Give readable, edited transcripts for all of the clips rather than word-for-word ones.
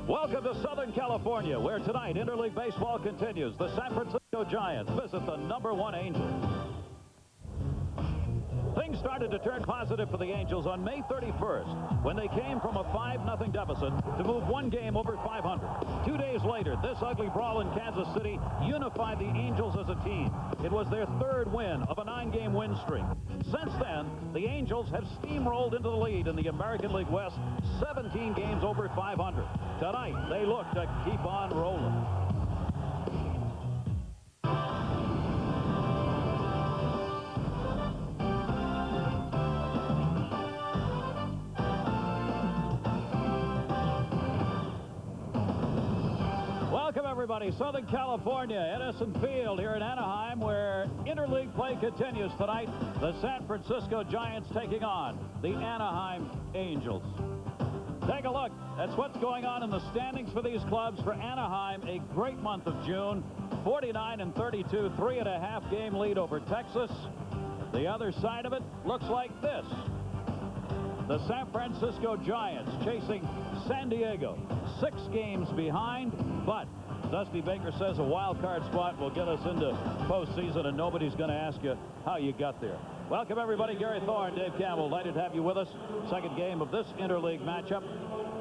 Welcome to Southern California, where tonight interleague baseball continues. The San Francisco Giants visit the #1 Angels. Things started to turn positive for the Angels on May 31st when they came from a 5-0 deficit to move one game over 500. 2 days later, this ugly brawl in Kansas City unified the Angels as a team. It was their third win of a 9-game win streak. Since then, the Angels have steamrolled into the lead in the American League West, 17 games over 500. Tonight, they look to keep on rolling. Welcome, everybody. Southern California, Edison Field here in Anaheim, where interleague play continues tonight. The San Francisco Giants taking on the Anaheim Angels. Take a look. That's what's going on in the standings for these clubs. For Anaheim, a great month of June. 49-32, 3.5 game lead over Texas. The other side of it looks like this. The San Francisco Giants chasing San Diego, 6 games behind, but Dusty Baker says a wild card spot will get us into postseason, and nobody's going to ask you how you got there. Welcome, everybody. Gary Thorne, Dave Campbell, delighted to have you with us. Second game of this interleague matchup.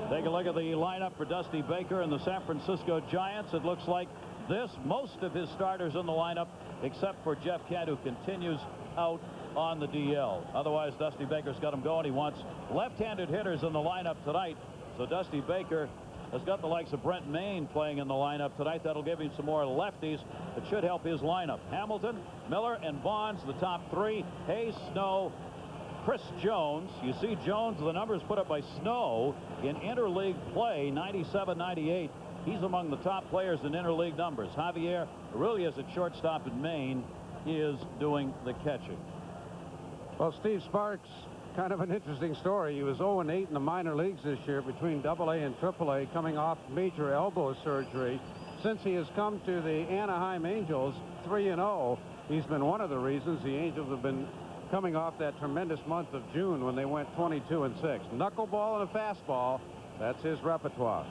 Take a look at the lineup for Dusty Baker and the San Francisco Giants. It looks like this. Most of his starters in the lineup, except for Jeff Kent, who continues out on the DL. Otherwise, Dusty Baker's got him going. He wants left-handed hitters in the lineup tonight. So Dusty Baker has got the likes of Brent Maine playing in the lineup tonight. That'll give him some more lefties. It should help his lineup. Hamilton, Miller, and Bonds, the top 3. Hayes, Snow, Chris Jones. You see Jones, the numbers put up by Snow in interleague play, 97-98. He's among the top players in interleague numbers. Javier Aurelius at shortstop in Maine is doing the catching. Well, Steve Sparks, kind of an interesting story. He was 0-8 in the minor leagues this year between AA and AAA, coming off major elbow surgery. Since he has come to the Anaheim Angels, 3-0, he's been one of the reasons the Angels have been coming off that tremendous month of June when they went 22-6. Knuckleball and a fastball, that's his repertoire.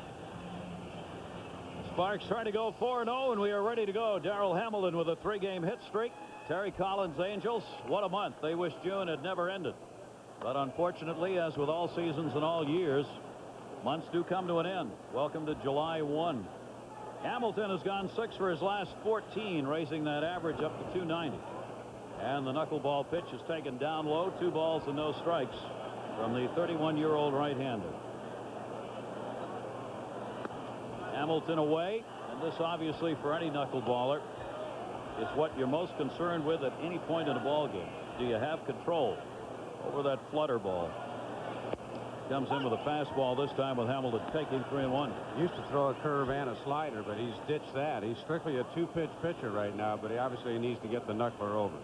Sparks trying to go 4-0, and we are ready to go. Darrell Hamilton with a 3-game hit streak. Terry Collins' Angels, what a month. They wish June had never ended. But unfortunately, as with all seasons and all years, months do come to an end. Welcome to July 1. Hamilton has gone 6 for his last 14, raising that average up to 290. And the knuckleball pitch is taken down low. 2 balls and no strikes from the 31-year-old right-hander. Hamilton away, and this obviously for any knuckleballer is what you're most concerned with at any point in a ball game. Do you have control over that flutter ball? Comes in with a fastball this time with Hamilton taking 3-1. Used to throw a curve and a slider, but he's ditched that. He's strictly a 2-pitch pitcher right now, but he obviously needs to get the knuckler over.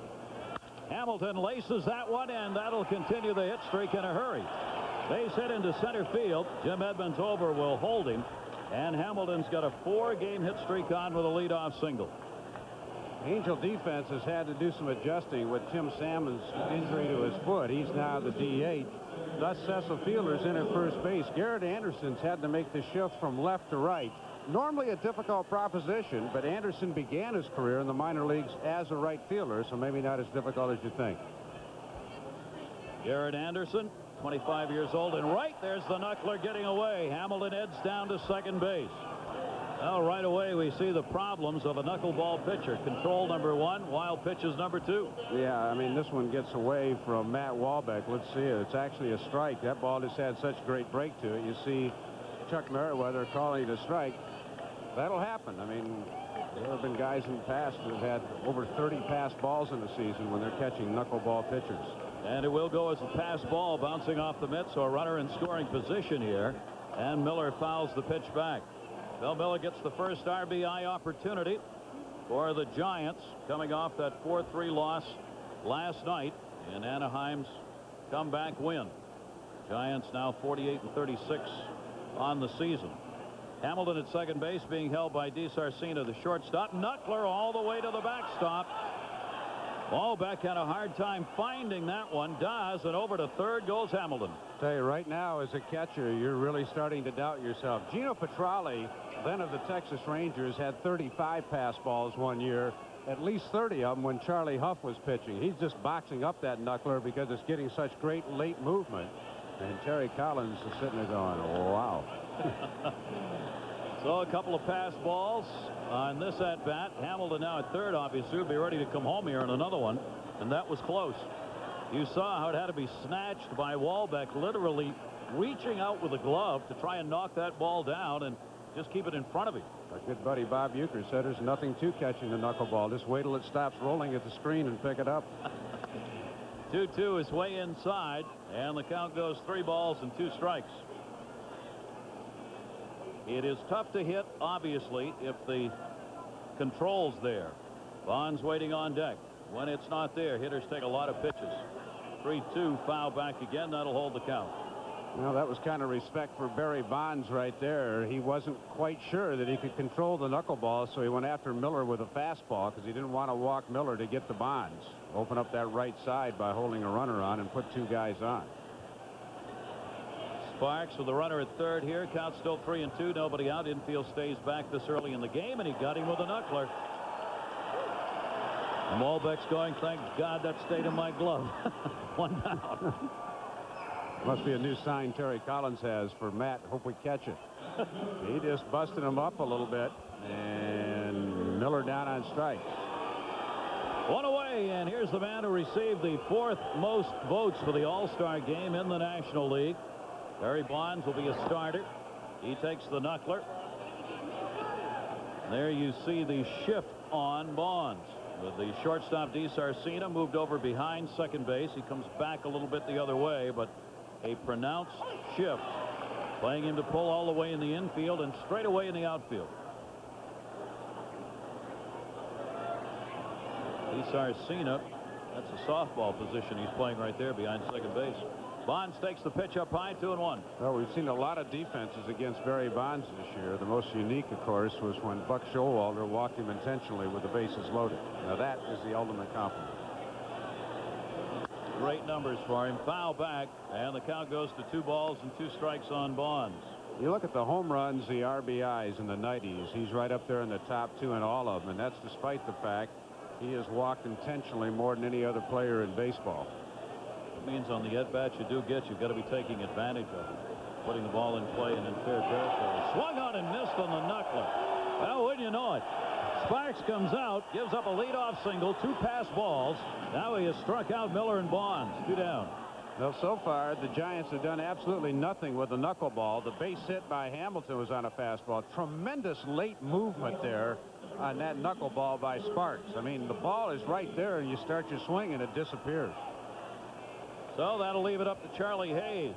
Hamilton laces that one, and that'll continue the hit streak in a hurry. Base hit into center field. Jim Edmonds over will hold him, and Hamilton's got a 4-game hit streak on with a leadoff single. Angel defense has had to do some adjusting with Tim Salmon's injury to his foot. He's now the DH. Thus, Cecil Fielder's in at first base. Garrett Anderson's had to make the shift from left to right. Normally a difficult proposition, but Anderson began his career in the minor leagues as a right fielder, so maybe not as difficult as you think. Garrett Anderson, 25 years old, and right there's the knuckler getting away. Hamilton heads down to second base. Well, right away we see the problems of a knuckleball pitcher. Control number 1, wild pitches number 2. Yeah, I mean, this one gets away from Matt Wahlbeck. Let's see it. It's actually a strike. That ball just had such great break to it. You see Chuck Merriweather calling it a strike. That'll happen. I mean, there have been guys in the past that have had over 30 pass balls in the season when they're catching knuckleball pitchers. And it will go as a pass ball bouncing off the mitt, so a runner in scoring position here. And Miller fouls the pitch back. Bill Miller gets the first RBI opportunity for the Giants, coming off that 4-3 loss last night in Anaheim's comeback win. Giants now 48-36 on the season. Hamilton at second base being held by DeSarcina, the shortstop. Knuckler all the way to the backstop. Walbeck had a hard time finding that one. Does, and over to third goes Hamilton. Tell you right now, as a catcher, you're really starting to doubt yourself. Gino Petralli, then of the Texas Rangers, had 35 pass balls one year, at least 30 of them when Charlie Huff was pitching. He's just boxing up that knuckler because it's getting such great late movement. And Terry Collins is sitting there going, oh, wow. So a couple of pass balls on this at-bat. Hamilton now at third, obviously, will be ready to come home here in another one, and that was close. You saw how it had to be snatched by Walbeck, literally reaching out with a glove to try and knock that ball down and just keep it in front of him. Our good buddy Bob Uecker said there's nothing to catching the knuckleball. Just wait till it stops rolling at the screen and pick it up. 2-2 is way inside, and the count goes 3 balls and 2 strikes. It is tough to hit, obviously, if the control's there. Bonds waiting on deck. When it's not there, hitters take a lot of pitches. 3-2, foul back again. That'll hold the count. Well, that was kind of respect for Barry Bonds right there. He wasn't quite sure that he could control the knuckleball, so he went after Miller with a fastball because he didn't want to walk Miller to get the Bonds. Open up that right side by holding a runner on and put 2 guys on. Sparks with the runner at third here. Count still 3-2. Nobody out. Infield stays back this early in the game, and he got him with a knuckler. And Walbeck's going, thank God that stayed in my glove. 1 down. Must be a new sign Terry Collins has for Matt. Hope we catch it. He just busted him up a little bit, and Miller down on strikes. 1 away, and here's the man who received the 4th most votes for the All-Star game in the National League. Barry Bonds will be a starter. He takes the knuckler. There you see the shift on Bonds. With the shortstop DiSarcina moved over behind second base. He comes back a little bit the other way, but a pronounced shift, playing him to pull all the way in the infield and straight away in the outfield. DiSarcina, that's a softball position he's playing right there behind second base. Bonds takes the pitch up high, 2-1. Well, we've seen a lot of defenses against Barry Bonds this year. The most unique, of course, was when Buck Showalter walked him intentionally with the bases loaded. Now that is the ultimate compliment. Great numbers for him. Foul back, and the count goes to 2 balls and 2 strikes on Bonds. You look at the home runs, the RBIs in the 90s. He's right up there in the top 2 in all of them, and that's despite the fact he has walked intentionally more than any other player in baseball. Means on the at-bats you do get, you've got to be taking advantage of it. Putting the ball in play and in fair territory. Swung on and missed on the knuckler. Well, wouldn't you know it? Sparks comes out, gives up a leadoff single, 2 pass balls. Now he has struck out Miller and Bonds. 2 down. Well, so far, the Giants have done absolutely nothing with the knuckleball. The base hit by Hamilton was on a fastball. Tremendous late movement there on that knuckleball by Sparks. I mean, the ball is right there, and you start your swing, and it disappears. So that'll leave it up to Charlie Hayes.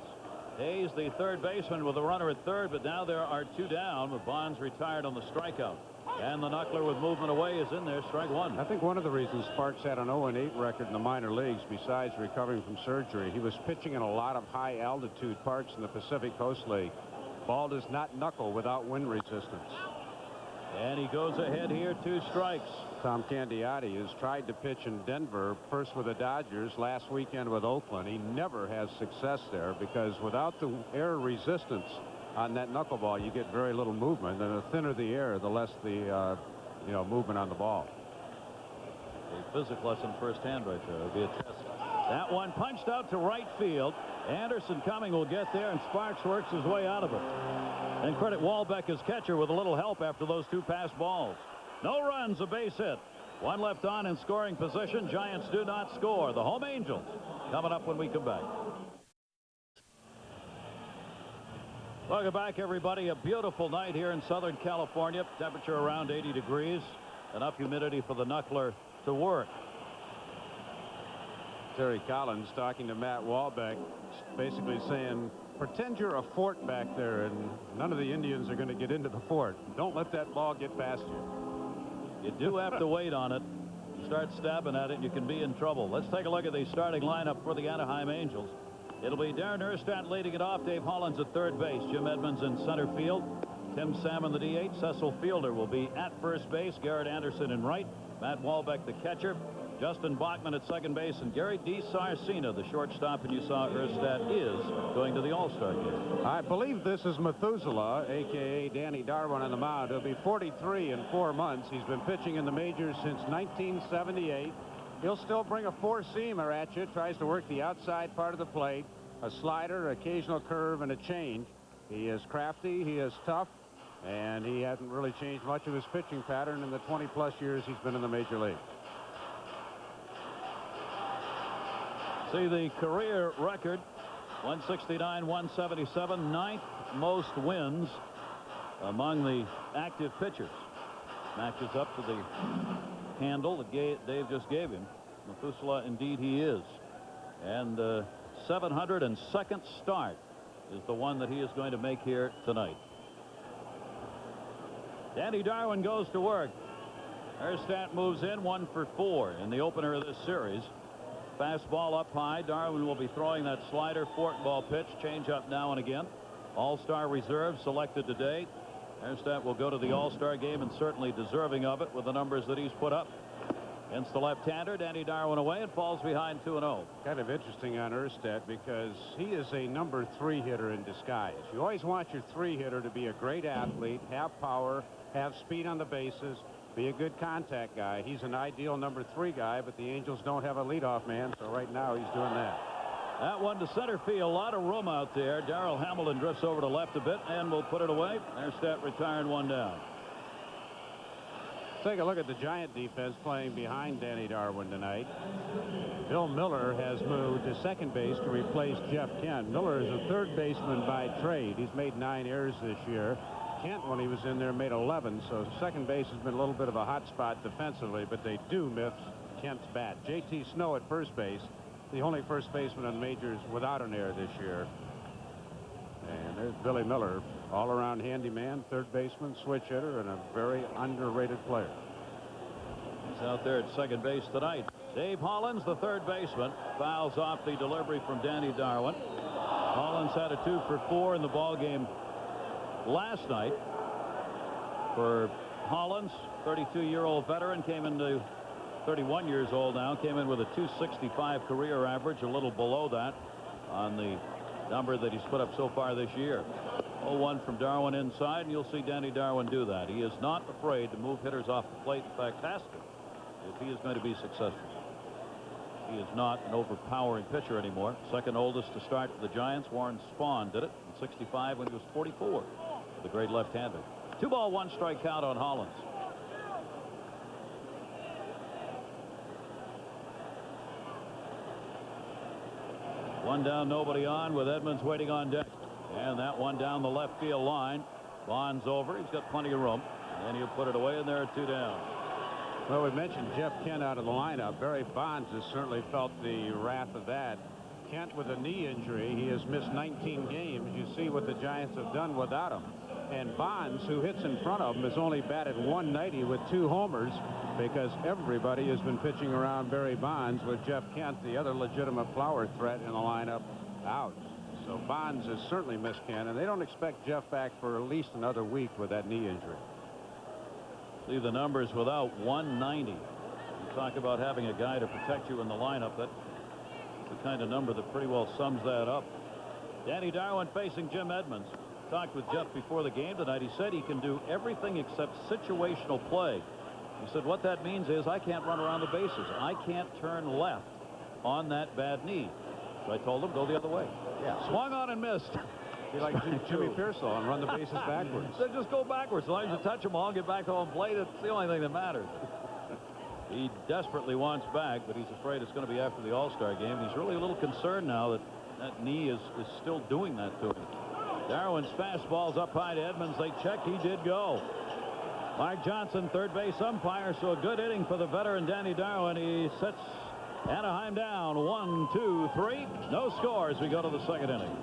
Hayes, the third baseman, with a runner at third, but now there are 2 down with Bonds retired on the strikeout. And the knuckler with movement away is in there, strike 1. I think one of the reasons Sparks had an 0-8 record in the minor leagues, besides recovering from surgery, he was pitching in a lot of high altitude parks in the Pacific Coast League. Ball does not knuckle without wind resistance. And he goes ahead here, 2 strikes. Tom Candiotti has tried to pitch in Denver, first with the Dodgers, last weekend with Oakland. He never has success there because without the air resistance on that knuckleball, you get very little movement, and the thinner the air, the less the movement on the ball. A physics lesson firsthand right there. It'll be a test. That one punched out to right field. Anderson coming will get there, and Sparks works his way out of it. And credit Walbeck as catcher with a little help after those 2 pass balls. No runs, a base hit. 1 left on in scoring position. Giants do not score. The home Angels coming up when we come back. Welcome back, everybody. A beautiful night here in Southern California. Temperature around 80 degrees. Enough humidity for the knuckler to work. Terry Collins talking to Matt Walbeck, basically saying, pretend you're a fort back there and none of the Indians are going to get into the fort. Don't let that ball get past you. You do have to wait on it. Start stabbing at it and you can be in trouble. Let's take a look at the starting lineup for the Anaheim Angels. It'll be Darren Erstadt leading it off. Dave Hollins at third base. Jim Edmonds in center field. Tim Salmon the DH. Cecil Fielder will be at first base. Garrett Anderson in right. Matt Walbeck the catcher. Justin Bachman at second base, and Gary DiSarcina, the shortstop, and you saw Erstad is going to the All-Star game. I believe this is Methuselah, a.k.a. Danny Darwin, on the mound. He'll be 43 in 4 months. He's been pitching in the majors since 1978. He'll still bring a four-seamer at you. Tries to work the outside part of the plate, a slider, occasional curve, and a change. He is crafty, he is tough, and he hasn't really changed much of his pitching pattern in the 20-plus years he's been in the major league. See the career record, 169, 177, ninth most wins among the active pitchers. Matches up to the handle that Dave just gave him. Methuselah, indeed, he is. And 702nd start is the one that he is going to make here tonight. Danny Darwin goes to work. Erstad moves in 1 for 4 in the opener of this series. Fastball up high. Darwin will be throwing that slider, forkball pitch, change up now and again. All-Star reserve selected today. Erstad will go to the All-Star game and certainly deserving of it with the numbers that he's put up. Against the left-hander, Danny Darwin away and falls behind 2-0. Kind of interesting on Erstad because he is a number 3 hitter in disguise. You always want your 3 hitter to be a great athlete, have power, have speed on the bases, be a good contact guy. He's an ideal number 3 guy, but the Angels don't have a leadoff man, so right now he's doing that. That one to center field. A lot of room out there. Darrell Hamilton drifts over to left a bit and will put it away. Erstad retiring 1 down. Take a look at the Giant defense playing behind Danny Darwin tonight. Bill Miller has moved to second base to replace Jeff Kent. Miller is a third baseman by trade. He's made 9 errors this year. Kent, when he was in there, made 11, so second base has been a little bit of a hot spot defensively, but they do miss Kent's bat. J.T. Snow at first base, the only first baseman in the majors without an error this year. And there's Billy Miller, all-around handyman, third baseman, switch hitter, and a very underrated player. He's out there at second base tonight. Dave Hollins, the third baseman, fouls off the delivery from Danny Darwin. Hollins had a 2 for 4 in the ball game last night. For Hollins, 32-year-old veteran, came into 31 years old now, came in with a 265 career average, a little below that on the number that he's put up so far this year. 0-1 from Darwin inside, and you'll see Danny Darwin do that. He is not afraid to move hitters off the plate. In fact, has to, if he is going to be successful. He is not an overpowering pitcher anymore. Second oldest to start for the Giants. Warren Spahn did it in 65 when he was 44. The great left-hander. 2-ball, 1-strike count on Hollins. One down, nobody on, with Edmonds waiting on deck. And that one down the left field line. Bond's over. He's got plenty of room. And he'll put it away, and there are 2 down. Well, we mentioned Jeff Kent out of the lineup. Barry Bonds has certainly felt the wrath of that. Kent with a knee injury. He has missed 19 games. You see what the Giants have done without him. And Bonds, who hits in front of him, has only batted 190 with 2 homers because everybody has been pitching around Barry Bonds with Jeff Kent, the other legitimate flower threat in the lineup, out. So Bonds has certainly missed Kent, and they don't expect Jeff back for at least another week with that knee injury. See the numbers without 190. You talk about having a guy to protect you in the lineup. That's the kind of number that pretty well sums that up. Danny Darwin facing Jim Edmonds. Talked with Jeff before the game tonight. He said he can do everything except situational play. He said what that means is I can't run around the bases. I can't turn left on that bad knee. So I told him go the other way. Yeah. Swung on and missed. Be like Jimmy Pearsall and run the bases backwards. So just go backwards. As long as you touch them all, get back to home plate. It's the only thing that matters. He desperately wants back, but he's afraid it's going to be after the All-Star game. He's really a little concerned now that that knee is still doing that to him. Darwin's fastball's up high to Edmonds. They check. He did go. Mark Johnson, third base umpire. So a good inning for the veteran Danny Darwin. He sets Anaheim down 1, 2, 3. No score as we go to the second inning.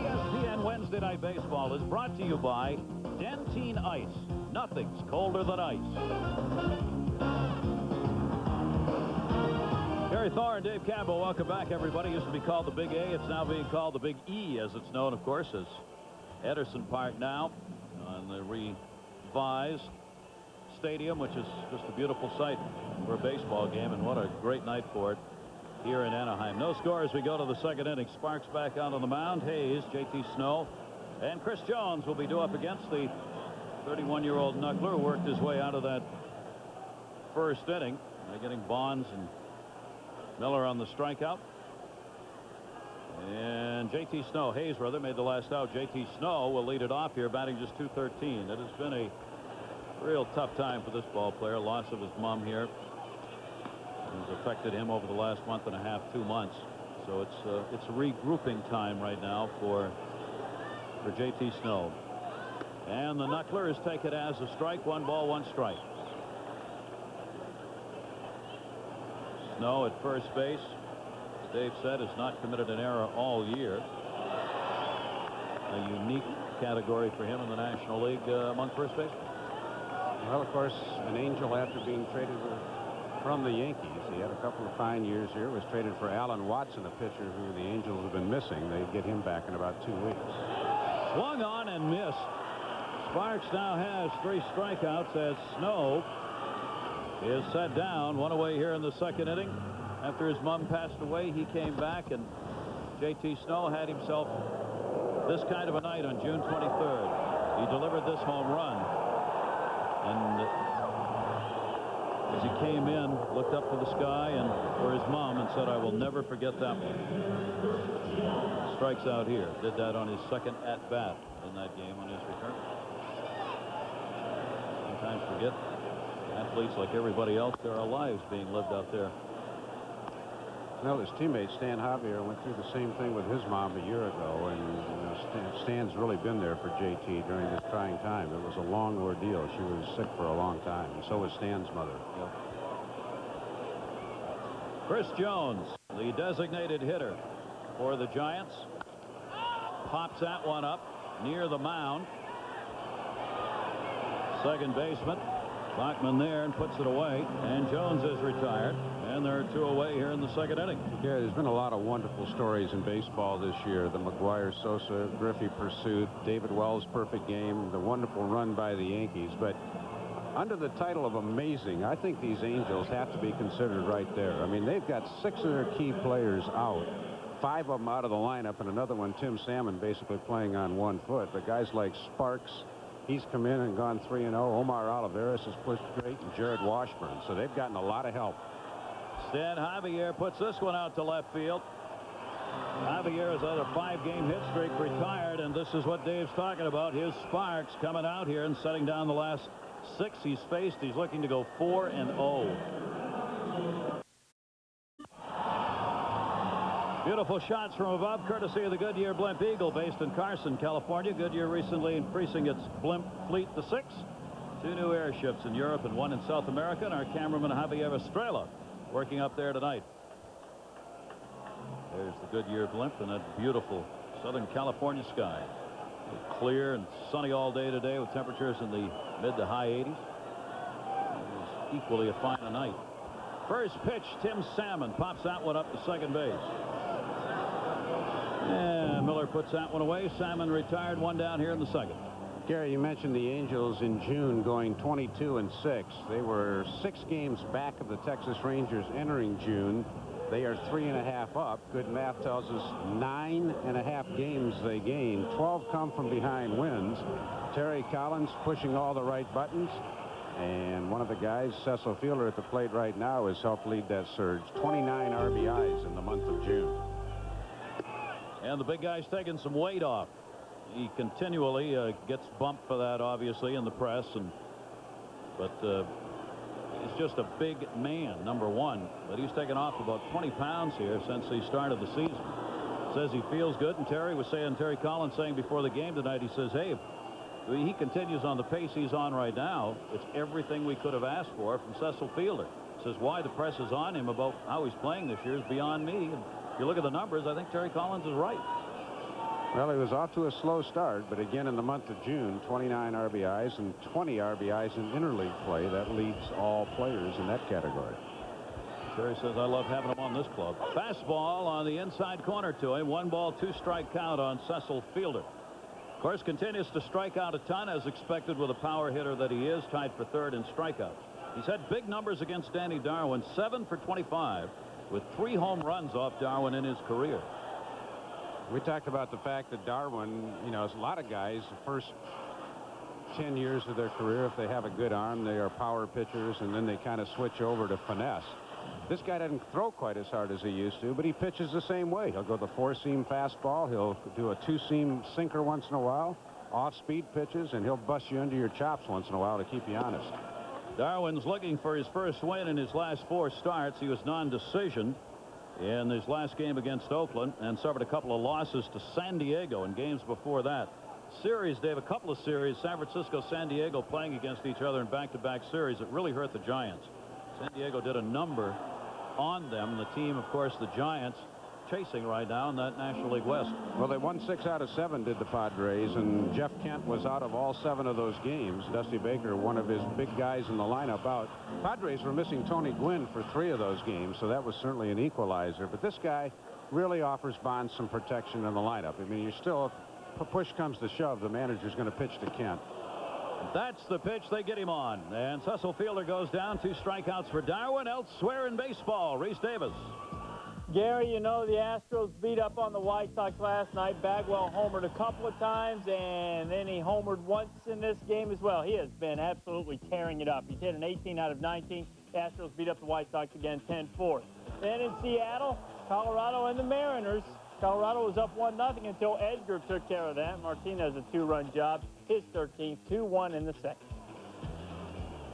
ESPN Wednesday Night Baseball is brought to you by Dentine Ice. Nothing's colder than ice. Gary Thorne and Dave Campbell, welcome back, everybody. Used to be called the Big A. It's now being called the Big E, as it's known, of course, as Edison Park now on the revised stadium, which is just a beautiful sight for a baseball game, and what a great night for it here in Anaheim. No score as we go to the second inning. Sparks back out on the mound. Hayes, J.T. Snow, and Chris Jones will be due up against the 31-year-old knuckler who worked his way out of that first inning by getting Bonds and Miller on the strikeout. And J.T. Snow, Hayes rather, made the last out. J.T. Snow will lead it off here, batting just .213. It has been a real tough time for this ball player. Loss of his mom here has affected him over the last month and a half, 2 months. So it's regrouping time right now for J.T. Snow. And the knuckler is taken as a strike. 1 ball, 1 strike. Snow at first base, as Dave said, has not committed an error all year. A unique category for him in the National League among first basemen. Well, of course, an Angel after being traded from the Yankees. He had a couple of fine years here. Was traded for Alan Watson, a pitcher who the Angels have been missing. They get him back in about 2 weeks. Swung on and missed. Sparks now has 3 strikeouts as Snow is set down. 1 away here in the second inning. After his mom passed away, he came back, and J.T. Snow had himself this kind of a night on June 23rd. He delivered this home run. And as he came in, looked up to the sky and for his mom and said, "I will never forget that one." Strikes out here. Did that on his second at-bat in that game on his return. Sometimes forget athletes, like everybody else, there are lives being lived out there. Well, his teammate Stan Javier went through the same thing with his mom a year ago, and Stan's really been there for JT during this trying time. It was a long ordeal. She was sick for a long time, and so was Stan's mother. Yep. Chris Jones, the designated hitter for the Giants, pops that one up near the mound. Second baseman Bachman there and puts it away, and Jones is retired, and there are 2 away here in the second inning. Yeah, there's been a lot of wonderful stories in baseball this year. The McGuire-Sosa Griffey pursuit, David Wells' perfect game, the wonderful run by the Yankees. But under the title of amazing, I think these Angels have to be considered right there. I mean, they've got 6 of their key players out, 5 of them out of the lineup, and another one, Tim Salmon, basically playing on 1 foot. But guys like Sparks, he's come in and gone 3-0. Omar Olivares has pushed great, and Jared Washburn. So they've gotten a lot of help. Stan Javier puts this one out to left field. Javier has had a 5-game hit streak, retired, and this is what Dave's talking about. His Sparks coming out here and setting down the last 6 he's faced. He's looking to go 4-0. Beautiful shots from above, courtesy of the Goodyear Blimp Eagle, based in Carson, California. Goodyear recently increasing its blimp fleet to 6. 2 new airships in Europe and 1 in South America, and our cameraman Javier Estrella working up there tonight. There's the Goodyear Blimp and that beautiful Southern California sky. Clear and sunny all day today with temperatures in the mid to high 80s. It was equally a fine night. First pitch, Tim Salmon pops that one up to second base. And Miller puts that one away. Salmon retired, 1 down here in the second. Gary, you mentioned the Angels in June going 22-6. They were 6 games back of the Texas Rangers entering June. They are 3.5 up. Good math tells us 9.5 games they gained. 12 come from behind wins. Terry Collins pushing all the right buttons. And one of the guys, Cecil Fielder, at the plate right now, has helped lead that surge. 29 RBIs in the month of June. And the big guy's taking some weight off. He continually gets bumped for that, obviously, in the press, but he's just a big man, number 1. But he's taken off about 20 pounds here since the start of the season. Says he feels good, and Terry Collins saying before the game tonight, he says, hey, he continues on the pace he's on right now. It's everything we could have asked for from Cecil Fielder. Says why the press is on him about how he's playing this year is beyond me. And if you look at the numbers, I think Terry Collins is right. Well, he was off to a slow start, but again in the month of June, 29 RBIs and 20 RBIs in interleague play. That leads all players in that category. Terry says, I love having him on this club. Fastball on the inside corner to him. 1 ball, 2 strike count on Cecil Fielder. Of course, continues to strike out a ton, as expected with a power hitter that he is, tied for third in strikeouts. He's had big numbers against Danny Darwin, 7 for 25, with 3 home runs off Darwin in his career. We talked about the fact that Darwin, you know, as a lot of guys, the first 10 years of their career, if they have a good arm, they are power pitchers, and then they kind of switch over to finesse. This guy doesn't throw quite as hard as he used to, but he pitches the same way. He'll go the 4-seam fastball. He'll do a 2-seam sinker once in a while, off-speed pitches, and he'll bust you under your chops once in a while to keep you honest. Darwin's looking for his first win in his last 4 starts. He was non-decisioned in his last game against Oakland and suffered a couple of losses to San Diego in games before that. Series, Dave, a couple of series, San Francisco, San Diego playing against each other in back-to-back series. It really hurt the Giants. San Diego did a number on them. The team, of course, the Giants, chasing right now in that National League West. Well, they won 6 out of 7, did the Padres, and Jeff Kent was out of all 7 of those games. Dusty Baker, one of his big guys in the lineup, out. Padres were missing Tony Gwynn for 3 of those games, so that was certainly an equalizer. But this guy really offers Bonds some protection in the lineup. I mean, you're still, if push comes to shove, the manager's going to pitch to Kent. That's the pitch they get him on. And Cecil Fielder goes down. 2 strikeouts for Darwin. Elsewhere in baseball, Reese Davis. Gary, you know, the Astros beat up on the White Sox last night. Bagwell homered a couple of times, and then he homered once in this game as well. He has been absolutely tearing it up. He's hit an 18 out of 19. The Astros beat up the White Sox again 10-4. Then in Seattle, Colorado and the Mariners. Colorado was up 1-0 until Edgar took care of that. Martinez a 2-run job. His 13th, 2-1 in the second.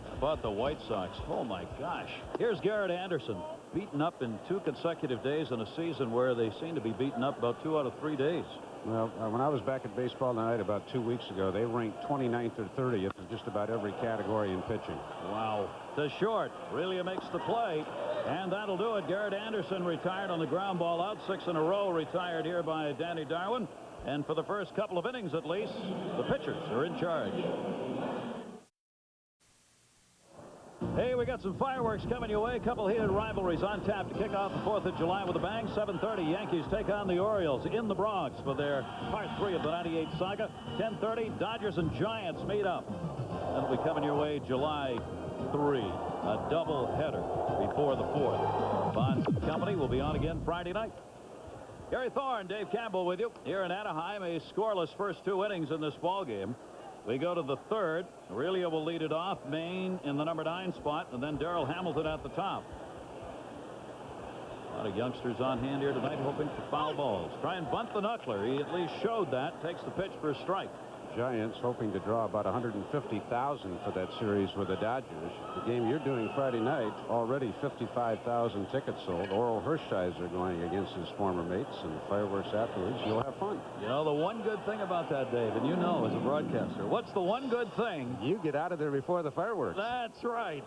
How about the White Sox? Oh, my gosh. Here's Garrett Anderson, beaten up in 2 consecutive days in a season where they seem to be beaten up about 2 out of 3 days. Well, when I was back at Baseball Tonight about 2 weeks ago, they ranked 29th or 30th in just about every category in pitching. Wow. To short. Really makes the play. And that'll do it. Garrett Anderson retired on the ground ball out. 6 in a row retired here by Danny Darwin. And for the first couple of innings, at least, the pitchers are in charge. Hey, we got some fireworks coming your way. A couple heated rivalries on tap to kick off the 4th of July with a bang. 7:30, Yankees take on the Orioles in the Bronx for their part 3 of the 98 saga. 10:30, Dodgers and Giants meet up. That'll be coming your way July 3, a double header before the 4th. Bonds and company will be on again Friday night. Gary Thorne, Dave Campbell with you here in Anaheim. A scoreless first 2 innings in this ball game. We go to the 3rd. Aurelia will lead it off. Maine in the number 9 spot, and then Darrell Hamilton at the top. A lot of youngsters on hand here tonight hoping for foul balls. Try and bunt the knuckler. He at least showed that. Takes the pitch for a strike. Giants hoping to draw about 150,000 for that series with the Dodgers. The game you're doing Friday night, already 55,000 tickets sold. Oral Hershiser going against his former mates, and fireworks afterwards. You'll have fun. You know, the one good thing about that, Dave, and you know as a broadcaster, what's the one good thing? You get out of there before the fireworks. That's right.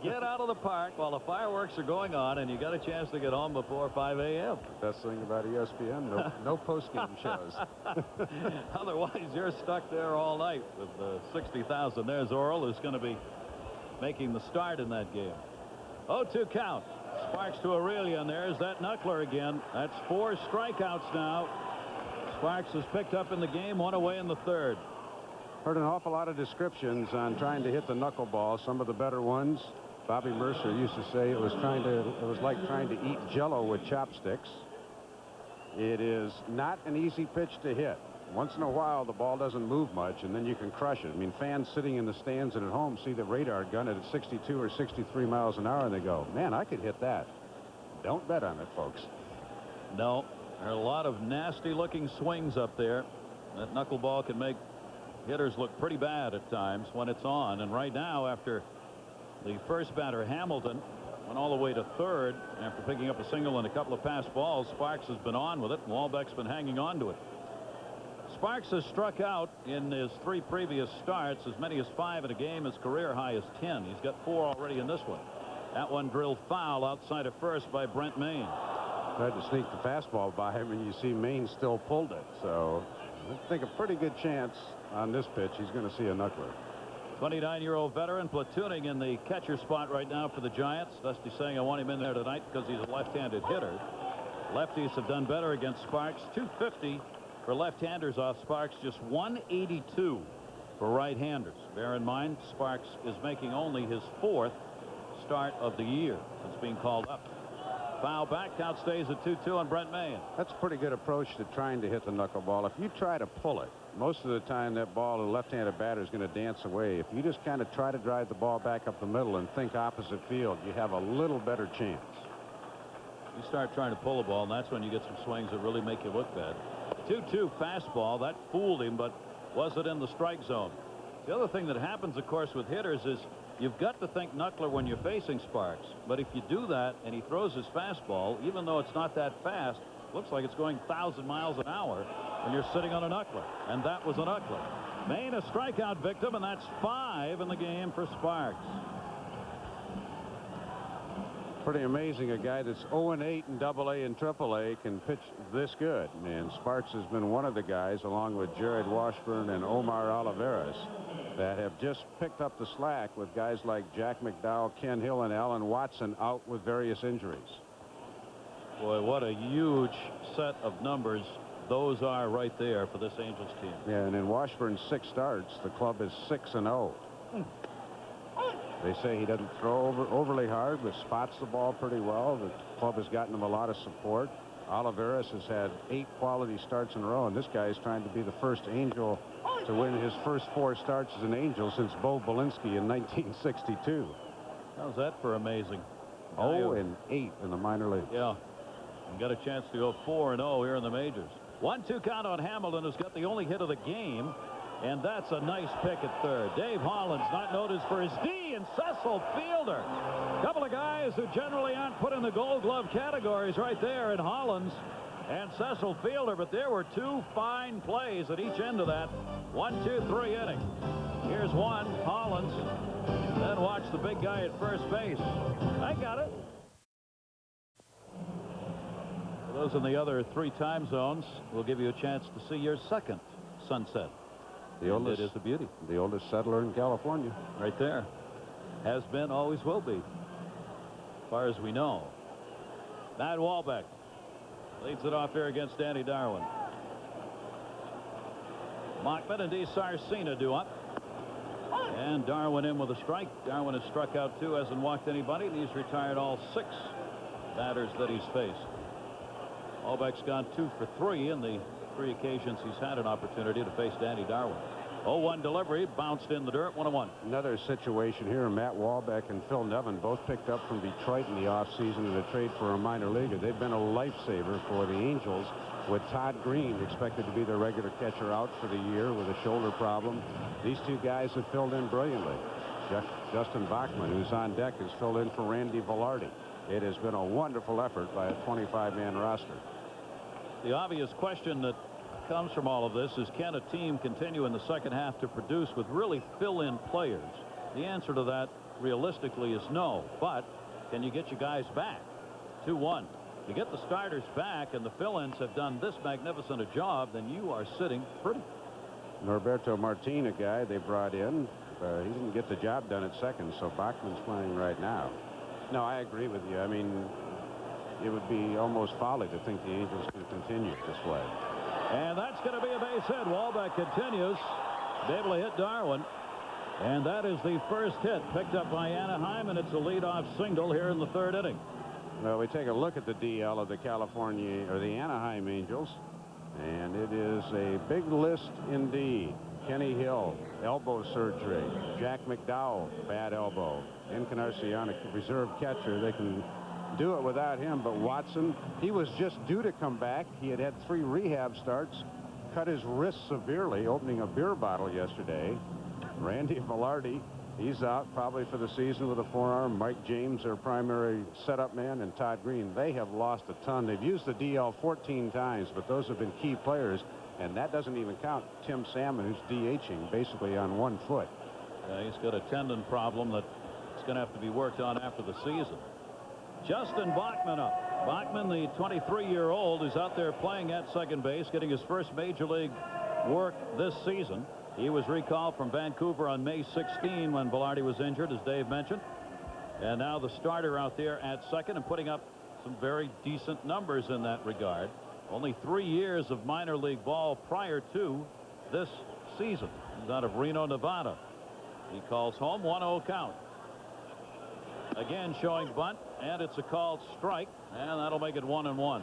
Get out of the park while the fireworks are going on, and you got a chance to get home before 5 a.m. Best thing about ESPN, no post-game shows. Otherwise, you're stuck there all night with 60,000. There's Oral, who's going to be making the start in that game. 0-2 count. Sparks to Aurelia, and there's that knuckler again. That's 4 strikeouts now. Sparks has picked up in the game, 1 away in the 3rd. Heard an awful lot of descriptions on trying to hit the knuckleball. Some of the better ones. Bobby Mercer used to say it was like trying to eat Jell-O with chopsticks. It is not an easy pitch to hit. Once in a while, the ball doesn't move much, and then you can crush it. I mean, fans sitting in the stands and at home see the radar gun at 62 or 63 miles an hour, and they go, man, I could hit that. Don't bet on it, folks. No, there are a lot of nasty-looking swings up there. That knuckleball can make hitters look pretty bad at times when it's on. And right now, after the first batter, Hamilton, went all the way to 3rd after picking up a single and a couple of pass balls, Sparks has been on with it, and Walbeck's been hanging on to it. Sparks has struck out in his 3 previous starts as many as 5 in a game. His career high is 10. He's got 4 already in this one. That one drilled foul outside of first by Brent Maine. Tried to sneak the fastball by him, and you see Maine still pulled it. So I think a pretty good chance on this pitch he's going to see a knuckler. 29-year-old veteran platooning in the catcher spot right now for the Giants. Dusty saying I want him in there tonight because he's a left-handed hitter. Lefties have done better against Sparks. .250 for left-handers off Sparks, just 182 for right-handers. Bear in mind, Sparks is making only his 4th start of the year since being called up. Foul back, count stays at 2-2 on Brent Mahan. That's a pretty good approach to trying to hit the knuckleball. If you try to pull it, most of the time that ball, the left-handed batter is going to dance away. If you just kind of try to drive the ball back up the middle and think opposite field, you have a little better chance. You start trying to pull a ball, and that's when you get some swings that really make you look bad. 2-2 fastball, that fooled him, but was it in the strike zone? The other thing that happens, of course, with hitters is you've got to think knuckler when you're facing Sparks. But if you do that and he throws his fastball, even though it's not that fast, looks like it's going 1,000 miles an hour, and you're sitting on a knuckler. And that was a knuckler. Maine a strikeout victim, and that's 5 in the game for Sparks. Pretty amazing, a guy that's 0-8 in AA and AAA can pitch this good. And Sparks has been one of the guys, along with Jared Washburn and Omar Oliveras, that have just picked up the slack with guys like Jack McDowell, Ken Hill, and Alan Watson out with various injuries. Boy, what a huge set of numbers those are right there for this Angels team. Yeah, and in Washburn's 6 starts, the club is 6-0. They say he doesn't throw overly hard, but spots the ball pretty well. The club has gotten him a lot of support. Oliveras has had 8 quality starts in a row, and this guy is trying to be the first Angel to win his first 4 starts as an Angel since Bo Belinsky in 1962. How's that for amazing? 0-8 in the minor leagues. Yeah, and got a chance to go 4-0 here in the majors. 1-2 count on Hamilton, who's got the only hit of the game. And that's a nice pick at third. Dave Holland's not noticed for his D, and Cecil Fielder. A couple of guys who generally aren't put in the Gold Glove categories right there in Holland's and Cecil Fielder, but there were 2 fine plays at each end of that 1-2-3 inning. Here's one, Holland's. Then watch the big guy at first base. I got it. For those in the other 3 time zones, we'll give you a chance to see your second sunset. The oldest, it is a beauty. The oldest settler in California. Right there. Has been, always will be, as far as we know. Matt Walbeck leads it off here against Danny Darwin. Mockman and DeSarcina do up. And Darwin in with a strike. Darwin has struck out 2, hasn't walked anybody, and he's retired all 6 batters that he's faced. Walbeck's gone 2 for 3 in the 3 occasions he's had an opportunity to face Danny Darwin. 0-1 delivery, bounced in the dirt, 1-1. Another situation here. Matt Walbeck and Phil Nevin both picked up from Detroit in the offseason in a trade for a minor leaguer. They've been a lifesaver for the Angels, with Todd Green expected to be their regular catcher out for the year with a shoulder problem. These 2 guys have filled in brilliantly. Justin Bachman, who's on deck, has filled in for Randy Velarde. It has been a wonderful effort by a 25-man roster. The obvious question that comes from all of this is, can a team continue in the second half to produce with really fill-in players? The answer to that realistically is no, but can you get your guys back? 2-1. You get the starters back and the fill-ins have done this magnificent a job, then you are sitting pretty. Norberto Martin, a guy they brought in, he didn't get the job done at second, so Bachman's playing right now. No, I agree with you. I mean, it would be almost folly to think the Angels can continue this way. And that's going to be a base hit. Walbeck continues, able to hit Darwin. And that is the first hit picked up by Anaheim, and it's a leadoff single here in the 3rd inning. Well, we take a look at the DL of the the Anaheim Angels, and it is a big list indeed. Kenny Hill, elbow surgery. Jack McDowell, bad elbow. Encarnacion, a reserve catcher. They can do it without him, but Watson, he was just due to come back. He had 3 rehab starts, cut his wrist severely, opening a beer bottle yesterday. Randy Velarde, he's out probably for the season with a forearm. Mike James, their primary setup man, and Todd Green. They have lost a ton. They've used the DL 14 times, but those have been key players, and that doesn't even count Tim Salmon, who's DHing basically on 1 foot. Yeah, he's got a tendon problem that's going to have to be worked on after the season. Justin Bachman up. Bachman, the 23-year-old, is out there playing at second base, getting his first major league work this season. He was recalled from Vancouver on May 16 when Velarde was injured, as Dave mentioned. And now the starter out there at second and putting up some very decent numbers in that regard. Only 3 years of minor league ball prior to this season. He's out of Reno, Nevada. He calls home. 1-0 count. Again showing bunt, and it's a called strike, and that'll make it 1-1.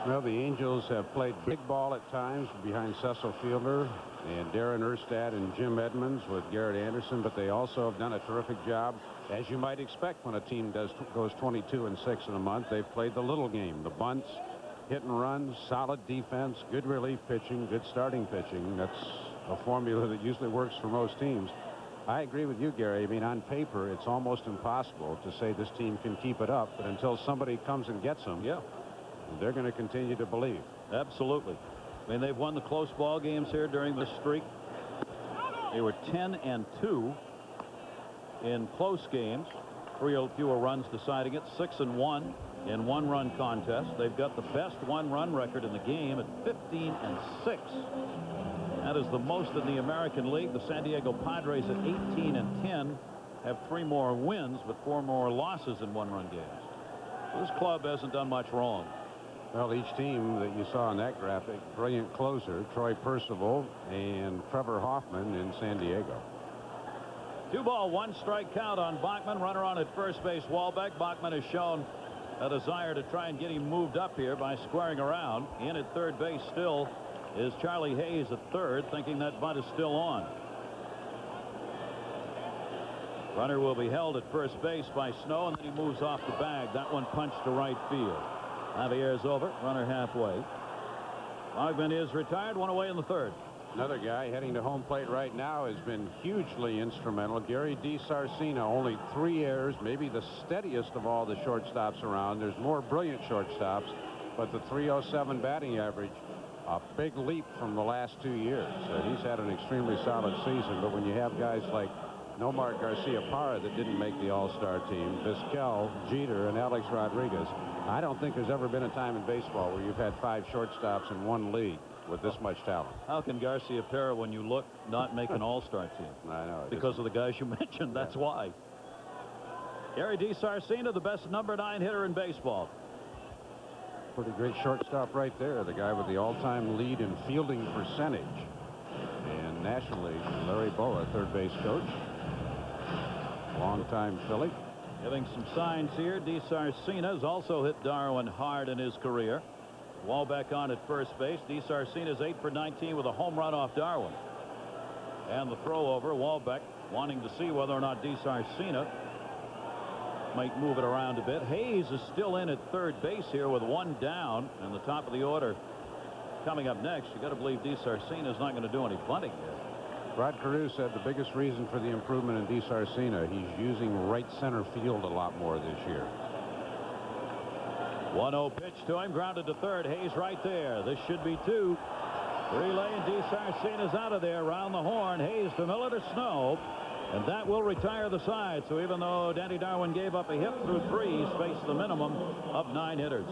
Well, the Angels have played big ball at times behind Cecil Fielder and Darren Erstad and Jim Edmonds with Garrett Anderson, but they also have done a terrific job, as you might expect when a team goes 22-6 in a month. They've played the little game, the bunts, hit and runs, solid defense, good relief pitching, good starting pitching. That's a formula that usually works for most teams. I agree with you, Gary. I mean, on paper, it's almost impossible to say this team can keep it up, but until somebody comes and gets them, yeah, they're going to continue to believe. Absolutely. I mean, they've won the close ball games here during this streak. They were 10-2 in close games. 3 fewer runs deciding it. 6-1 in one-run contests. They've got the best one-run record in the game at 15-6. That is the most in the American League. The San Diego Padres at 18-10 have 3 more wins, but 4 more losses in one-run games. This club hasn't done much wrong. Well, each team that you saw on that graphic, brilliant closer, Troy Percival and Trevor Hoffman in San Diego. 2 ball, 1 strike count on Bachman. Runner on at first base, Wahlbeck. Bachman has shown a desire to try and get him moved up here by squaring around. In at third base still is Charlie Hayes at third, thinking that bunt is still on. Runner will be held at first base by Snow, and then he moves off the bag. That one punched to right field. Javier's over. Runner halfway. Bachman is retired. 1 away in the third. Another guy heading to home plate right now has been hugely instrumental. Gary DiSarcina, only 3 errors, maybe the steadiest of all the shortstops around. There's more brilliant shortstops, but the .307 batting average, a big leap from the last 2 years. He's had an extremely solid season, but when you have guys like Nomar Garcia-Parra that didn't make the All-Star team, Vizquel, Jeter, and Alex Rodriguez, I don't think there's ever been a time in baseball where you've had 5 shortstops in one league with this much talent. How can Garcia-Parra, when you look, not make an All-Star team? I know. Because of the guys you mentioned. That's why. Gary DiSarcina, the best number 9 hitter in baseball. Pretty great shortstop right there. The guy with the all-time lead in fielding percentage. And National League, Larry Boa, third base coach. Long-time Philly. Giving some signs here. DiSarcina has also hit Darwin hard in his career. Wahlbeck on at first base. DiSarcina is 8 for 19 with a home run off Darwin. And the throw over. Wahlbeck wanting to see whether or not DiSarcina might move it around a bit. Hayes is still in at third base here with 1 down, and the top of the order coming up next. You got to believe DiSarcina is not going to do any bunting here. Rod Carew said the biggest reason for the improvement in DiSarcina, he's using right center field a lot more this year. 1-0 pitch to him, grounded to third. Hayes right there. This should be 2. Relay, and DiSarcina's out of there around the horn. Hayes to Miller to Snow, and that will retire the side. So even though Danny Darwin gave up a hit through 3, he's faced the minimum of 9 hitters.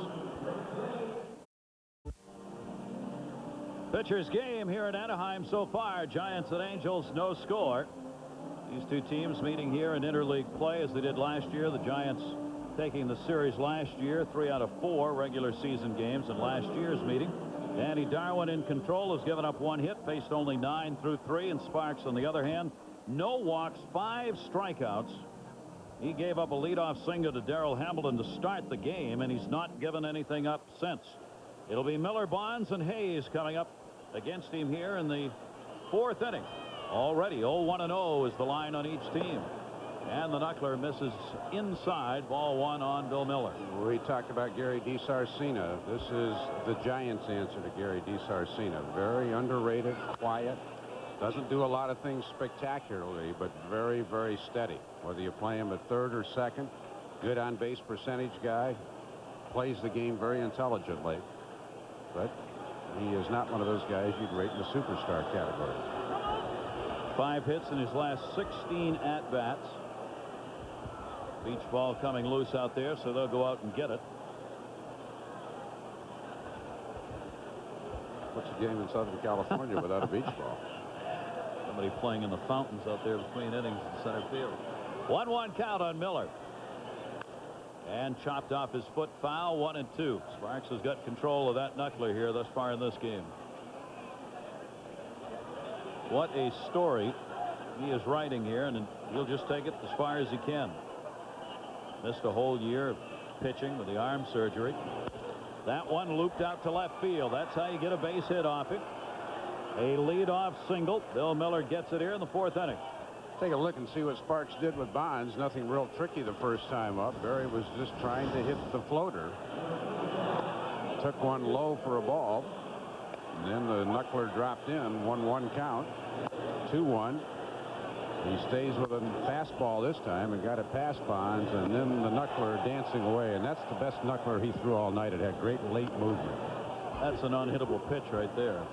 Pitchers game here in Anaheim so far. Giants and Angels, no score. These 2 teams meeting here in interleague play as they did last year. The Giants taking the series last year, 3 out of 4 regular season games in last year's meeting. Danny Darwin in control has given up 1 hit, faced only 9 through 3, and Sparks on the other hand, no walks, 5 strikeouts. He gave up a leadoff single to Darrell Hamilton to start the game, and he's not given anything up since. It'll be Miller, Bonds, and Hayes coming up against him here in the 4th inning. Already 0-1-0 is the line on each team. And the knuckler misses inside. Ball 1 on Bill Miller. We talked about Gary DiSarcina. This is the Giants' answer to Gary DiSarcina. Very underrated, quiet. Doesn't do a lot of things spectacularly, but very, very steady. Whether you play him at third or second, good on-base percentage guy. Plays the game very intelligently. But he is not one of those guys you'd rate in the superstar category. 5 hits in his last 16 at-bats. Beach ball coming loose out there, so they'll go out and get it. What's a game in Southern California without a beach ball? Somebody playing in the fountains out there between innings in center field. 1-1 count on Miller. and chopped off his foot. Foul, 1-2. Sparks has got control of that knuckler here thus far in this game. What a story he is writing here, and he'll just take it as far as he can. Missed a whole year of pitching with the arm surgery. That one looped out to left field. That's how you get a base hit off it. A leadoff single. Bill Miller gets it here in the 4th inning. Take a look and see what Sparks did with Bonds. Nothing real tricky the first time up. Barry was just trying to hit the floater. Took one low for a ball. And then the knuckler dropped in. 1-1 count. 2-1. He stays with a fastball this time and got it past Bonds, and then the knuckler dancing away, and that's the best knuckler he threw all night. It had great late movement. That's an unhittable pitch right there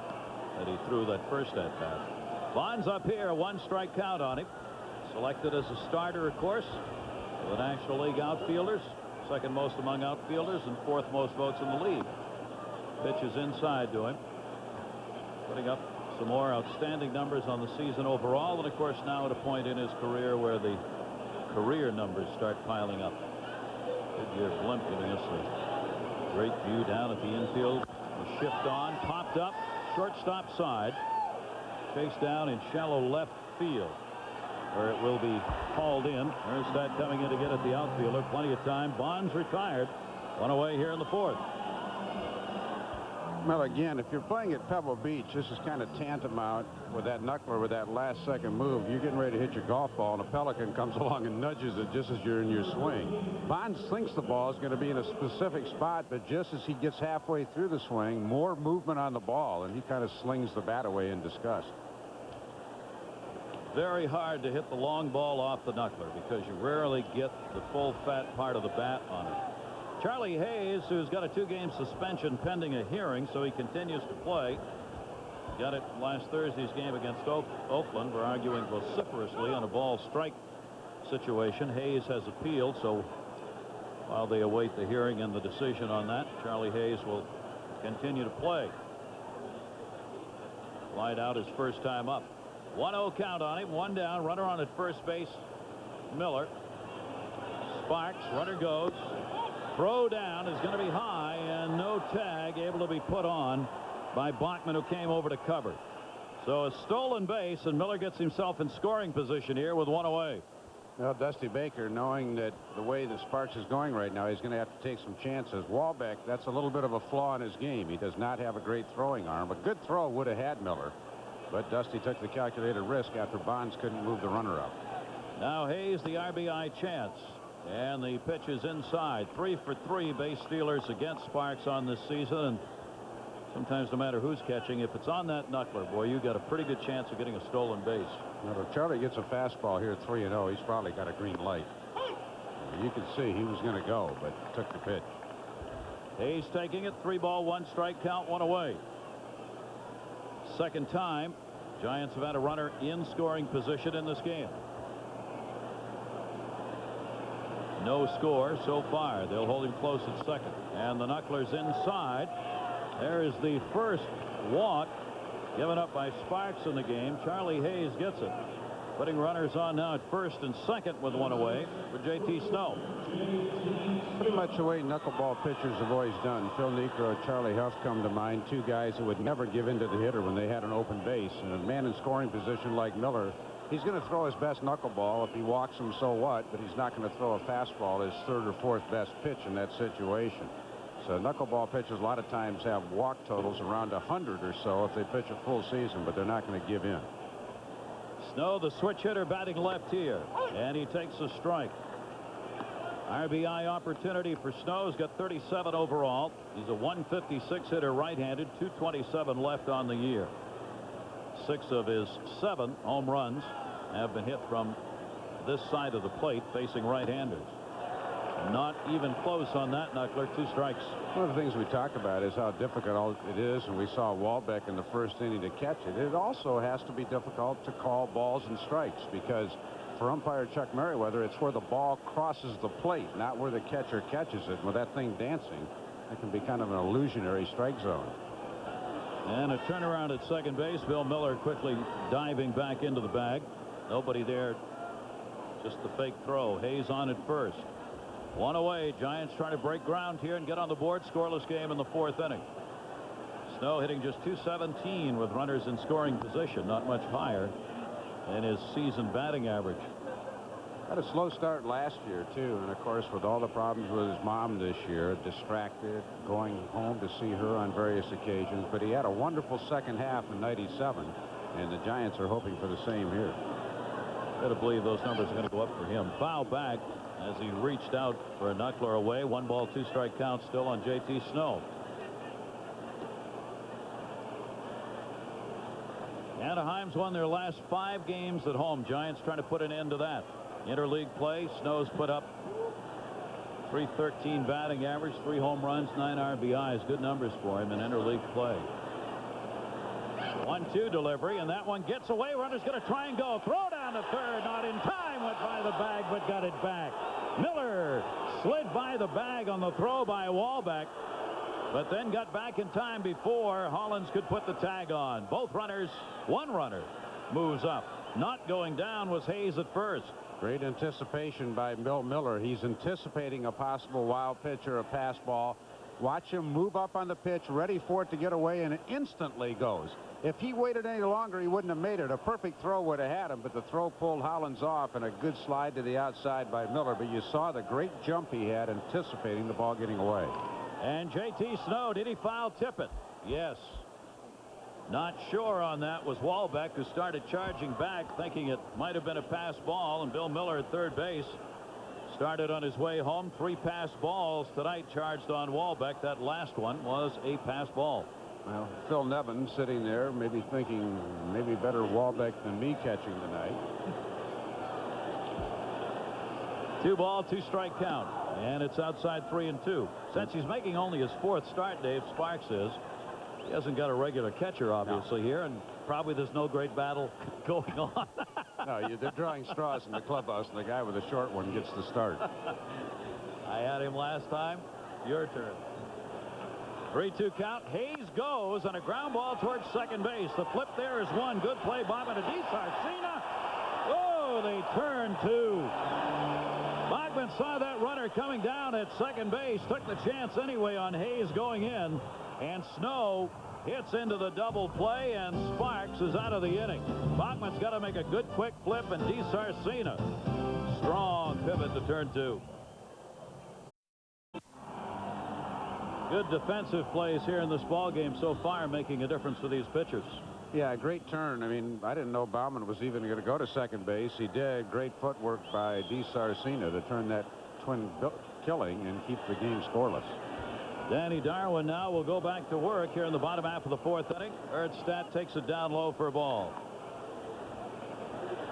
that he threw that first at bat. Bonds up here, 1 strike count on him. Selected as a starter, of course, for the National League outfielders, 2nd most among outfielders and 4th most votes in the league. Pitch is inside to him, putting up some more outstanding numbers on the season overall, and of course now at a point in his career where the career numbers start piling up. Goodyear blimp giving us a great view down at the infield. The shift on, popped up, shortstop side, chased down in shallow left field, where it will be hauled in. There's that coming in to get at the outfielder. Plenty of time. Bonds retired. 1 away here in the 4th. Well, again, if you're playing at Pebble Beach, this is kind of tantamount with that knuckler with that last second move. You're getting ready to hit your golf ball, and a pelican comes along and nudges it just as you're in your swing. Bonds thinks the ball is going to be in a specific spot, but just as he gets halfway through the swing, more movement on the ball, and he kind of slings the bat away in disgust. Very hard to hit the long ball off the knuckler because you rarely get the full fat part of the bat on it. Charlie Hayes, who's got a 2-game suspension pending a hearing, so he continues to play. Got it last Thursday's game against Oakland. We're arguing vociferously on a ball strike situation. Hayes has appealed, so while they await the hearing and the decision on that, Charlie Hayes will continue to play. Light out his first time up. 1-0 count on him. 1 down. Runner on at first base. Miller. Sparks. Runner goes. Throw down is going to be high, and no tag able to be put on by Bachman, who came over to cover. So a stolen base, and Miller gets himself in scoring position here with 1 away. Well, Dusty Baker, knowing that the way that Sparks is going right now, he's going to have to take some chances. Walbeck, that's a little bit of a flaw in his game. He does not have a great throwing arm. A good throw would have had Miller, but Dusty took the calculated risk after Bonds couldn't move the runner up. Now Hayes, the RBI chance. And the pitch is inside. 3 for 3 base stealers against Sparks on this season. And sometimes no matter who's catching, if it's on that knuckler, boy, you got a pretty good chance of getting a stolen base. Now, if Charlie gets a fastball here 3-0, he's probably got a green light. You can see he was going to go, but took the pitch. Hayes taking it. 3 ball, 1 strike count, 1 away. Second time Giants have had a runner in scoring position in this game. No score so far. They'll hold him close at second. And the knuckler's inside. There is the first walk given up by Sparks in the game. Charlie Hayes gets it. Putting runners on now at first and second with 1 away for J.T. Snow. Pretty much the way knuckleball pitchers have always done. Phil Niekro and Charlie Huff come to mind. 2 guys who would never give in to the hitter when they had an open base. And a man in scoring position like Miller, he's going to throw his best knuckleball. If he walks him, so what? But he's not going to throw a fastball, his 3rd or 4th best pitch in that situation. So knuckleball pitchers a lot of times have walk totals around 100 or so if they pitch a full season, but they're not going to give in. Snow, the switch hitter, batting left here, and he takes a strike. RBI opportunity for Snow. He's got 37 overall. He's a 156 hitter, right-handed, 227 left on the year. 6 of his 7 home runs have been hit from this side of the plate, facing right-handers. Not even close on that knuckler. 2 strikes. One of the things we talk about is how difficult it is, and we saw Walbeck in the first inning to catch it. It also has to be difficult to call balls and strikes, because for umpire Chuck Merriweather, it's where the ball crosses the plate, not where the catcher catches it. With that thing dancing, it can be kind of an illusionary strike zone. And a turnaround at second base. Bill Miller quickly diving back into the bag. Nobody there. Just the fake throw. Hayes on at first. One away. Giants trying to break ground here and get on the board. Scoreless game in the 4th inning. Snow hitting just .217 with runners in scoring position, not much higher than his season batting average. Had a slow start last year too, and of course with all the problems with his mom this year, distracted, going home to see her on various occasions, but he had a wonderful second half in '97, and the Giants are hoping for the same here. Gotta believe those numbers are going to go up for him. Foul back as he reached out for a knuckler away. 1 ball, 2 strike count still on JT Snow. Anaheim's won their last 5 games at home. Giants trying to put an end to that. Interleague play, Snow's put up .313 batting average, 3 home runs, 9 RBIs. Good numbers for him in interleague play. 1-2 delivery, and that one gets away. Runner's going to try and go. Throw down to third. Not in time. Went by the bag, but got it back. Miller slid by the bag on the throw by Wahlbeck, but then got back in time before Hollins could put the tag on. Both runners, one runner moves up. Not going down was Hayes at first. Great anticipation by Bill Miller. He's anticipating a possible wild pitch or a pass ball. Watch him move up on the pitch, ready for it to get away, and it instantly goes. If he waited any longer, he wouldn't have made it. A perfect throw would have had him, but the throw pulled Hollins off, and a good slide to the outside by Miller. But you saw the great jump he had anticipating the ball getting away. And JT Snow, did he foul tip it? Yes. Not sure on that was Wahlbeck, who started charging back, thinking it might have been a pass ball, and Bill Miller at third base started on his way home. 3 pass balls tonight charged on Wahlbeck. That last one was a pass ball. Well, Phil Nevin sitting there maybe thinking maybe better Wahlbeck than me catching tonight. 2 ball, 2 strike count, and it's outside 3-2. Since he's making only his 4th start, Dave, Sparks is. He hasn't got a regular catcher, obviously, here, and probably there's no great battle going on. No, they're drawing straws in the clubhouse, and the guy with the short one gets the start. I had him last time. Your turn. 3-2 count. Hayes goes on a ground ball towards second base. The flip there is one. Good play by Sarcina. Oh, they turn 2. Bachman saw that runner coming down at second base. Took the chance anyway on Hayes going in. And Snow hits into the double play, and Sparks is out of the inning. Bachman's got to make a good quick flip, and Sarcina, strong pivot to turn 2. Good defensive plays here in this ball game so far, making a difference for these pitchers. Yeah, great turn. I mean, I didn't know Bauman was even going to go to second base. He did. Great footwork by Sarcina to turn that twin killing and keep the game scoreless. Danny Darwin now will go back to work here in the bottom half of the 4th inning. Erstad takes it down low for a ball.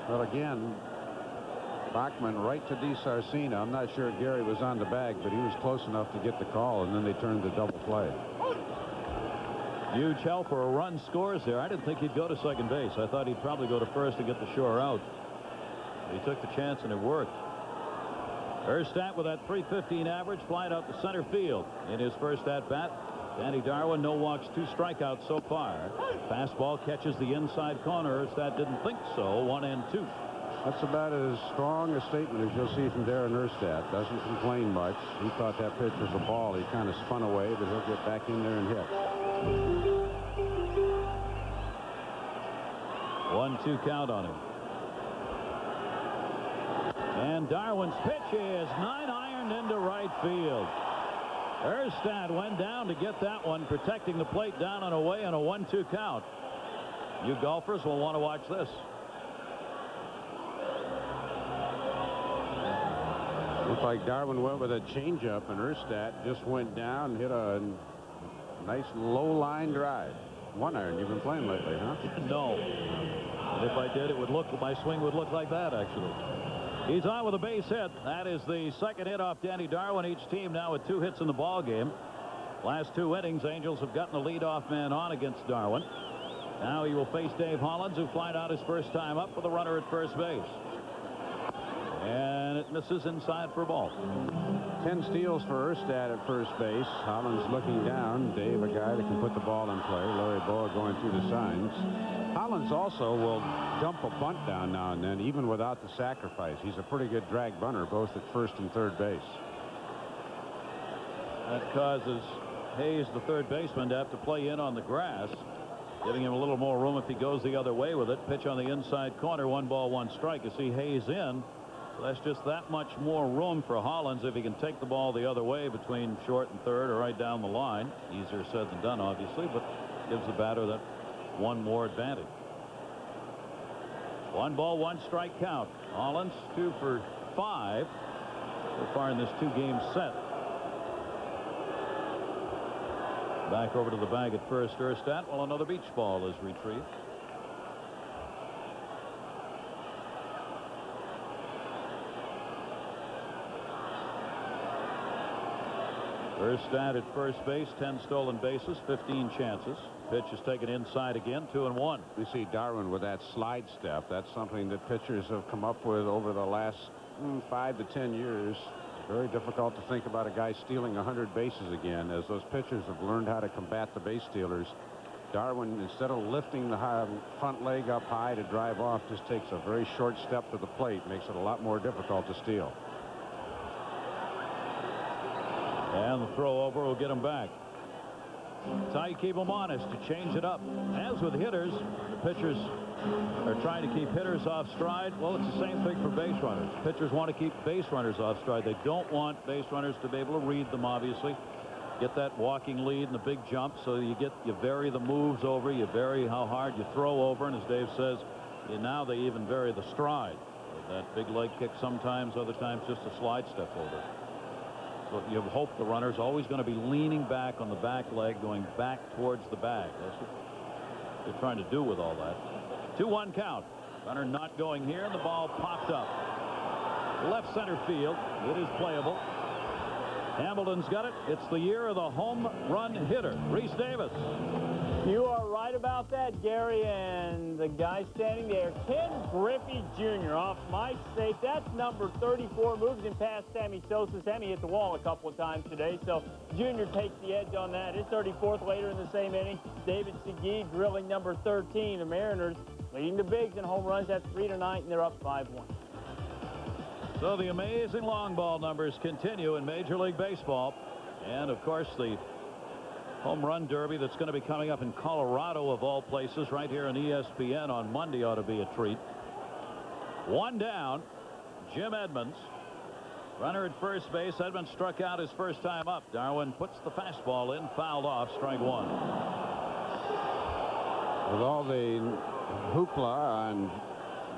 Well, again, Bachman right to Sarcina. I'm not sure Gary was on the bag, but he was close enough to get the call, and then they turned the double play. Huge help for a run scores there. I didn't think he'd go to second base. I thought he'd probably go to first to get the shore out. He took the chance, and it worked. Erstad with that .315 average, flying out to center field in his first at-bat. Danny Darwin, no walks, 2 strikeouts so far. Fastball catches the inside corner. Erstad didn't think so. 1-2. That's about as strong a statement as you'll see from Darren Erstad. Doesn't complain much. He thought that pitch was a ball. He kind of spun away, but he'll get back in there and hit. 1-2 count on him. And Darwin's pitch is 9-ironed into right field. Erstad went down to get that one, protecting the plate down and away on a 1-2 count. You golfers will want to watch this. Looked like Darwin went with a changeup, and Erstad just went down and hit a nice low line drive. 1-iron. You've been playing lately, huh? No. And if I did, my swing would look like that, actually. He's on with a base hit. That is the second hit off Danny Darwin. Each team now with 2 hits in the ball game. Last 2 innings, Angels have gotten the leadoff man on against Darwin. Now he will face Dave Hollins, who flied out his first time up with a runner at first base. And it misses inside for a ball. 10 steals for Erstad at first base. Hollins looking down. Dave, a guy that can put the ball in play. Larry Boa going through the signs. Hollins also will dump a bunt down now and then, even without the sacrifice. He's a pretty good drag bunter, both at first and third base. That causes Hayes, the third baseman, to have to play in on the grass, giving him a little more room if he goes the other way with it. Pitch on the inside corner, 1 ball, 1 strike. You see Hayes in. So that's just that much more room for Hollins if he can take the ball the other way between short and third or right down the line. Easier said than done, obviously, but gives the batter that one more advantage. 1 ball, 1 strike count. Hollins 2 for 5 so far in this 2-game set. Back over to the bag at first, Erstad, while another beach ball is retrieved. Erstad at first base, 10 stolen bases, 15 chances. Pitch is taken inside again, 2-1. We see Darwin with that slide step. That's something that pitchers have come up with over the last 5 to 10 years. Very difficult to think about a guy stealing 100 bases again, as those pitchers have learned how to combat the base stealers. Darwin, instead of lifting the front leg up high to drive off, just takes a very short step to the plate, makes it a lot more difficult to steal. And the throw over will get him back. That's how you keep them honest, to change it up. As with hitters, the pitchers are trying to keep hitters off stride. Well, it's the same thing for base runners. Pitchers want to keep base runners off stride. They don't want base runners to be able to read them, obviously. Get that walking lead and the big jump, so you vary the moves over, you vary how hard you throw over, and as Dave says, now they even vary the stride. That big leg kick sometimes, other times just a slide step over. So you hope the runner's always going to be leaning back on the back leg, going back towards the bag. That's what they're trying to do with all that. 2-1 count. Runner not going here, and the ball popped up. Left center field. It is playable. Hamilton's got it. It's the year of the home run hitter, Rhys Davis. You are right about that, Gary, and the guy standing there, Ken Griffey Jr. off Mike Safe. That's number 34, moves him past Sammy Sosa. Sammy hit the wall a couple of times today, so Jr. takes the edge on that. His 34th later in the same inning. David Segui drilling number 13. The Mariners leading the bigs in home runs. That's 3 tonight, and they're up 5-1. So the amazing long ball numbers continue in Major League Baseball. And, of course, the home run derby that's going to be coming up in Colorado, of all places, right here on ESPN on Monday ought to be a treat. 1 down, Jim Edmonds. Runner at first base. Edmonds struck out his first time up. Darwin puts the fastball in, fouled off, strike 1. With all the hoopla on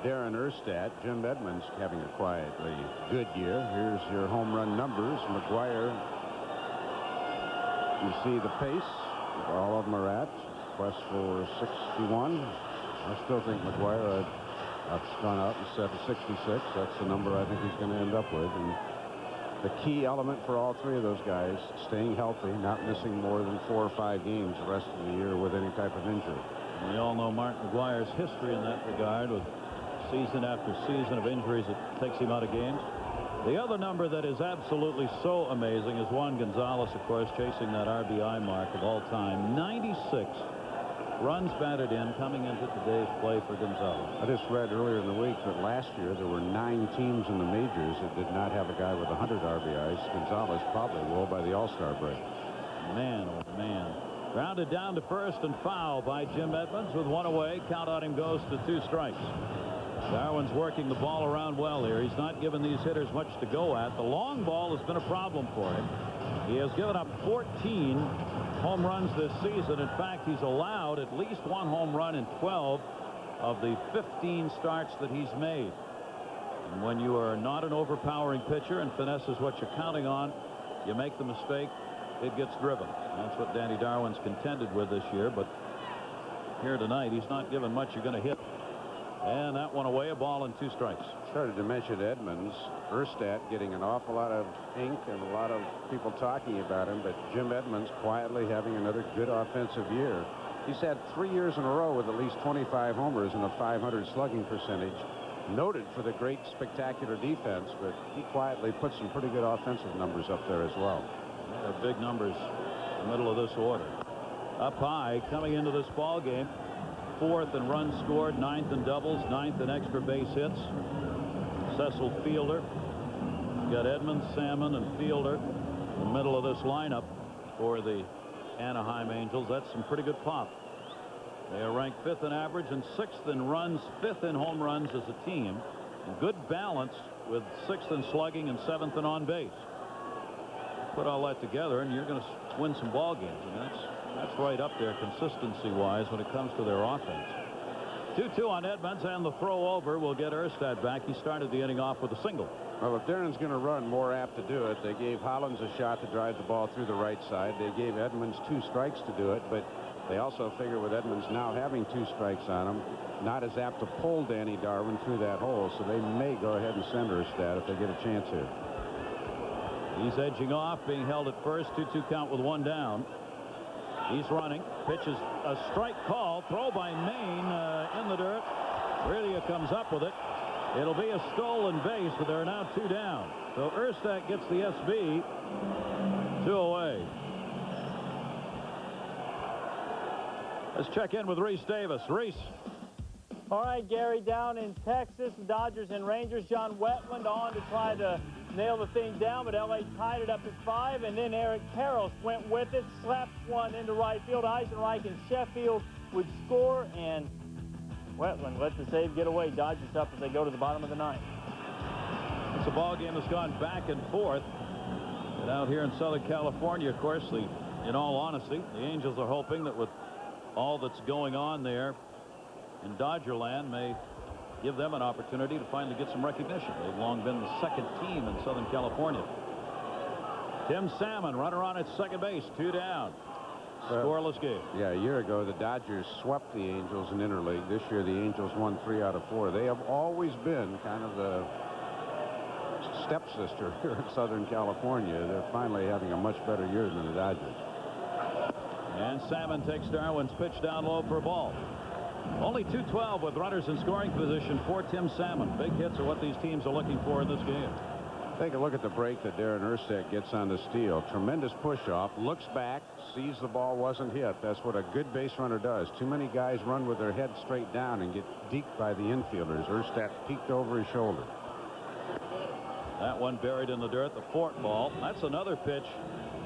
Darren Erstad, Jim Edmonds having a quietly good year. Here's your home run numbers. McGuire, you see the pace. All of them are at. Quest for 61. I still think McGuire gone out and set a 66. That's the number I think he's going to end up with. And the key element for all 3 of those guys, staying healthy, not missing more than 4 or 5 games the rest of the year with any type of injury. And we all know Mark McGuire's history in that regard, with season after season of injuries that takes him out of games. The other number that is absolutely so amazing is Juan Gonzalez, of course, chasing that RBI mark of all time. 96 runs batted in coming into today's play for Gonzalez. I just read earlier in the week that last year there were 9 teams in the majors that did not have a guy with 100 RBIs. Gonzalez probably will by the All-Star break. Man, oh man. Grounded down to first and foul by Jim Edmonds with 1 away. Count on him goes to 2 strikes. Darwin's working the ball around well here. He's not given these hitters much to go at. The long ball has been a problem for him. He has given up 14 home runs this season. In fact, he's allowed at least 1 home run in 12 of the 15 starts that he's made. And when you are not an overpowering pitcher and finesse is what you're counting on, you make the mistake, it gets driven. That's what Danny Darwin's contended with this year. But here tonight, he's not given much you're going to hit. And that one away, a ball and 2 strikes. Started to mention Edmonds. Erstad getting an awful lot of ink and a lot of people talking about him, but Jim Edmonds quietly having another good offensive year. He's had 3 years in a row with at least 25 homers and a .500 slugging percentage. Noted for the great spectacular defense, but he quietly put some pretty good offensive numbers up there as well. They're big numbers in the middle of this order. Up high coming into this ball game. 4th in runs scored, 9th in doubles, 9th in extra base hits. Cecil Fielder. Got Edmonds, Salmon, and Fielder the middle of this lineup for the Anaheim Angels. That's some pretty good pop. They are ranked 5th in average and 6th in runs, 5th in home runs as a team. And good balance with 6th in slugging and 7th in on base. Put all that together and you're going to win some ball games. And that's right up there consistency-wise when it comes to their offense. 2-2 on Edmonds, and the throw over will get Erstad back. He started the inning off with a single. Well, if Darren's going to run, more apt to do it. They gave Hollins a shot to drive the ball through the right side. They gave Edmonds 2 strikes to do it, but they also figure with Edmonds now having 2 strikes on him, not as apt to pull Danny Darwin through that hole, so they may go ahead and send Erstad if they get a chance here. He's edging off, being held at first. 2-2 count with 1 down. He's running. Pitches a strike call. Throw by Maine in the dirt. Aurelia comes up with it. It'll be a stolen base, but there are now 2 down. So Erstad gets the SB. 2 away. Let's check in with Reese Davis. Reese. All right, Gary, down in Texas, the Dodgers and Rangers. John Wetland on to try to nail the thing down, but L.A. tied it up at 5, and then Eric Karros went with it, slapped one into right field. Eisenreich and Sheffield would score, and Wetland let the save get away. Dodgers up as they go to the bottom of the 9th. It's a ball game that's gone back and forth. And out here in Southern California, of course, in all honesty, the Angels are hoping that with all that's going on there in Dodgerland may give them an opportunity to finally get some recognition. They've long been the 2nd team in Southern California. Tim Salmon, runner on at second base, 2 down. Scoreless game. Yeah, a year ago the Dodgers swept the Angels in interleague. This year the Angels won 3 out of 4. They have always been kind of the stepsister here in Southern California. They're finally having a much better year than the Dodgers. And Salmon takes Darwin's pitch down low for a ball. Only 2-12 with runners in scoring position for Tim Salmon. Big hits are what these teams are looking for in this game. Take a look at the break that Darren Erstad gets on the steal. Tremendous push-off. Looks back, sees the ball wasn't hit. That's what a good base runner does. Too many guys run with their head straight down and get deked by the infielders. Erstad peeked over his shoulder. That one buried in the dirt, the fork ball. That's another pitch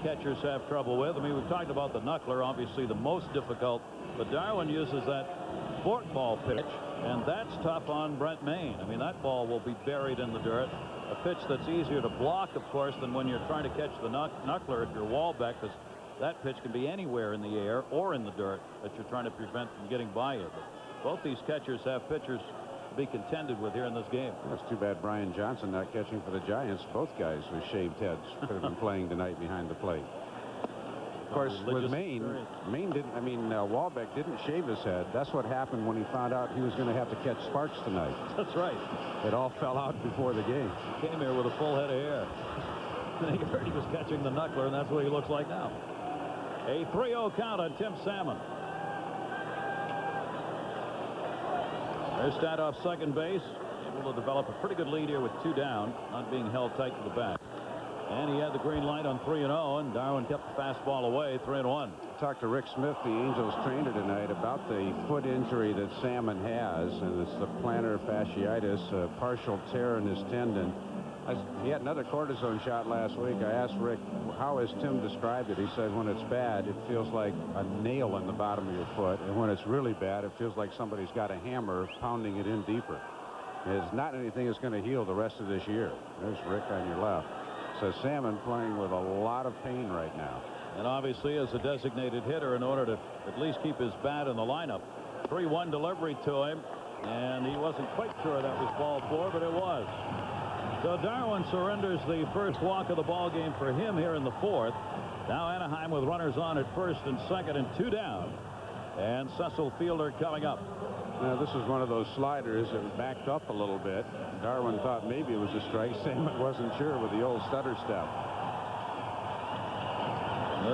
catchers have trouble with. I mean, we've talked about the knuckler, obviously the most difficult, but Darwin uses that fork ball pitch, and that's tough on Brent Maine. I mean, that ball will be buried in the dirt. A pitch that's easier to block, of course, than when you're trying to catch the knuckler if you're Wahlbeck, because that pitch can be anywhere in the air or in the dirt that you're trying to prevent from getting by you. But both these catchers have pitchers to be contended with here in this game. That's too bad Brian Johnson not catching for the Giants. Both guys with shaved heads could have been playing tonight behind the plate. Of course, with Maine didn't, Wahlbeck didn't shave his head. That's what happened when he found out he was going to have to catch Sparks tonight. That's right. It all fell out before the game. He came here with a full head of hair. He heard he was catching the knuckler, and that's what he looks like now. A 3-0 count on Tim Salmon. Erstad off second base, able to develop a pretty good lead here with 2 down, not being held tight to the bat. And he had the green light on 3-0, and Darwin kept the fastball away, 3-1. Talked to Rick Smith, the Angels trainer, tonight about the foot injury that Salmon has, and it's the plantar fasciitis, a partial tear in his tendon. He had another cortisone shot last week. I asked Rick, how has Tim described it? He said when it's bad, it feels like a nail in the bottom of your foot, and when it's really bad, it feels like somebody's got a hammer pounding it in deeper. It's not anything that's going to heal the rest of this year. There's Rick on your left. So Salmon playing with a lot of pain right now. And obviously as a designated hitter, in order to at least keep his bat in the lineup. 3-1 delivery to him, and he wasn't quite sure that was ball 4, but it was. So Darwin surrenders the first walk of the ball game for him here in the 4th. Now Anaheim with runners on at first and second and 2 down. And Cecil Fielder coming up. Now, this is one of those sliders that backed up a little bit. Darwin thought maybe it was a strike. Salmon wasn't sure with the old stutter step.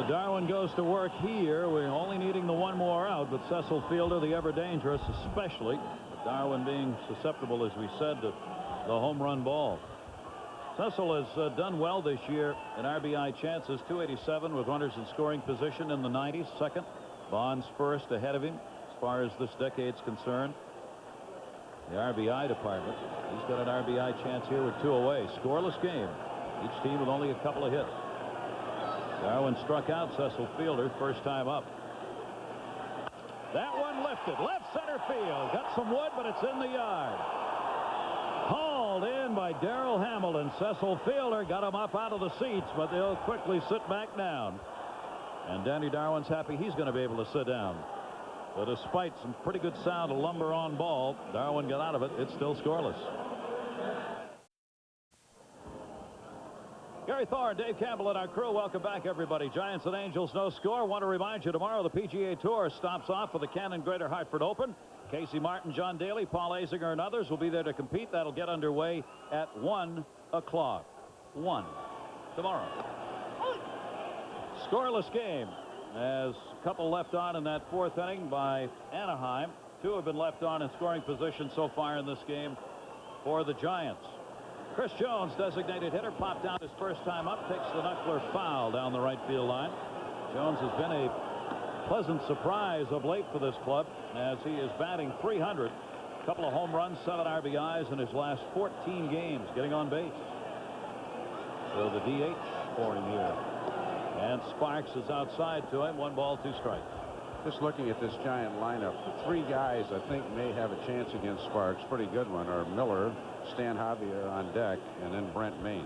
Darwin goes to work here. We're only needing the 1 more out, but Cecil Fielder, the ever dangerous, especially Darwin being susceptible, as we said, to the home run ball. Cecil has done well this year in RBI chances, 287 with runners in scoring position in the 90s. Second, Bonds first ahead of him as far as this decade's concerned. The RBI department, he's got an RBI chance here with 2 away. Scoreless game. Each team with only a couple of hits. Darwin struck out Cecil Fielder first time up. That one lifted left center field. Got some wood, but it's in the yard. Hauled in by Darrell Hamilton. Cecil Fielder got him up out of the seats, but they'll quickly sit back down. And Danny Darwin's happy he's going to be able to sit down. But despite some pretty good sound of lumber on ball, Darwin got out of it. It's still scoreless. Gary Thorne, Dave Campbell, and our crew. Welcome back, everybody. Giants and Angels, no score. Want to remind you, tomorrow the PGA Tour stops off for the Cannon Greater Hartford Open. Casey Martin, John Daly, Paul Azinger, and others will be there to compete. That'll get underway at 1 o'clock. 1 tomorrow. Scoreless game. As a couple left on in that fourth inning by Anaheim. 2 have been left on in scoring position so far in this game for the Giants. Chris Jones, designated hitter, popped down his first time up, takes the knuckler foul down the right field line. Jones has been a pleasant surprise of late for this club as he is batting .300. A couple of home runs, 7 RBIs in his last 14 games, getting on base. So the DH for him here. And Sparks is outside to him. 1 ball, 2 strikes. Just looking at this Giant lineup, the 3 guys I think may have a chance against Sparks, pretty good one, are Miller, Stan Javier on deck, and then Brent Mayne.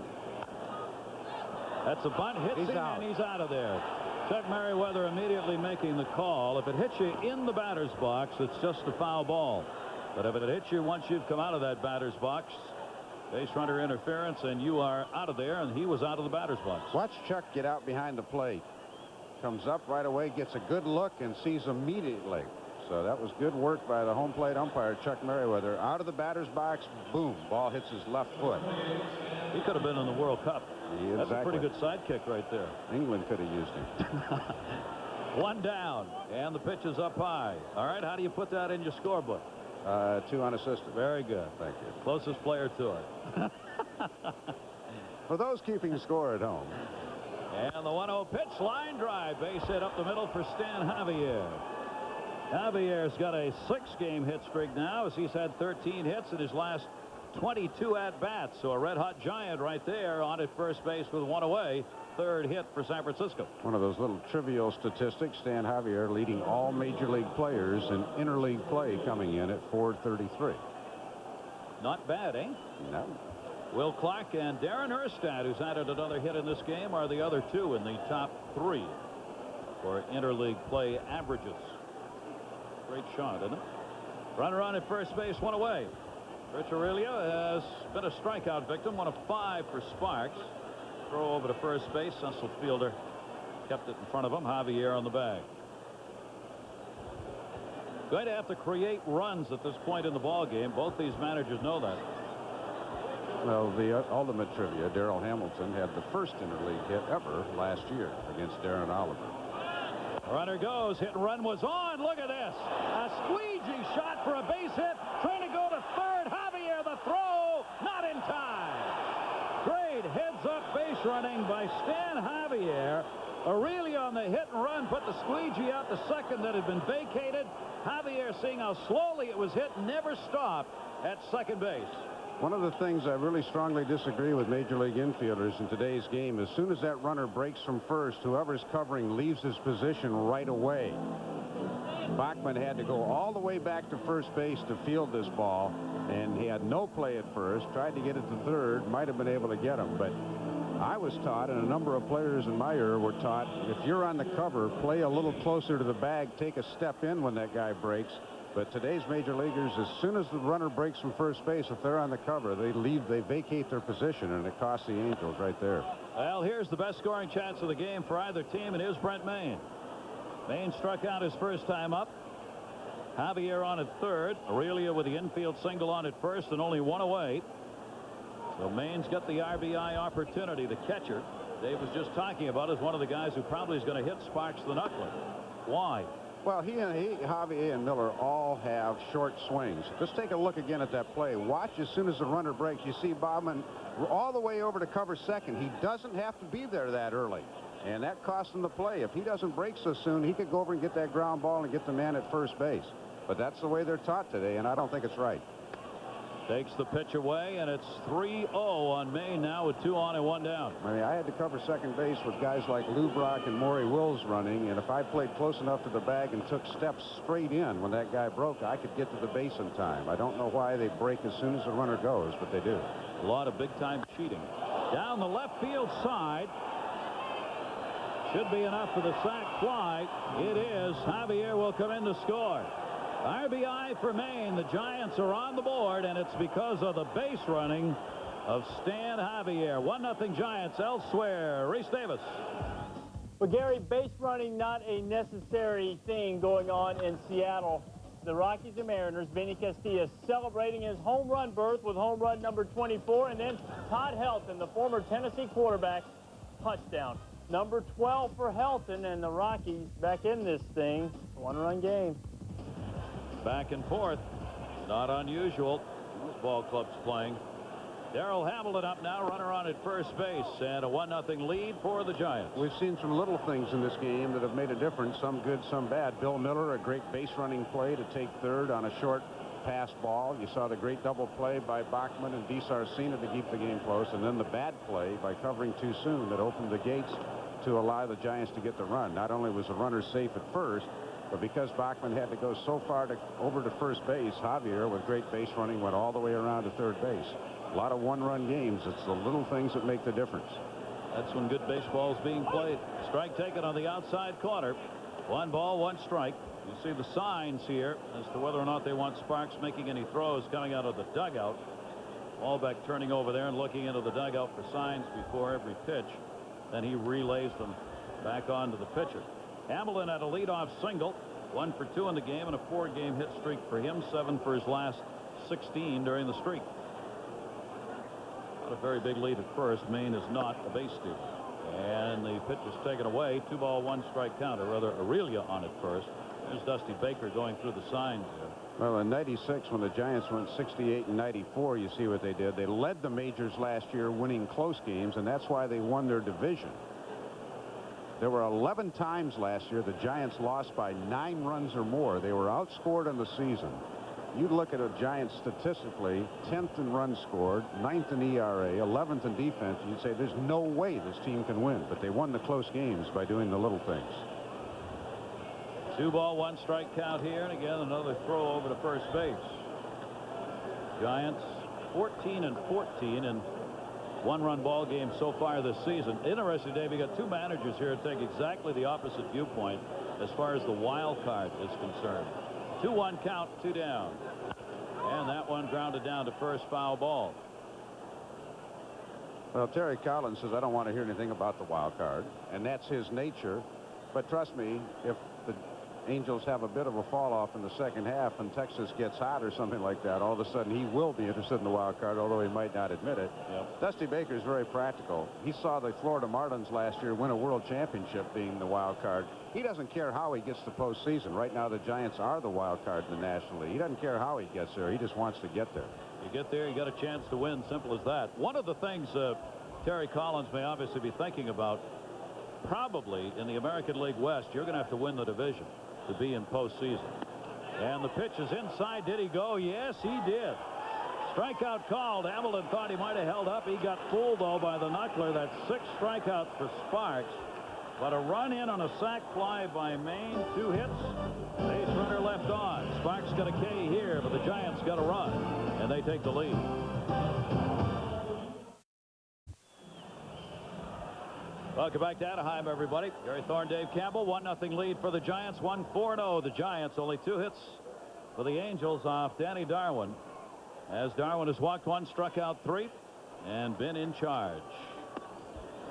That's a bunt, hits him, and he's out of there. Chuck Merriweather immediately making the call. If it hits you in the batter's box, it's just a foul ball. But if it hits you once you've come out of that batter's box, base runner interference, and you are out of there, and he was out of the batter's box. Watch Chuck get out behind the plate. Comes up right away, gets a good look, and sees immediately. So that was good work by the home plate umpire, Chuck Merriweather. Out of the batter's box, boom, ball hits his left foot. He could have been in the World Cup. That's a pretty good sidekick right there. England could have used him. 1 down, and the pitch is up high. All right, how do you put that in your scorebook? 2 unassisted. Very good. Thank you. Closest player to it. For those keeping score at home. And the 1-0 pitch, line drive, base hit up the middle for Stan Javier. Javier's got a 6-game hit streak now as he's had 13 hits in his last 22 at-bats. So a red-hot Giant right there on at first base with 1 away. 3rd hit for San Francisco. One of those little trivial statistics. Stan Javier leading all major league players in interleague play, coming in at .433. Not bad, eh? No. Will Clark and Darren Erstad, who's added another hit in this game, are the other 2 in the top 3 for interleague play averages. Great shot, isn't it? Runner on at first base, 1 away. Rich Aurelio has been a strikeout victim, 1 of 5 for Sparks. Throw over to first base. Cecil Fielder kept it in front of him. Javier on the bag. Going to have to create runs at this point in the ball game. Both these managers know that. Well, the ultimate trivia, Darrell Hamilton had the first interleague hit ever last year against Darren Oliver. Runner goes. Hit and run was on. Look at this. A squeegee shot for a base hit. Trying to go to third. Javier, the throw. Not in time. Great heads-up base running by Stan Javier. Aurelio on the hit and run put the squeegee out to second that had been vacated. Javier, seeing how slowly it was hit, never stopped at second base. One of the things I really strongly disagree with major league infielders in today's game, as soon as that runner breaks from first, whoever's covering leaves his position right away. Bachman had to go all the way back to first base to field this ball, and he had no play at first, tried to get it to third, might have been able to get him, but I was taught, and a number of players in my era were taught, if you're on the cover, play a little closer to the bag, take a step in when that guy breaks. But today's major leaguers, as soon as the runner breaks from first base, if they're on the cover, they vacate their position, and it costs the Angels right there. Well, here's the best scoring chance of the game for either team, and here's Brent Mayne. Mayne struck out his first time up. Javier on at third. Aurelio with the infield single on at first, and only 1 away. So Mayne's got the RBI opportunity. The catcher Dave was just talking about is one of the guys who probably is going to hit Sparks the knuckler. Why? Well, Javier and Miller all have short swings. Just take a look again at that play. Watch as soon as the runner breaks. You see Bauman all the way over to cover second. He doesn't have to be there that early. And that cost him the play. If he doesn't break so soon, he could go over and get that ground ball and get the man at first base. But that's the way they're taught today, and I don't think it's right. Takes the pitch away, and it's 3-0 on Maine now with 2 on and 1 down. I mean, I had to cover second base with guys like Lou Brock and Maury Wills running, and if I played close enough to the bag and took steps straight in when that guy broke, I could get to the base in time. I don't know why they break as soon as the runner goes, but they do. A lot of big-time cheating. Down the left field side. Should be enough for the sac fly. It is. Javier will come in to score. RBI for Maine. The Giants are on the board, and it's because of the base running of Stan Javier. 1-0 Giants. Elsewhere, Reese Davis. But Gary, base running not a necessary thing going on in Seattle. The Rockies and Mariners, Vinny Castilla celebrating his home run berth with home run number 24, and then Todd Helton, the former Tennessee quarterback, touchdown. Number 12 for Helton, and the Rockies back in this thing. 1-run game. Back and forth. Not unusual. Those ball clubs playing. Darrell Hamilton up now, runner on at first base, and a 1-0 lead for the Giants. We've seen some little things in this game that have made a difference, some good, some bad. Bill Miller, a great base running play to take third on a short pass ball. You saw the great double play by Bachman and DiSarcina to keep the game close, and then the bad play by covering too soon that opened the gates to allow the Giants to get the run. Not only was the runner safe at first, but because Bachman had to go so far over to first base, Javier, with great base running, went all the way around to third base. A lot of one-run games. It's the little things that make the difference. That's when good baseball is being played. Strike taken on the outside corner. 1 ball, 1 strike. You see the signs here as to whether or not they want Sparks making any throws coming out of the dugout. Allbeck turning over there and looking into the dugout for signs before every pitch. Then he relays them back onto the pitcher. Hamilton had a leadoff single, 1 for 2 in the game, and a 4-game hit streak for him, 7 for his last 16 during the streak. Not a very big lead at first. Maine is not a base stealer. And the pitch is taken away. 2 ball, 1 strike count, or rather Aurelia on at first. There's Dusty Baker going through the signs here. Well, in '96, when the Giants went 68 and 94, you see what they did. They led the majors last year, winning close games, and that's why they won their division. There were 11 times last year the Giants lost by 9 runs or more. They were outscored in the season. You look at a Giants statistically, 10th in runs scored, 9th in ERA, 11th in defense. You'd say there's no way this team can win, but they won the close games by doing the little things. 2 ball, 1 strike count here, and again another throw over to first base. Giants 14 and 14 in 1-run ball game so far this season. Interesting, Dave, you got 2 managers here that take exactly the opposite viewpoint as far as the wild card is concerned. 2-1 count, 2 down, and that one grounded down to first, foul ball. Well, Terry Collins says I don't want to hear anything about the wild card, and that's his nature. But trust me, if the Angels have a bit of a fall off in the second half and Texas gets hot or something like that, all of a sudden he will be interested in the wild card, although he might not admit it. Yep. Dusty Baker is very practical. He saw the Florida Marlins last year win a world championship being the wild card. He doesn't care how he gets to postseason. Right now the Giants are the wild card in the National League. He doesn't care how he gets there. He just wants to get there. You get there, you got a chance to win. Simple as that. One of the things Terry Collins may obviously be thinking about, probably in the American League West, you're going to have to win the division to be in postseason. And the pitch is inside. Did he go? Yes, he did. Strikeout called. Hamilton thought he might have held up. He got fooled, though, by the knuckler. That's 6 strikeouts for Sparks. But a run in on a sac fly by Maine. 2 hits. Base runner left on. Sparks got a K here, but the Giants got a run, and they take the lead. Welcome back to Anaheim, everybody. Gary Thorne, Dave Campbell. 1-0 lead for the Giants. 1-4-0. The Giants only 2 hits for the Angels off Danny Darwin, as Darwin has walked 1, struck out 3, and been in charge.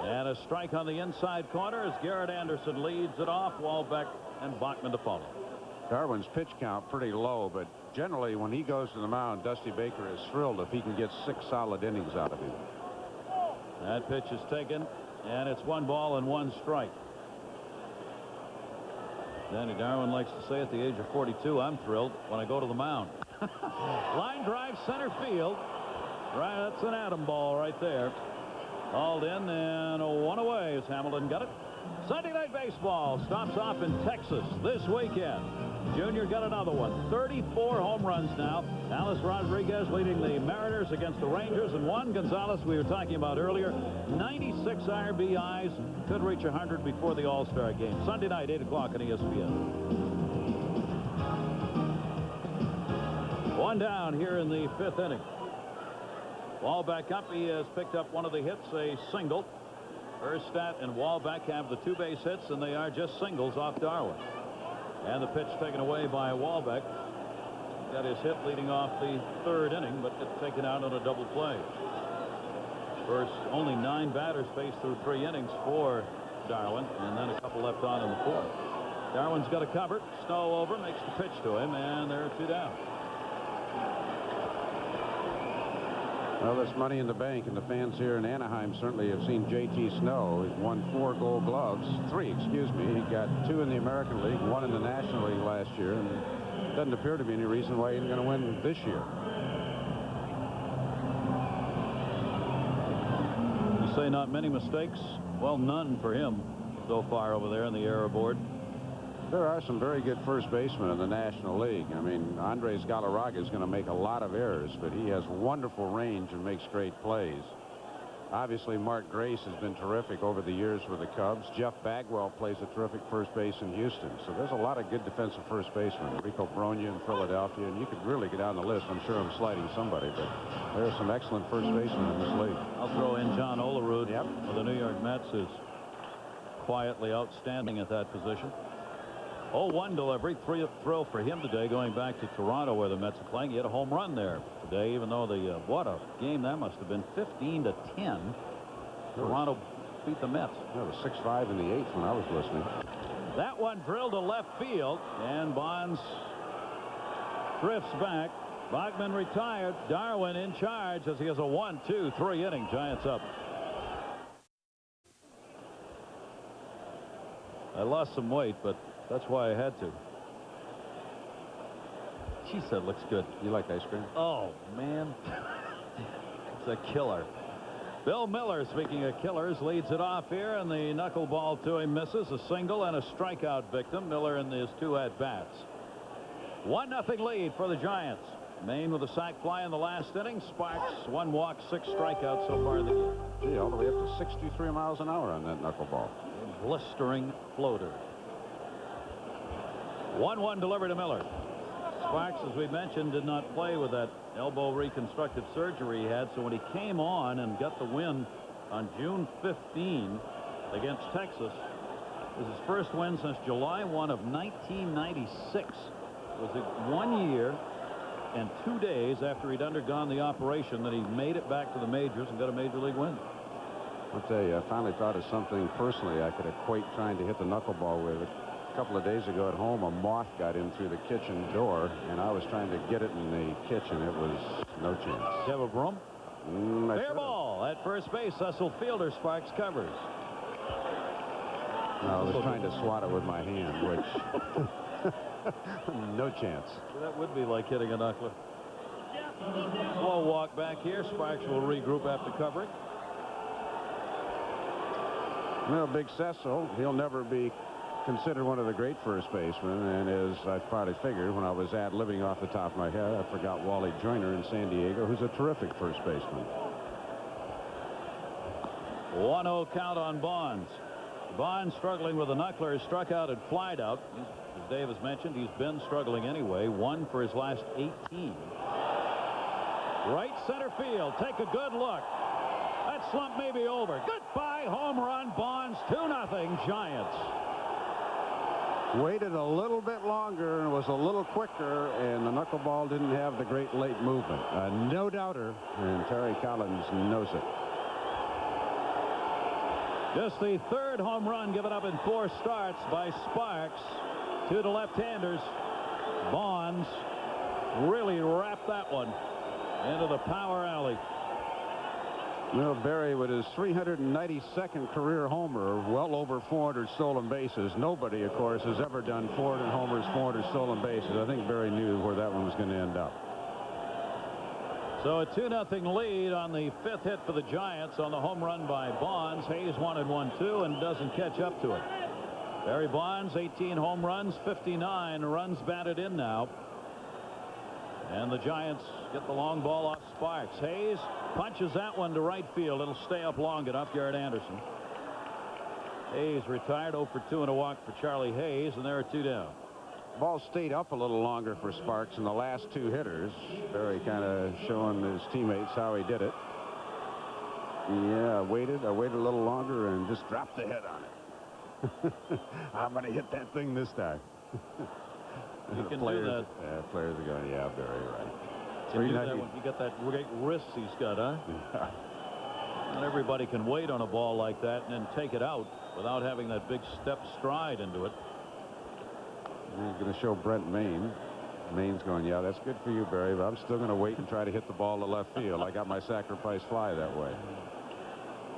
And a strike on the inside corner as Garrett Anderson leads it off. Walbeck and Bachman to follow. Darwin's pitch count pretty low, but generally when he goes to the mound, Dusty Baker is thrilled if he can get 6 solid innings out of him. That pitch is taken, and it's 1 ball and 1 strike. Danny Darwin likes to say at the age of 42, I'm thrilled when I go to the mound. Line drive center field. Right, that's an atom ball right there. Hauled in, and 1 away as Hamilton got it. Sunday Night Baseball stops off in Texas this weekend. Junior got another one. 34 home runs now. Alice Rodriguez leading the Mariners against the Rangers. And Juan Gonzalez, we were talking about earlier, 96 RBIs. Could reach 100 before the All-Star game. Sunday night, 8 o'clock on ESPN. One down here in the 5th inning. Ball back up. He has picked up one of the hits, a single. Erstadt and Walbeck have the 2 base hits, and they are just singles off Darwin. And the pitch taken away by Walbeck. Got his hit leading off the 3rd inning, but it's taken out on a double play. First, only 9 batters faced through 3 innings for Darwin, and then a couple left on in the 4th. Darwin's got a cover. Snow over, makes the pitch to him, and there are 2 down. Well, there's money in the bank, and the fans here in Anaheim certainly have seen J.T. Snow. He's won 4 Gold Gloves, 3, excuse me. He got 2 in the American League, 1 in the National League last year, and doesn't appear to be any reason why he's going to win this year. You say not many mistakes? Well, none for him so far over there on the error board. There are some very good first basemen in the National League. I mean, Andres Galarraga is going to make a lot of errors, but he has wonderful range and makes great plays. Obviously, Mark Grace has been terrific over the years with the Cubs. Jeff Bagwell plays a terrific first base in Houston. So there's a lot of good defensive first basemen. Rico Bronya in Philadelphia, and you could really go down the list. I'm sure I'm sliding somebody, but there are some excellent first basemen in this league. I'll throw in John Olerud for the New York Mets, who's quietly outstanding at that position. 0-1 delivery. Thrill for him today, going back to Toronto where the Mets are playing. He had a home run there today, even though what a game that must have been. 15-10. Toronto beat the Mets. It was 6-5 in the 8th when I was listening. That one drilled to left field, and Bonds drifts back. Bachman retired. Darwin in charge as he has a 1-2-3 inning. Giants up. I lost some weight, but that's why I had to. She said, looks good. You like ice cream? Oh, man. It's a killer. Bill Miller, speaking of killers, leads it off here, and the knuckleball to him misses. A single and a strikeout victim. Miller in his 2 at-bats. 1-0 lead for the Giants. Maine with a sac fly in the last inning. Sparks, 1 walk, 6 strikeouts so far in the game. Gee, all the way up to 63 miles an hour on that knuckleball. A blistering floater. 1-1 delivered to Miller. Sparks, as we mentioned, did not play with that elbow reconstructive surgery he had, so when he came on and got the win on June 15 against Texas, it was his first win since July 1 of 1996. It was 1 year and 2 days after he'd undergone the operation that he made it back to the majors and got a major league win. I'll tell you, I finally thought of something personally I could equate trying to hit the knuckleball with. A couple of days ago at home, a moth got in through the kitchen door, and I was trying to get it in the kitchen. It was no chance. Do you have a broom? Fair ball at first base. Cecil Fielder. Sparks covers. No, I was trying to swat it with my hand, which no chance. That would be like hitting a knuckler. Slow walk back here. Sparks will regroup after covering. Well, Big Cecil, he'll never be considered one of the great first basemen, and as I probably figured when I was ad-libbing off the top of my head, I forgot Wally Joyner in San Diego, who's a terrific first baseman. 1-0 count on Bonds. Bonds struggling with a knuckler, struck out and flied out. As Dave has mentioned, he's been struggling anyway. 1 for his last 18. Right center field. Take a good look. That slump may be over. Goodbye, home run. Bonds, 2-0 Giants. Waited a little bit longer and was a little quicker, and the knuckleball didn't have the great late movement. No doubter, and Terry Collins knows it. Just the 3rd home run given up in 4 starts by Sparks. 2 to left-handers. Bonds really wrapped that one into the power alley. Well, Barry, with his 392nd career homer, well over 400 stolen bases. Nobody, of course, has ever done 400 homers, 400 stolen bases. I think Barry knew where that one was going to end up. So a 2-0 lead on the 5th hit for the Giants on the home run by Bonds. Hayes wanted 1-2 and doesn't catch up to it. Barry Bonds, 18 home runs, 59 runs batted in now. And the Giants get the long ball off Sparks. Hayes punches that one to right field. It'll stay up long enough. Garrett Anderson. Hayes retired, 0 for 2 and a walk for Charlie Hayes, and there are 2 down. Ball stayed up a little longer for Sparks in the last 2 hitters. Barry kind of showing his teammates how he did it. Yeah, I waited a little longer and just dropped the head on it. I'm going to hit that thing this time. You can players, do that. Yeah, players are going, yeah, Barry, right. Can do that when you got that great wrist he's got, huh? Yeah. Not everybody can wait on a ball like that and then take it out without having that big step stride into it. He's going to show Brent Maine. Maine's going, yeah, that's good for you, Barry, but I'm still going to wait and try to hit the ball to left field. I got my sacrifice fly that way.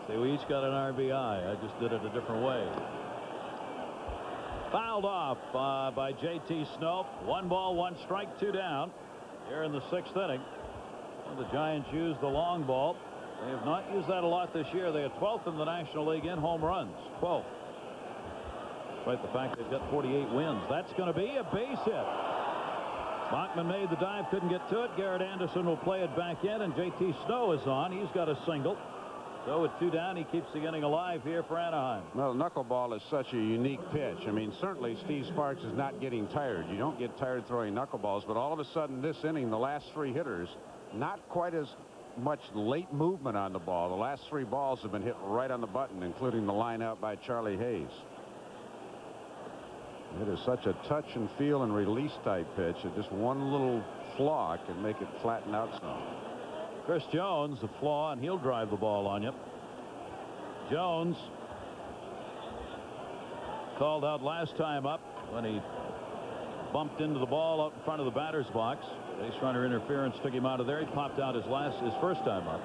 See, we each got an RBI. I just did it a different way. Fouled off by J.T. Snow. 1 ball, 1 strike, 2 down here in the 6th inning. Well, the Giants used the long ball. They have not used that a lot this year. They are 12th in the National League in home runs. 12th. Despite the fact they've got 48 wins. That's going to be a base hit. Bachman made the dive, couldn't get to it. Garrett Anderson will play it back in, and J.T. Snow is on. He's got a single. So with 2 down, he keeps the inning alive here for Anaheim. Well, knuckleball is such a unique pitch. I mean, certainly Steve Sparks is not getting tired. You don't get tired throwing knuckleballs, but all of a sudden this inning, the last 3 hitters, not quite as much late movement on the ball. The last 3 balls have been hit right on the button, including the line out by Charlie Hayes. It is such a touch and feel and release type pitch that just one little flaw can make it flatten out some. Chris Jones, the flaw, and he'll drive the ball on you. Jones called out last time up when he bumped into the ball out in front of the batter's box. Base runner interference took him out of there. He popped out his first time up.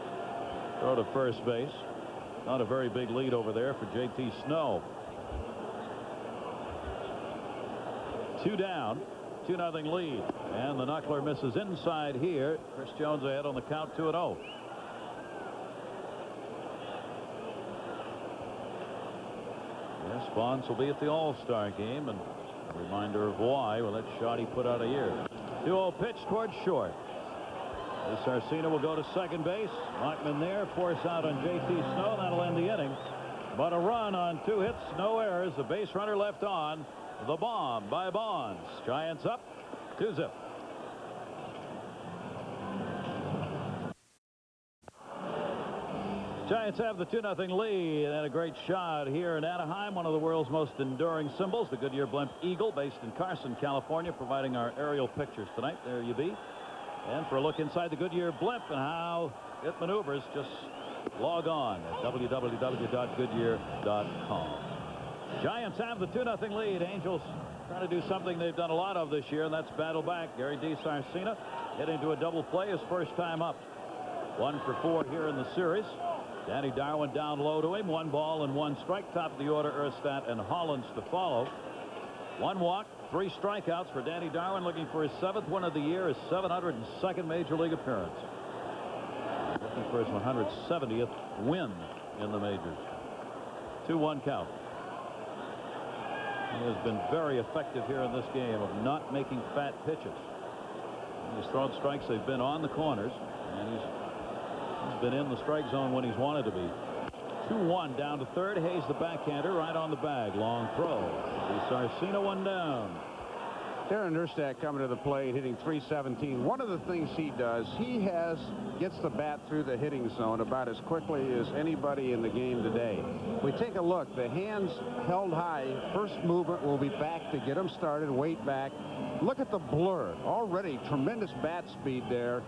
Throw to first base. Not a very big lead over there for J.T. Snow. 2 down, 2-0 lead, and the knuckler misses inside here. Chris Jones ahead on the count, 2-0. Yes, Bonds will be at the All-Star game, and a reminder of why. Well, that shot he put out a year. 2-0 pitch towards short. Sarcina will go to second base. Bachman there, force out on J.T. Snow. That'll end the inning. But a run on 2 hits, no errors. The base runner left on. The bomb by Bonds. Giants up 2-0. Giants have the 2-0 lead, and a great shot here in Anaheim, one of the world's most enduring symbols, the Goodyear Blimp Eagle, based in Carson, California, providing our aerial pictures tonight. There you be. And for a look inside the Goodyear Blimp and how it maneuvers, just log on at www.goodyear.com. Giants have the 2-0 lead. Angels trying to do something they've done a lot of this year, and that's battle back. Gary DiSarcina getting to a double play his first time up. 1 for 4 here in the series. Danny Darwin down low to him. 1 ball and 1 strike. Top of the order, Erstad and Hollins to follow. 1 walk, 3 strikeouts for Danny Darwin, looking for his 7th win of the year, his 702nd Major League appearance. Looking for his 170th win in the majors. 2-1 count. He has been very effective here in this game of not making fat pitches. He's thrown strikes. They've been on the corners, and he's been in the strike zone when he's wanted to be. 2-1 down to third. Hayes, the backhander, right on the bag. Long throw. DiSarcina, 1 down. Darren Erstad coming to the plate, hitting .317. One of the things he does, he gets the bat through the hitting zone about as quickly as anybody in the game today. We take a look. The hands held high. First movement will be back to get him started. Weight back. Look at the blur. Already tremendous bat speed there,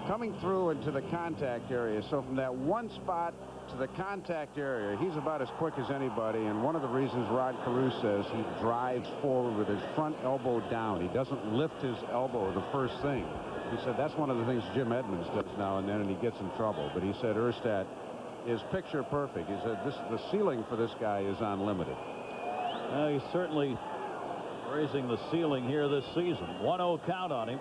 coming through into the contact area. So from that one spot to the contact area, he's about as quick as anybody. And one of the reasons Rod Carew says he drives forward with his front elbow down. He doesn't lift his elbow the first thing. He said that's one of the things Jim Edmonds does now and then, and he gets in trouble. But he said Erstad is picture perfect. He said the ceiling for this guy is unlimited. He's certainly raising the ceiling here this season. 1-0 count on him.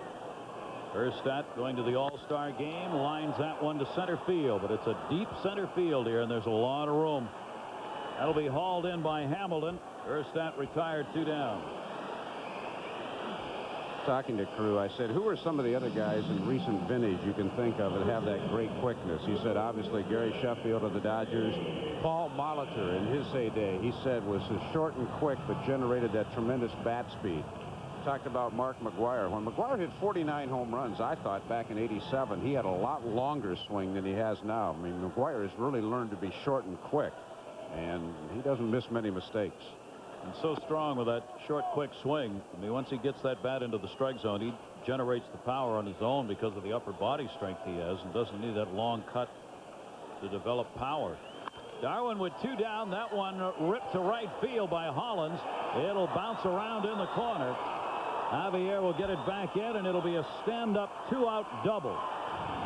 Erstadt going to the All-Star game, lines that one to center field, but it's a deep center field here, and there's a lot of room. That'll be hauled in by Hamilton. Erstadt retired, 2 down. Talking to Crew, I said, who are some of the other guys in recent vintage you can think of that have that great quickness? He said, obviously, Gary Sheffield of the Dodgers. Paul Molitor, in his heyday, he said, was short and quick, but generated that tremendous bat speed. Talked about Mark McGwire. When McGwire hit 49 home runs, I thought back in '87, he had a lot longer swing than he has now. I mean, McGwire has really learned to be short and quick, and he doesn't miss many mistakes. And so strong with that short, quick swing. I mean, once he gets that bat into the strike zone, he generates the power on his own because of the upper body strength he has, and doesn't need that long cut to develop power. Darwin with 2 down. That one ripped to right field by Hollins. It'll bounce around in the corner. Javier will get it back in, and it'll be a stand-up 2-out double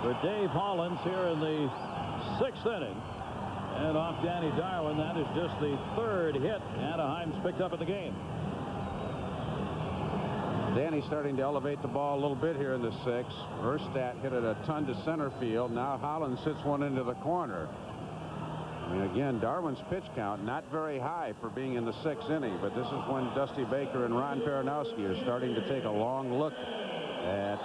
for Dave Hollins here in the 6th inning. And off Danny Darwin, that is just the 3rd hit Anaheim's picked up in the game. Danny starting to elevate the ball a little bit here in the 6th. Erstadt hit it a ton to center field. Now Hollins hits one into the corner. I mean, again, Darwin's pitch count not very high for being in the 6th inning, but this is when Dusty Baker and Ron Peronowski are starting to take a long look at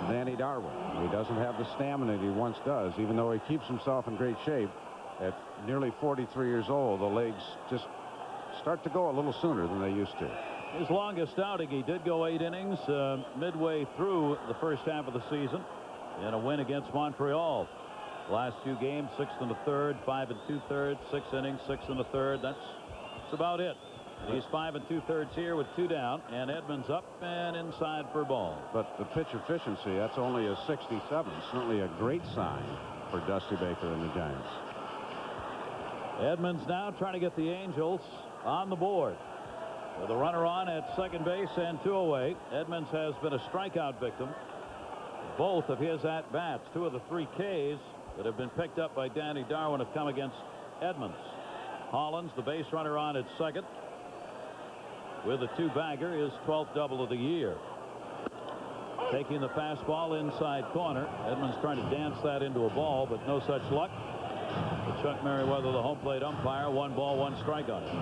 Danny Darwin. He doesn't have the stamina that he once does, even though he keeps himself in great shape. At nearly 43 years old, the legs just start to go a little sooner than they used to. His longest outing, he did go 8 innings midway through the first half of the season in a win against Montreal. Last 2 games, 6 1/3, 5 2/3, 6 innings, 6 1/3. That's about it. He's 5 2/3 here with 2 down, and Edmonds up and inside for a ball. But the pitch efficiency, that's only a 67. Certainly a great sign for Dusty Baker and the Giants. Edmonds now trying to get the Angels on the board. With a runner on at second base and 2 away. Edmonds has been a strikeout victim. Both of his at-bats, 2 of the 3 Ks that have been picked up by Danny Darwin, have come against Edmonds. Hollins, the base runner, on at second with a 2-bagger, his 12th double of the year. Taking the fastball inside corner. Edmonds trying to dance that into a ball, but no such luck. But Chuck Merriweather, the home plate umpire, 1 ball, 1 strike on it.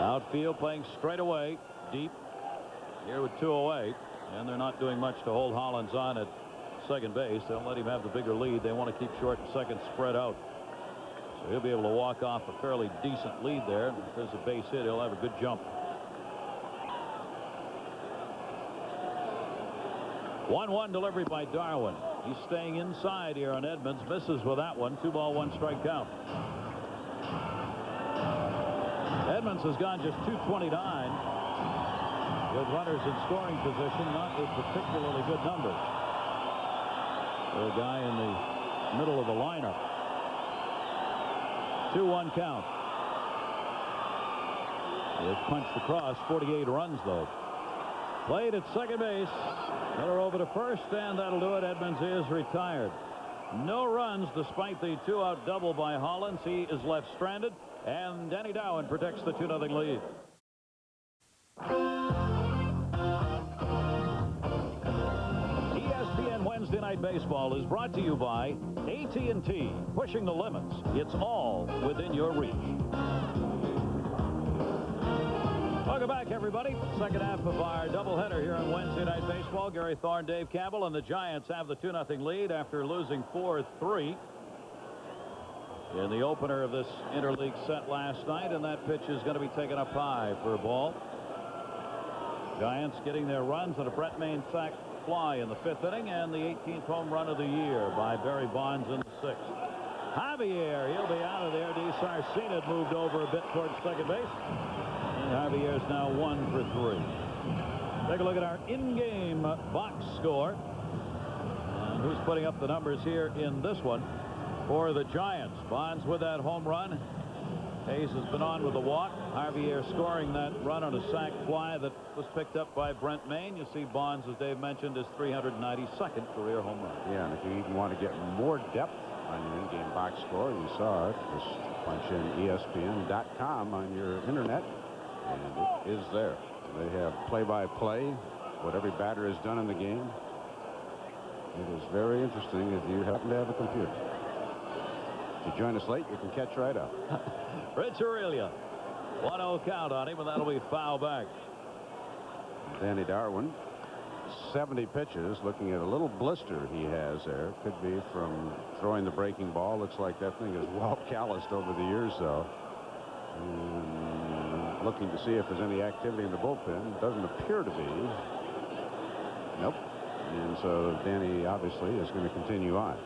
Outfield playing straight away, deep here with 2 away, and they're not doing much to hold Hollins on at second base. They'll let him have the bigger lead. They want to keep short and second spread out, so he'll be able to walk off a fairly decent lead there. If there's a base hit, he'll have a good jump. 1-1 delivery by Darwin. He's staying inside here on Edmonds. Misses with that one. 2 ball, 1 strike count. Edmonds has gone just 229 with runners in scoring position. Not a particularly good number for a guy in the middle of the lineup. 2-1 count. It's punched across. 48 runs, though. Played at second base. Miller over to first, and that'll do it. Edmonds is retired. No runs despite the 2-out double by Hollins. He is left stranded, and Danny Darwin protects the 2-0 lead. ESPN Wednesday Night Baseball is brought to you by AT&T. Pushing the limits. It's all within your reach. Welcome back, everybody. Second half of our doubleheader here on Wednesday Night Baseball. Gary Thorne, Dave Campbell, and the Giants have the 2-0 lead after losing 4-3 in the opener of this interleague set last night, and that pitch is going to be taken up high for a ball. Giants getting their runs on a Brett Maine sac fly in the 5th inning, and the 18th home run of the year by Barry Bonds in the 6th. Javier, he'll be out of there. D. Sarcina moved over a bit towards second base. Javier's now 1 for 3. Take a look at our in-game box score. And who's putting up the numbers here in this one for the Giants? Bonds with that home run. Hayes has been on with the walk. Javier scoring that run on a sac fly that was picked up by Brent Maine. You see Bonds, as Dave mentioned, his 392nd career home run. Yeah, and if you even want to get more depth on your in-game box score. You saw it. Just punch in ESPN.com on your internet, and it is there. They have play-by-play, what every batter has done in the game. It is very interesting if you happen to have a computer. If you join us late, you can catch right up. Rich Aurelia. 1-0 count on him, and that'll be foul back. Danny Darwin, 70 pitches, looking at a little blister he has there. Could be from throwing the breaking ball. Looks like that thing is well calloused over the years, though. And looking to see if there's any activity in the bullpen. Doesn't appear to be. Nope. And so Danny obviously is going to continue on.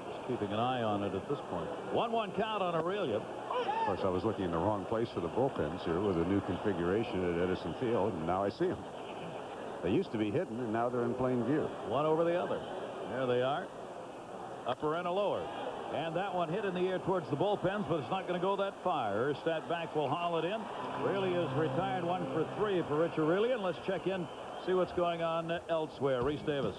Just keeping an eye on it at this point. 1-1 count on Aurelia. Of course, I was looking in the wrong place for the bullpens here with a new configuration at Edison Field, and now I see them. They used to be hidden, and now they're in plain view. One over the other. There they are. Upper and a lower. And that one hit in the air towards the bullpens, but it's not going to go that far. Erstad back will haul it in. Really is retired 1 for 3 for Rich Aurelia. And let's check in, see what's going on elsewhere. Reese Davis.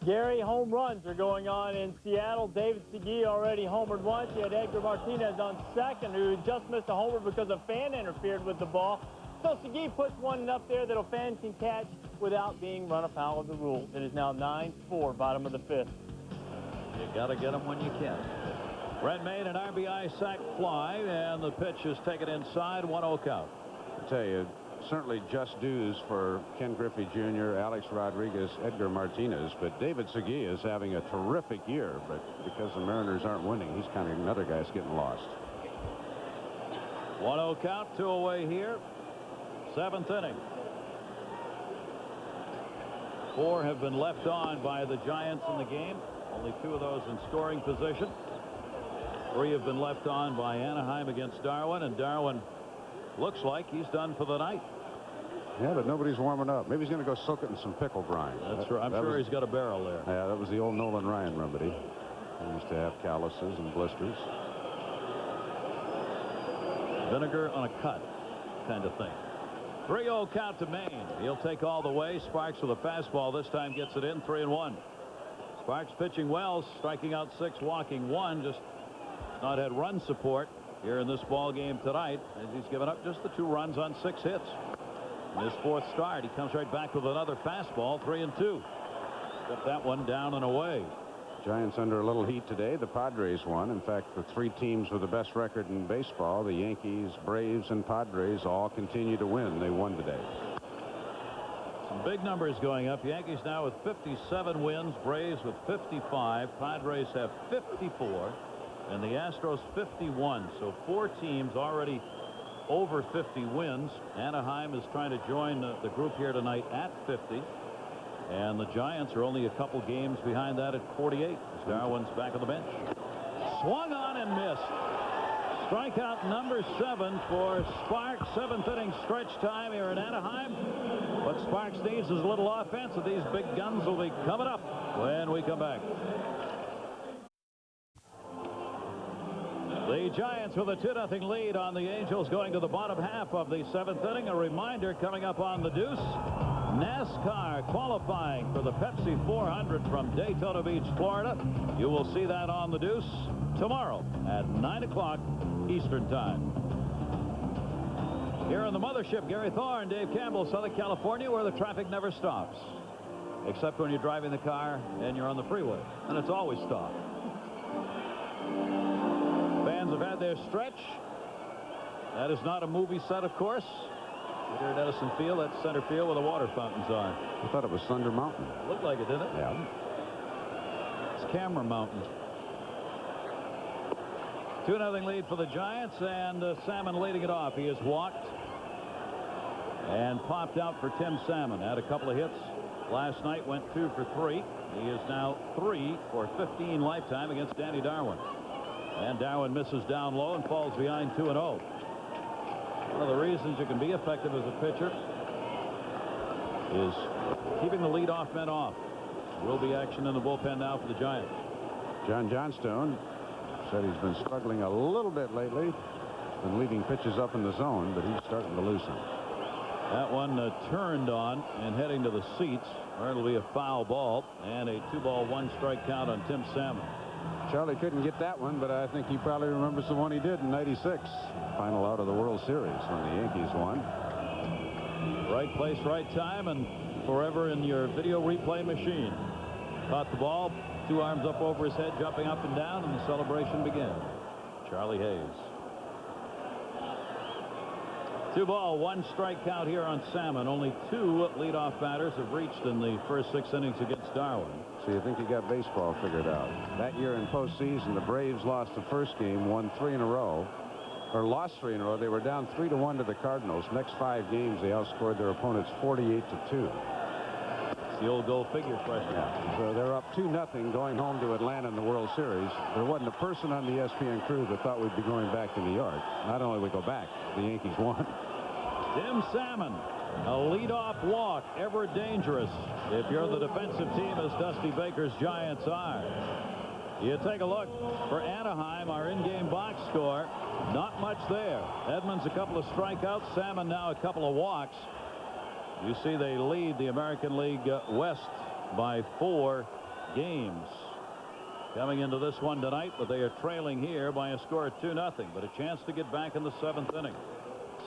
Gary, home runs are going on in Seattle. David Segui already homered once. You had Edgar Martinez on second, who just missed a homer because a fan interfered with the ball. So Segui puts one up there that a fan can catch without being run afoul of the rules. It is now 9-4, bottom of the 5th. You got to get them when you can. Brent made an RBI sac fly, and the pitch is taken inside. 1-0 count. I tell you, certainly just dues for Ken Griffey Jr., Alex Rodriguez, Edgar Martinez, but David Segui is having a terrific year. But because the Mariners aren't winning, he's kind of another guy's getting lost. 1-0 count, 2 away here. 7th inning. 4 have been left on by the Giants in the game. Only 2 of those in scoring position. 3 have been left on by Anaheim against Darwin, and Darwin looks like he's done for the night. Yeah, but nobody's warming up. Maybe he's going to go soak it in some pickle brine. That's right. I'm sure he's got a barrel there. Yeah, that was the old Nolan Ryan remedy. He used to have calluses and blisters. Vinegar on a cut kind of thing. 3-0 count to Maine. He'll take all the way. Sparks with a fastball. This time gets it in. 3-1. Sparks pitching well, striking out 6, walking 1. Just not had run support here in this ball game tonight, as he's given up just the 2 runs on 6 hits. In his 4th start, he comes right back with another fastball. 3-2. Got that one down and away. Giants under a little heat today. The Padres won. In fact, the 3 teams with the best record in baseball, the Yankees, Braves, and Padres, all continue to win. They won today. Some big numbers going up. Yankees now with 57 wins, Braves with 55, Padres have 54, and the Astros 51. So 4 teams already over 50 wins. Anaheim is trying to join the group here tonight at 50. And the Giants are only a couple games behind that at 48. As Darwin's back on the bench. Swung on and missed. Strikeout number 7 for Sparks. 7th inning stretch time here in Anaheim. What Sparks needs is a little offense, and these big guns will be coming up when we come back. The Giants with a 2-0 lead on the Angels going to the bottom half of the 7th inning. A reminder coming up on the Deuce. NASCAR qualifying for the Pepsi 400 from Daytona Beach, Florida. You will see that on the Deuce tomorrow at 9 o'clock Eastern Time. Here on the mothership, Gary Thorne, Dave Campbell, Southern California, where the traffic never stops. Except when you're driving the car and you're on the freeway. And it's always stopped. Fans have had their stretch. That is not a movie set, of course. Here at Edison Field, that's center field where the water fountains are. I thought it was Thunder Mountain. Looked like it, didn't it? Yeah. It's Camera Mountain. 2-0 lead for the Giants, and Salmon leading it off. He has walked and popped out for Tim Salmon. Had a couple of hits last night, went 2 for 3. He is now 3 for 15 lifetime against Danny Darwin. And Darwin misses down low and falls behind 2-0. One of the reasons you can be effective as a pitcher is keeping the leadoff men off. Will be action in the bullpen now for the Giants. John Johnstone said he's been struggling a little bit lately. Been leaving pitches up in the zone, but he's starting to loosen. That one turned on and heading to the seats. Or it'll be a foul ball and a 2-ball 1-strike count on Tim Salmon. Charlie couldn't get that one, but I think he probably remembers the one he did in '96. Final out of the World Series when the Yankees won. Right place, right time, and forever in your video replay machine. Caught the ball, 2 arms up over his head, jumping up and down, and the celebration began. Charlie Hayes. 2 ball, 1 strike count here on Salmon. Only 2 leadoff batters have reached in the first 6 innings against Darwin. So you think you got baseball figured out. That year in postseason, the Braves lost the first game, won 3 in a row, or lost 3 in a row. They were down 3-1 to the Cardinals. Next 5 games, they outscored their opponents 48-2. It's the old goal figure question. Yeah. So they're up 2-0 going home to Atlanta in the World Series. There wasn't a person on the ESPN crew that thought we'd be going back to New York. Not only we go back, the Yankees won. Tim Salmon, a leadoff walk, ever dangerous if you're the defensive team as Dusty Baker's Giants are. You take a look for Anaheim, our in-game box score. Not much there. Edmonds a couple of strikeouts. Salmon now a couple of walks. You see they lead the American League West by 4 games. Coming into this one tonight, but they are trailing here by a score of 2-0. But a chance to get back in the 7th inning.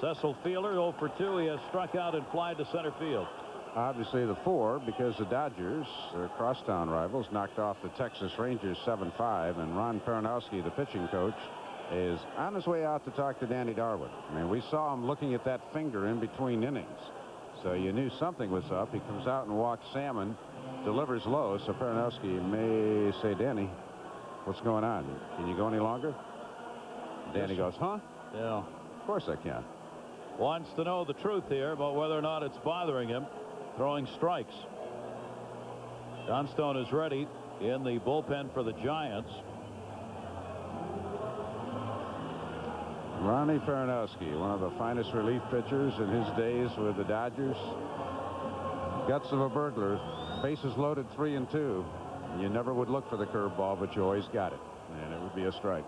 Cecil Fielder 0 for 2. He has struck out and fly to center field. Obviously the 4 because the Dodgers, their crosstown rivals, knocked off the Texas Rangers 7-5, and Ron Peronowski, the pitching coach, is on his way out to talk to Danny Darwin. I mean, we saw him looking at that finger in between innings, so you knew something was up. He comes out and walks Salmon, delivers low, so Peronowski may say, Danny, what's going on? Can you go any longer? Danny goes, huh? Yeah. Of course I can. Wants to know the truth here about whether or not it's bothering him. Throwing strikes. Johnstone is ready in the bullpen for the Giants. Ronnie Peronowski, one of the finest relief pitchers in his days with the Dodgers. Guts of a burglar. Bases loaded 3-2. You never would look for the curveball, but you always got it, and it would be a strike.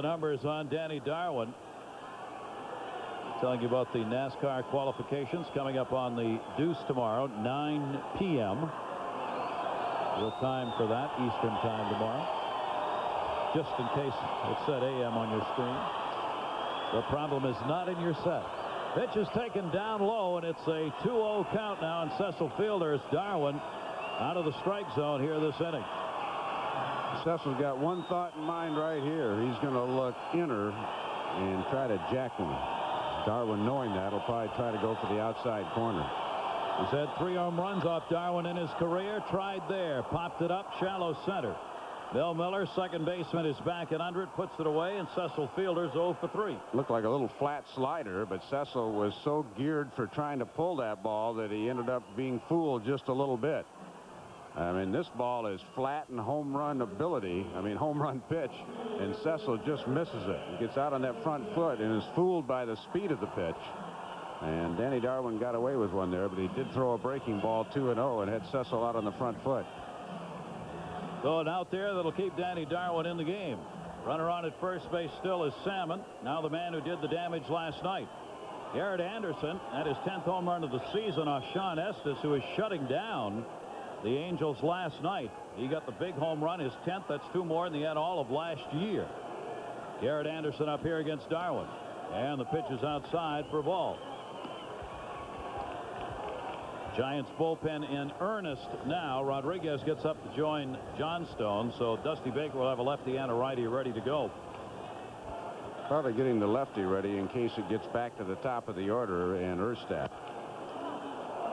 Numbers on Danny Darwin. Telling you about the NASCAR qualifications coming up on the Deuce tomorrow, 9 p.m. Your time for that, Eastern time tomorrow. Just in case it said a.m. on your screen. The problem is not in your set. Pitch is taken down low, and it's a 2-0 count now on Cecil Fielder as Darwin out of the strike zone here this inning. Cecil's got one thought in mind right here. He's going to look inner and try to jack one. Darwin, knowing that, will probably try to go for the outside corner. He's had 3 home runs off Darwin in his career. Tried there, popped it up, shallow center. Bill Miller, second baseman, is back and under it, puts it away, and Cecil Fielder's 0 for 3. Looked like a little flat slider, but Cecil was so geared for trying to pull that ball that he ended up being fooled just a little bit. I mean, this ball is flat and home run ability. I mean, home run pitch, and Cecil just misses it. He gets out on that front foot and is fooled by the speed of the pitch. And Danny Darwin got away with one there, but he did throw a breaking ball 2-0 and had Cecil out on the front foot. Going out there that'll keep Danny Darwin in the game. Runner on at first base still is Salmon. Now the man who did the damage last night. Garrett Anderson had his 10th home run of the season off Sean Estes, who is shutting down the Angels last night. He got the big home run, his 10th. That's 2 more than he had all of last year. Garrett Anderson up here against Darwin. And the pitch is outside for a ball. Giants bullpen in earnest now. Rodriguez gets up to join Johnstone, so Dusty Baker will have a lefty and a righty ready to go. Probably getting the lefty ready in case it gets back to the top of the order and Erstad.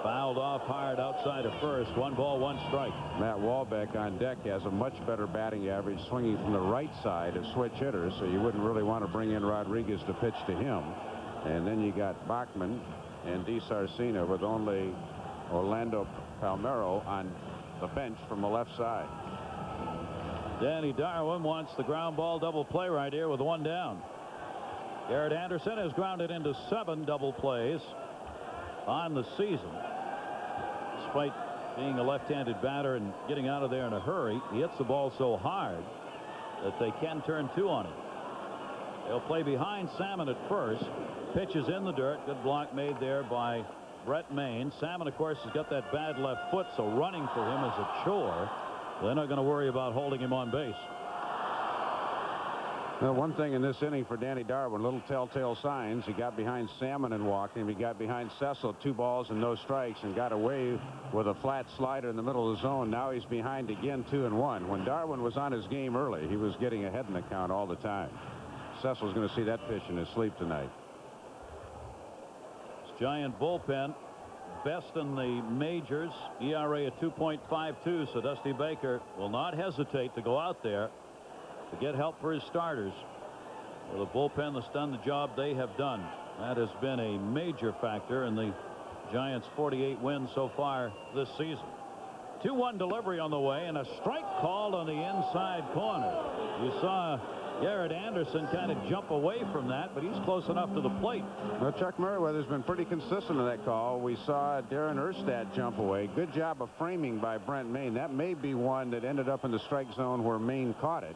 Fouled off hard outside of first. 1 ball, 1 strike. Matt Walbeck on deck has a much better batting average, swinging from the right side as switch hitter, so you wouldn't really want to bring in Rodriguez to pitch to him. And then you got Bachman and DiSarcina with only Orlando Palmeiro on the bench from the left side. Danny Darwin wants the ground ball double play right here with 1 down. Garrett Anderson has grounded into 7 double plays on the season. Despite being a left-handed batter and getting out of there in a hurry, he hits the ball so hard that they can turn 2 on him. He'll play behind Salmon at first. Pitch is in the dirt. Good block made there by Brett Maine. Salmon, of course, has got that bad left foot, so running for him is a chore. They're not going to worry about holding him on base. Well, one thing in this inning for Danny Darwin, little telltale signs. He got behind Salmon and walked him. He got behind Cecil, 2 balls and no strikes, and got away with a flat slider in the middle of the zone. Now he's behind again, 2-1. When Darwin was on his game early, he was getting ahead in the count all the time. Cecil's going to see that pitch in his sleep tonight. This Giant bullpen, best in the majors, ERA at 2.52, so Dusty Baker will not hesitate to go out there to get help for his starters. Well, the bullpen that's done the job they have done. That has been a major factor in the Giants' 48 wins so far this season. 2-1 delivery on the way, and a strike called on the inside corner. You saw Garrett Anderson kind of jump away from that, but he's close enough to the plate. Well, Chuck Merriweather's been pretty consistent in that call. We saw Darren Erstad jump away. Good job of framing by Brent Maine. That may be one that ended up in the strike zone where Maine caught it.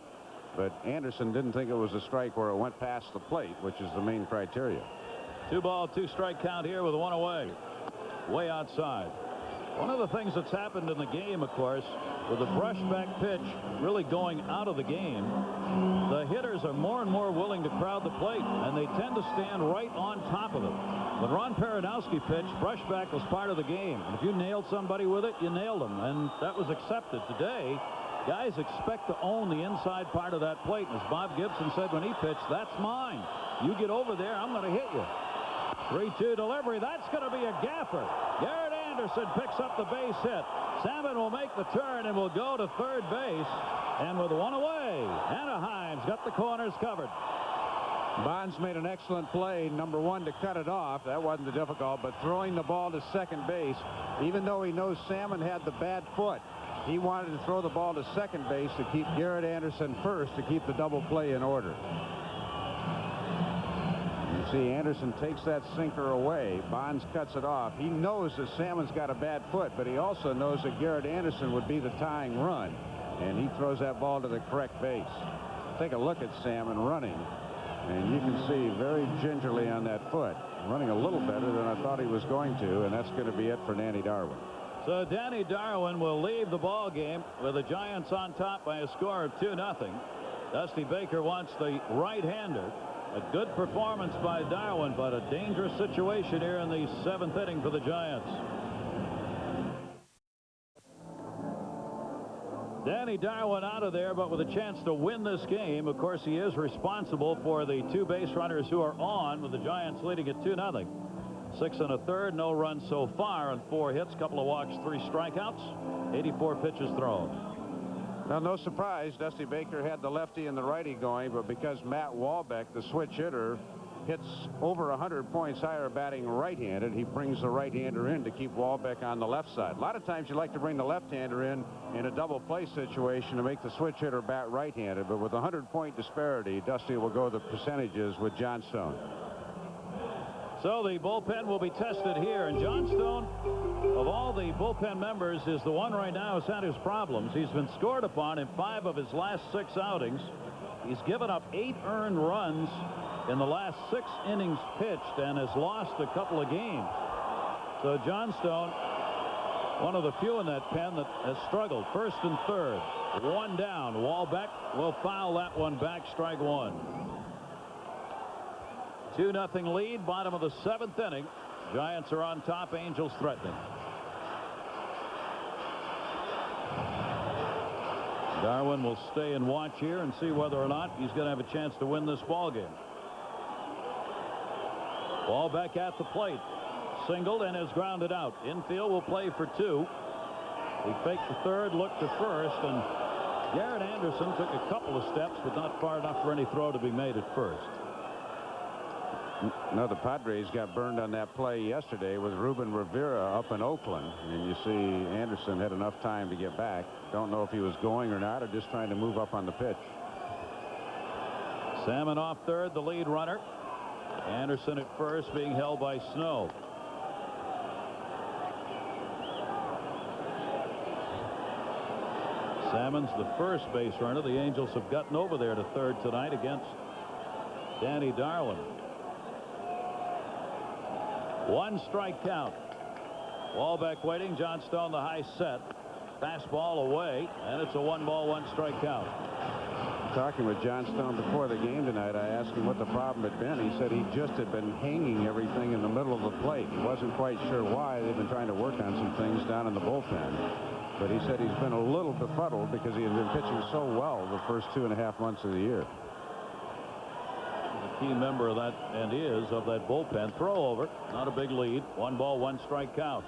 But Anderson didn't think it was a strike where it went past the plate, which is the main criteria. 2-ball, 2-strike count here with 1 away. Way outside. One of the things that's happened in the game, of course, with the brushback pitch really going out of the game, the hitters are more and more willing to crowd the plate, and they tend to stand right on top of it. When Ron Peronowski pitched, brushback was part of the game. And if you nailed somebody with it, you nailed them, and that was accepted. Today, guys expect to own the inside part of that plate. And as Bob Gibson said when he pitched, that's mine. You get over there, I'm going to hit you. 3-2 delivery. That's going to be a gaffer. Garrett Anderson picks up the base hit. Salmon will make the turn and will go to third base. And with 1 away, Anaheim's got the corners covered. Bonds made an excellent play, number 1, to cut it off. That wasn't the difficult, but throwing the ball to second base, even though he knows Salmon had the bad foot, he wanted to throw the ball to second base to keep Garrett Anderson first, to keep the double play in order. You see Anderson takes that sinker away. Bonds cuts it off. He knows that Salmon's got a bad foot, but he also knows that Garrett Anderson would be the tying run, and he throws that ball to the correct base. Take a look at Salmon running, and you can see very gingerly on that foot, running a little better than I thought he was going to, and that's going to be it for Danny Darwin. So Danny Darwin will leave the ball game with the Giants on top by a score of 2-0. Dusty Baker wants the right-hander. A good performance by Darwin, but a dangerous situation here in the 7th inning for the Giants. Danny Darwin out of there, but with a chance to win this game. Of course, he is responsible for the 2 base runners who are on, with the Giants leading at 2-0. 6 1/3, no runs so far on 4 hits, couple of walks, 3 strikeouts, 84 pitches thrown. Now, no surprise, Dusty Baker had the lefty and the righty going, but because Matt Walbeck, the switch hitter, hits over 100 points higher batting right-handed, he brings the right-hander in to keep Walbeck on the left side. A lot of times you like to bring the left-hander in a double play situation to make the switch hitter bat right-handed, but with a 100-point disparity, Dusty will go the percentages with Johnstone. So the bullpen will be tested here, and Johnstone, of all the bullpen members, is the one right now who's had his problems. He's been scored upon in 5 of his last 6 outings. He's given up 8 earned runs in the last 6 innings pitched and has lost a couple of games. So Johnstone, one of the few in that pen that has struggled. 1st and 3rd, 1 down. Walbeck will foul that one back, strike 1. 2-0 lead, bottom of the 7th inning. Giants are on top, Angels threatening. Darwin will stay and watch here and see whether or not he's going to have a chance to win this ball game. Ball back at the plate. Singled and is grounded out. Infield will play for 2. He faked the 3rd, looked to 1st, and Garrett Anderson took a couple of steps, but not far enough for any throw to be made at 1st. No, the Padres got burned on that play yesterday with Ruben Rivera up in Oakland, and you see Anderson had enough time to get back. Don't know if he was going or not, or just trying to move up on the pitch. Salmon off 3rd, the lead runner. Anderson at 1st, being held by Snow. Salmon's the 1st base runner. The Angels have gotten over there to 3rd tonight against Danny Darwin. 1 strike count. Wallbeck waiting. Johnstone the high set. Fastball away, and it's a 1-ball, 1 strike count. Talking with Johnstone before the game tonight, I asked him what the problem had been. He said he just had been hanging everything in the middle of the plate. He wasn't quite sure why. They've been trying to work on some things down in the bullpen. But he said he's been a little befuddled because he had been pitching so well the first 2.5 months of the year. A key member of that, and is, of that bullpen. Throw over, not a big lead. 1-ball, 1 strike count.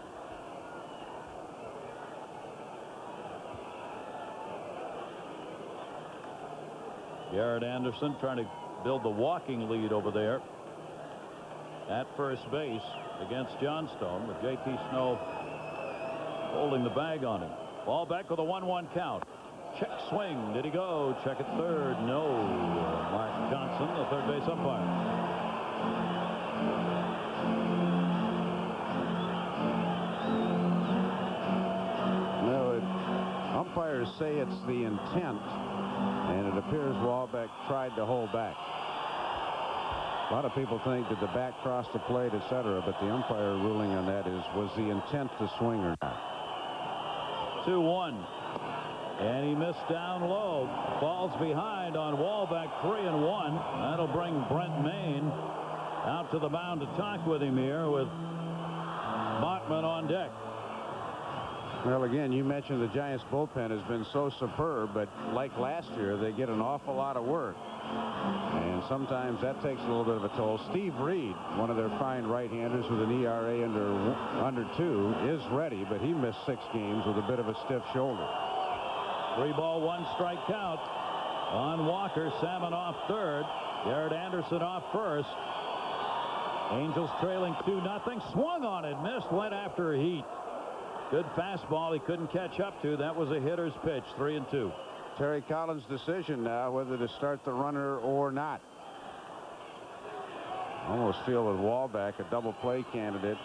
Garrett Anderson trying to build the walking lead over there at first base against Johnstone, with J.T. Snow holding the bag on him. Ball back with a 1-1 count. Check swing. Did he go? Check at third. No. Mark Johnson, the third base umpire. No, umpires say it's the intent, and it appears Wallbeck tried to hold back. A lot of people think that the bat crossed the plate, etc., but the umpire ruling on that was the intent to swing or not. 2-1. And he missed down low. Falls behind on Wallbeck, 3-1. That'll bring Brent Maine out to the mound to talk with him here, with Bachman on deck. Well, again, you mentioned the Giants bullpen has been so superb, but like last year, they get an awful lot of work. And sometimes that takes a little bit of a toll. Steve Reed, one of their fine right-handers with an ERA under 2, is ready, but he missed 6 games with a bit of a stiff shoulder. 3-ball, 1 strike count on Walker. Salmon off third. Garrett Anderson off first. Angels trailing 2-0. Swung on it, missed, went after a heat. Good fastball he couldn't catch up to. That was a hitter's pitch. 3-2. Terry Collins' decision now whether to start the runner or not. Almost feel with Wallbeck a double play candidate,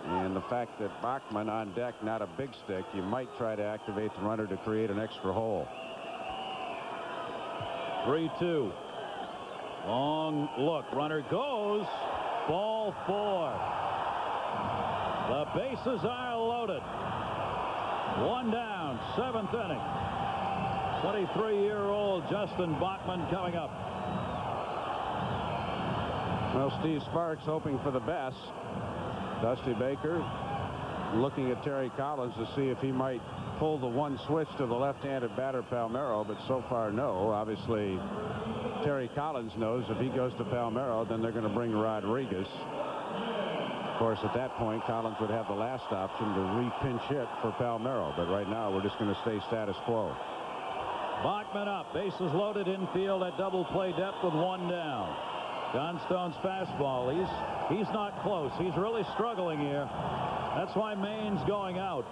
and the fact that Bachman on deck, not a big stick, you might try to activate the runner to create an extra hole. 3-2. Long look. Runner goes. Ball 4. The bases are loaded. 1 down. 7th inning. 23-year-old Justin Bachman coming up. Well, Steve Sparks hoping for the best. Dusty Baker looking at Terry Collins to see if he might pull the one switch to the left-handed batter Palmeiro, but so far no. Obviously Terry Collins knows if he goes to Palmeiro, then they're going to bring Rodriguez. Of course, at that point Collins would have the last option to re-pinch hit for Palmeiro, but right now we're just going to stay status quo. Bachman up, bases loaded, infield at double play depth with 1 down. Johnstone's fastball, he's not close. He's really struggling here. That's why Maine's going out.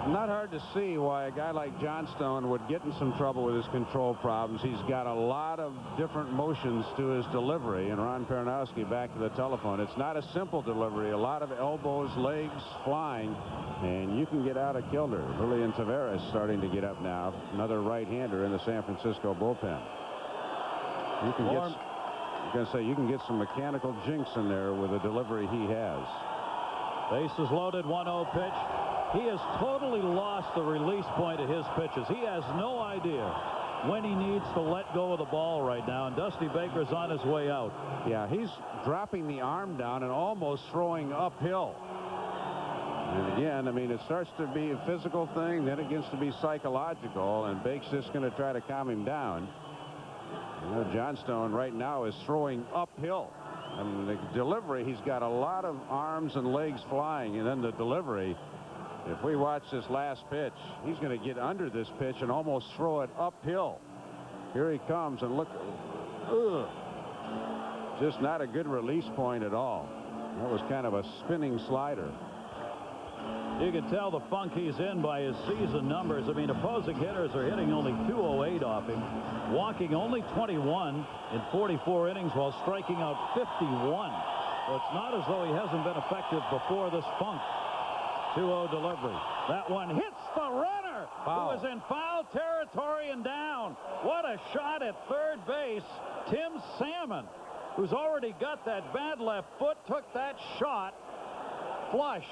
Not hard to see why a guy like Johnstone would get in some trouble with his control problems. He's got a lot of different motions to his delivery, and Ron Peronowski back to the telephone. It's not a simple delivery. A lot of elbows, legs flying, and you can get out of kilter. Lilian Taveras starting to get up now. Another right-hander in the San Francisco bullpen. You can get, I'm going to say, you can get some mechanical jinx in there with the delivery he has. Bases loaded, 1-0 pitch. He has totally lost the release point of his pitches. He has no idea when he needs to let go of the ball right now, and Dusty Baker's on his way out. Yeah, he's dropping the arm down and almost throwing uphill. And again, I mean, it starts to be a physical thing, then it gets to be psychological, and Bake's just going to try to calm him down. You know, Johnstone right now is throwing uphill. I mean, the delivery, he's got a lot of arms and legs flying, and then the delivery, if we watch this last pitch, he's going to get under this pitch and almost throw it uphill. Here he comes, and look, just not a good release point at all. That was kind of a spinning slider. You can tell the funk he's in by his season numbers. I mean, opposing hitters are hitting only .208 off him, walking only 21 in 44 innings while striking out 51. So it's not as though he hasn't been effective before this funk. 2-0 delivery. That one hits the runner, who is in foul territory and down. What a shot at third base. Tim Salmon who's already got that bad left foot, took that shot flush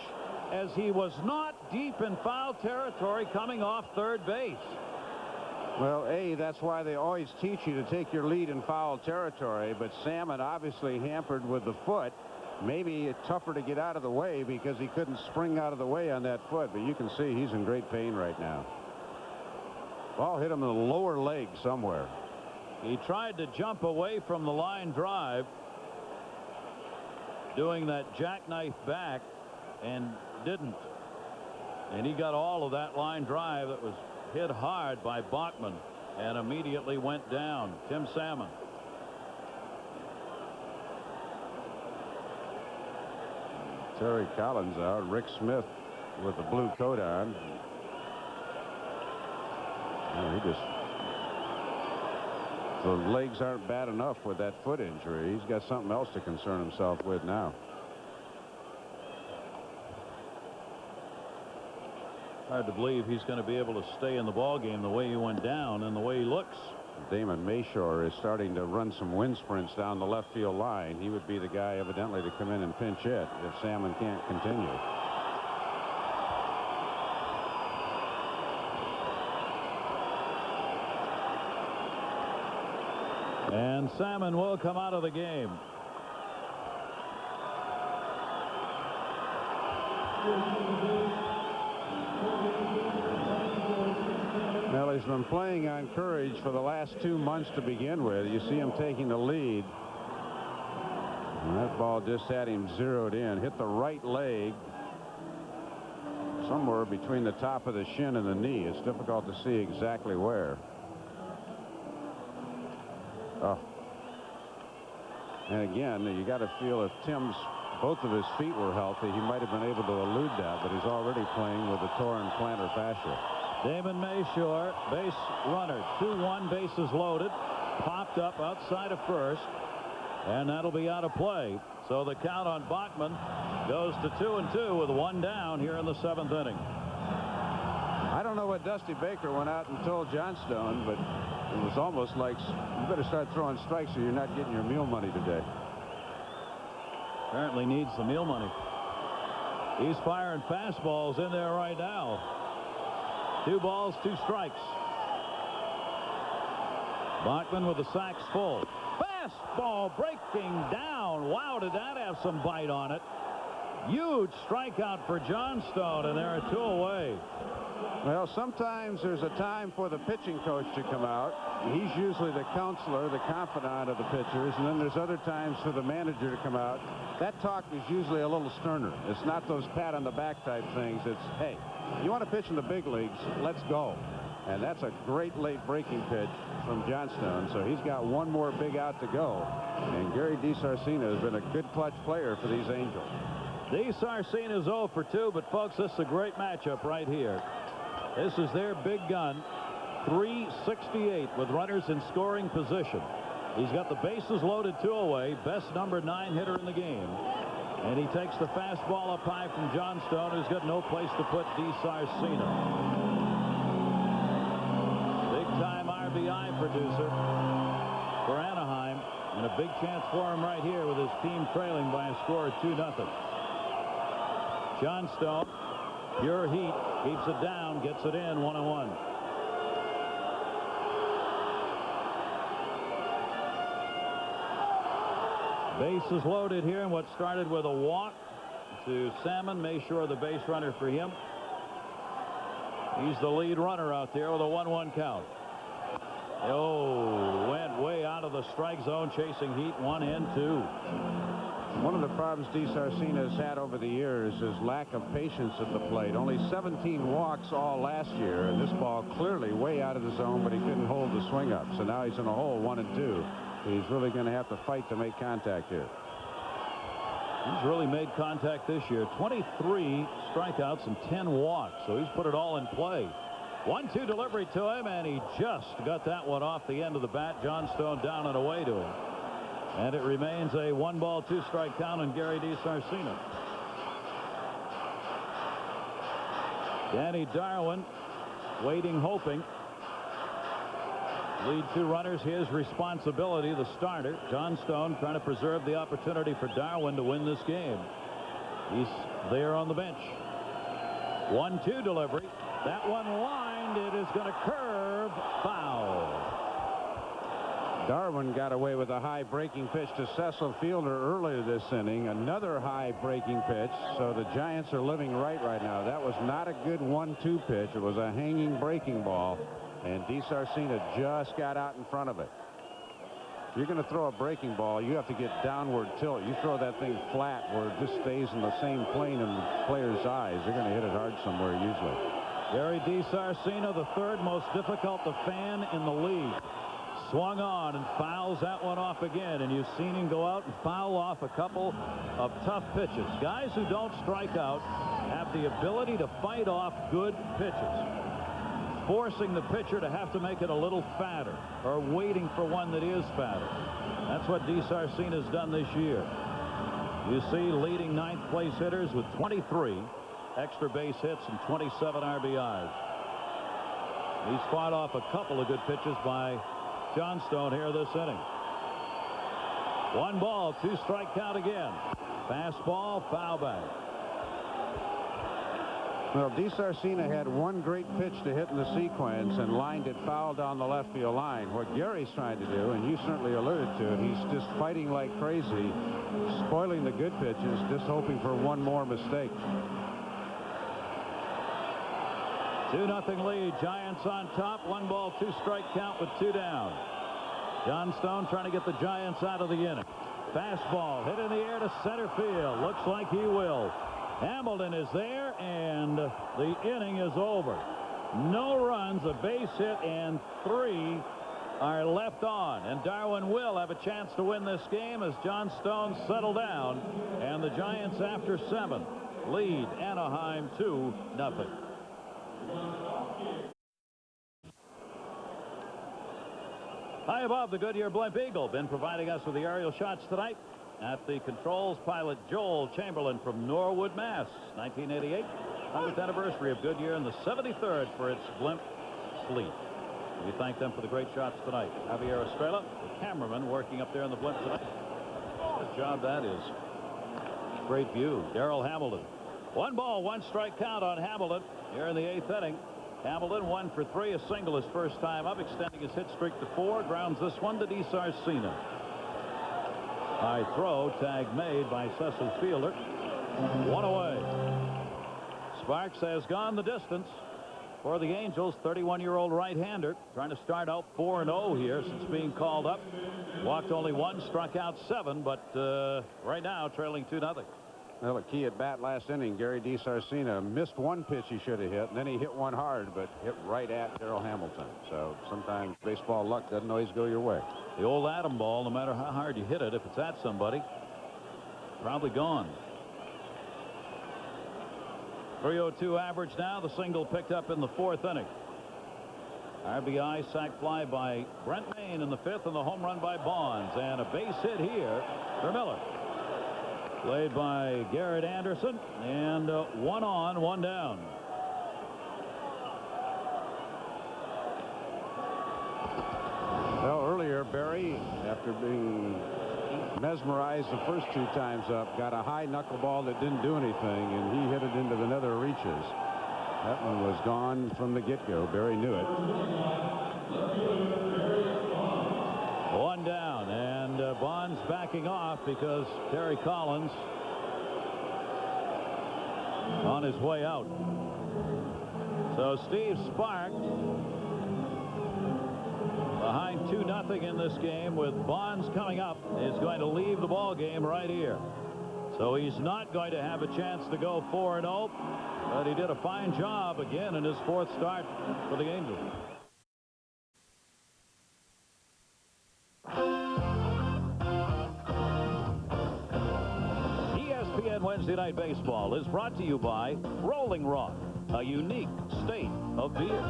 as he was not deep in foul territory coming off third base. Well, that's why they always teach you to take your lead in foul territory, but Salmon obviously hampered with the foot. Maybe it's tougher to get out of the way because he couldn't spring out of the way on that foot, but you can see he's in great pain right now. Ball hit him in the lower leg somewhere. He tried to jump away from the line drive, doing that jackknife back, and didn't. And he got all of that line drive that was hit hard by Bachman and immediately went down. Tim Salmon. Terry Collins out. Rick Smith with the blue coat on. The legs aren't bad enough with that foot injury. He's got something else to concern himself with now. Hard to believe he's going to be able to stay in the ball game the way he went down and the way he looks. Damon Mayshore is starting to run some wind sprints down the left field line. He would be the guy evidently to come in and pinch hit if Salmon can't continue. And Salmon will come out of the game. Well, he's been playing on courage for the last 2 months to begin with. You see him taking the lead. And that ball just had him zeroed in. Hit the right leg. Somewhere between the top of the shin and the knee. It's difficult to see exactly where. Oh. And again, you got to feel if both of his feet were healthy, he might have been able to elude that, but he's already playing with a torn plantar fascia. Damon Mayshore, base runner, 2-1, bases loaded, popped up outside of first, and that'll be out of play. So the count on Bachman goes to 2-2 with one down here in the 7th inning. I don't know what Dusty Baker went out and told Johnstone, but it was almost like, you better start throwing strikes or you're not getting your meal money today. Apparently needs the meal money. He's firing fastballs in there right now. 2 balls, 2 strikes. Bachman with the sacks full. Fastball breaking down. Wow, did that have some bite on it. Huge strikeout for Johnstone, and there are 2 away. Well, sometimes there's a time for the pitching coach to come out. He's usually the counselor, the confidant of the pitchers, and then there's other times for the manager to come out. That talk is usually a little sterner. It's not those pat on the back type things. It's, hey, you want to pitch in the big leagues, let's go. And that's a great late breaking pitch from Johnstone. So he's got one more big out to go. And Gary DiSarcina has been a good clutch player for these Angels. DiSarcina is 0 for 2, but folks, this is a great matchup right here. This is their big gun. 368 with runners in scoring position. He's got the bases loaded 2 away. Best number 9 hitter in the game. And he takes the fastball up high from Johnstone, who's got no place to put DiSarcina. Big-time RBI producer for Anaheim. And a big chance for him right here with his team trailing by a score of 2-0. Johnstone, pure heat, keeps it down, gets it in, 1-1. Bases loaded here, and what started with a walk to Salmon. Mayshore the base runner for him. He's the lead runner out there with a 1-1 count. Oh, went way out of the strike zone, chasing heat, 1-2. One of the problems DiSarcina has had over the years is lack of patience at the plate. Only 17 walks all last year, and this ball clearly way out of the zone, but he couldn't hold the swing up. So now he's in a hole, 1-2. He's really going to have to fight to make contact here. He's really made contact this year. 23 strikeouts and 10 walks, so he's put it all in play. 1-2 delivery to him, and he just got that one off the end of the bat. Johnstone down and away to him. And it remains a 1-ball, 2-strike count on Gary DiSarcina. Danny Darwin waiting, hoping. Lead 2 runners, his responsibility, the starter. John Stone trying to preserve the opportunity for Darwin to win this game. He's there on the bench. 1-2 delivery. That one lined. It is going to curve. Foul. Darwin got away with a high breaking pitch to Cecil Fielder earlier this inning. Another high breaking pitch. So the Giants are living right now. That was not a good 1-2 pitch. It was a hanging breaking ball. And DeSarcina just got out in front of it. If you're going to throw a breaking ball, you have to get downward tilt. You throw that thing flat where it just stays in the same plane in the player's eyes, you're going to hit it hard somewhere usually. Gary DeSarcina, the third most difficult to fan in the league. Swung on and fouls that one off again, and you've seen him go out and foul off a couple of tough pitches. Guys who don't strike out have the ability to fight off good pitches, forcing the pitcher to have to make it a little fatter or waiting for one that is fatter. That's what DeSarcina has done this year. You see leading 9th place hitters with 23 extra base hits and 27 RBIs. He's fought off a couple of good pitches by John Stone here this inning. 1 ball, 2 strike count again. Fastball, foul back. Well, DeSarcina had one great pitch to hit in the sequence and lined it foul down the left field line. What Gary's trying to do, and you certainly alluded to it, he's just fighting like crazy, spoiling the good pitches, just hoping for one more mistake. 2-0 lead. Giants on top. 1 ball, 2 strike count with 2 down. John Stone trying to get the Giants out of the inning. Fastball hit in the air to center field. Looks like he will. Hamilton is there, and the inning is over. No runs, a base hit, and 3 are left on. And Darwin will have a chance to win this game as John Stone settled down. And the Giants, after 7, lead Anaheim 2-0. High above, the Goodyear Blimp Eagle been providing us with the aerial shots tonight. At the controls, pilot Joel Chamberlain from Norwood, Mass. 1988, 100th anniversary of Goodyear, and the 73rd for its blimp fleet. We thank them for the great shots tonight. Javier Estrella, the cameraman, working up there in the blimp tonight. What a job that is. Great view. Darrell Hamilton. 1 ball, 1 strike count on Hamilton here in the 8th inning. Hamilton 1 for 3, a single his first time up, extending his hit streak to 4. Grounds this one to DeSarcina. High throw, tag made by Cecil Fielder. 1 away. Sparks has gone the distance for the Angels. 31-year-old right-hander trying to start out 4-0 here since being called up. Walked only 1, struck out 7, but right now trailing 2-0. Well, a key at bat last inning, Gary DeSarcina missed 1 pitch he should have hit, and then he hit 1 hard, but hit right at Darrell Hamilton. So sometimes baseball luck doesn't always go your way. The old atom ball, no matter how hard you hit it, if it's at somebody, probably gone. 302 average now. The single picked up in the 4th inning. RBI, sac fly by Brent Mayne in the 5th, and the home run by Bonds, and a base hit here for Miller. Played by Garrett Anderson, and 1 on, 1 down. Well, earlier, Barry, after being mesmerized the first 2 times up, got a high knuckleball that didn't do anything, and he hit it into the nether reaches. That one was gone from the get-go. Barry knew it. 1 down, and Bonds backing off because Terry Collins on his way out. So Steve Spark behind 2-0 in this game with Bonds coming up is going to leave the ball game right here. So he's not going to have a chance to go 4-0, but he did a fine job again in his 4th start for the Angels. ESPN Wednesday Night Baseball is brought to you by Rolling Rock, a unique state of beer.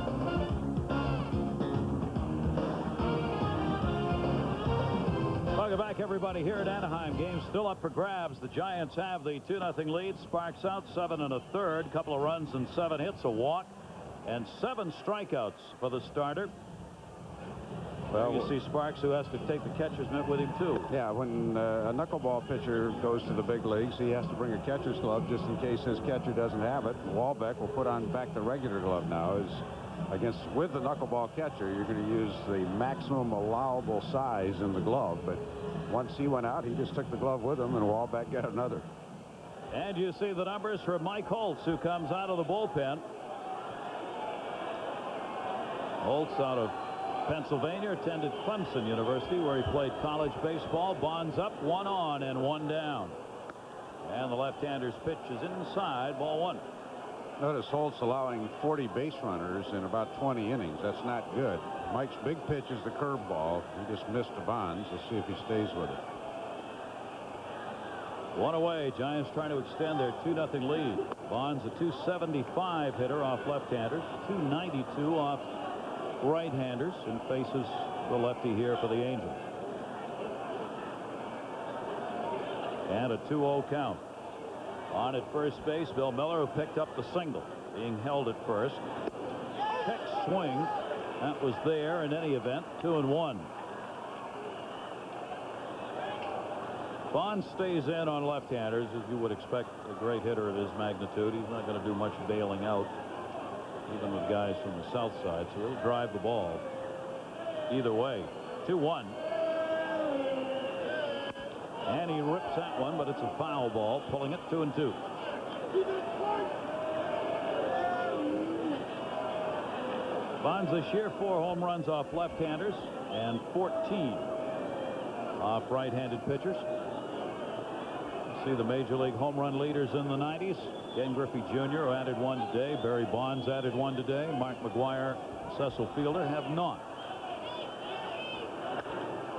Welcome back, everybody, here at Anaheim. Game still up for grabs. The Giants have the 2-0 lead. Sparks out 7 1/3. Couple of runs and 7 hits, a walk, and 7 strikeouts for the starter. Well, you see Sparks, who has to take the catcher's mitt with him, too. Yeah, when a knuckleball pitcher goes to the big leagues, he has to bring a catcher's glove just in case his catcher doesn't have it. Walbeck will put on back the regular glove now. With the knuckleball catcher, you're going to use the maximum allowable size in the glove. But once he went out, he just took the glove with him, and Walbeck got another. And you see the numbers for Mike Holtz, who comes out of the bullpen. Holtz out of Pennsylvania, attended Clemson University, where he played college baseball. Bonds up, 1 on and 1 down. And the left-hander's pitch is inside, ball 1. Notice Holtz allowing 40 base runners in about 20 innings. That's not good. Mike's big pitch is the curveball. He just missed to Bonds. Let's see if he stays with it. 1 away. Giants trying to extend their 2-0 lead. Bonds a .275 hitter off left-handers, .292 off right-handers, and faces the lefty here for the Angels. And a 2-0 count. On at first base, Bill Miller, who picked up the single, being held at first. Check swing. That was there in any event. 2-1. Bonds stays in on left-handers, as you would expect a great hitter of his magnitude. He's not going to do much bailing out, even with guys from the south side, so he'll drive the ball either way. 2-1. And he rips that one, but it's a foul ball, pulling it 2-2. Bonds this year 4 home runs off left-handers and 14 off right-handed pitchers. See the major league home run leaders in the 90s. Ken Griffey Jr., who added 1 today. Barry Bonds added 1 today. Mark McGwire, Cecil Fielder have not.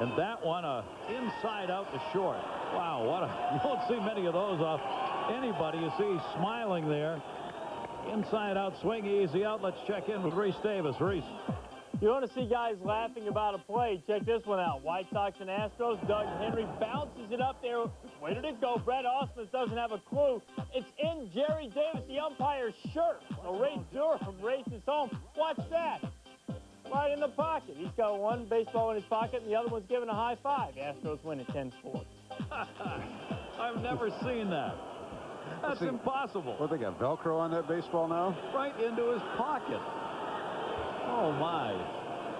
And that one, inside out to short. Wow, you don't see many of those off anybody. You see he's smiling there. Inside out swing, easy out. Let's check in with Reese Davis. Reese. You want to see guys laughing about a play? Check this one out. White Sox and Astros. Doug Henry bounces it up there. Where did it go? Brett Ausmus doesn't have a clue. It's in Jerry Davis, the umpire's shirt. So Ray Durham races home. Watch that. Right in the pocket. He's got one baseball in his pocket, and the other one's giving a high five. Astros win at 10-4. I've never seen that. That's impossible. What, they got Velcro on that baseball now? Right into his pocket. Oh, my.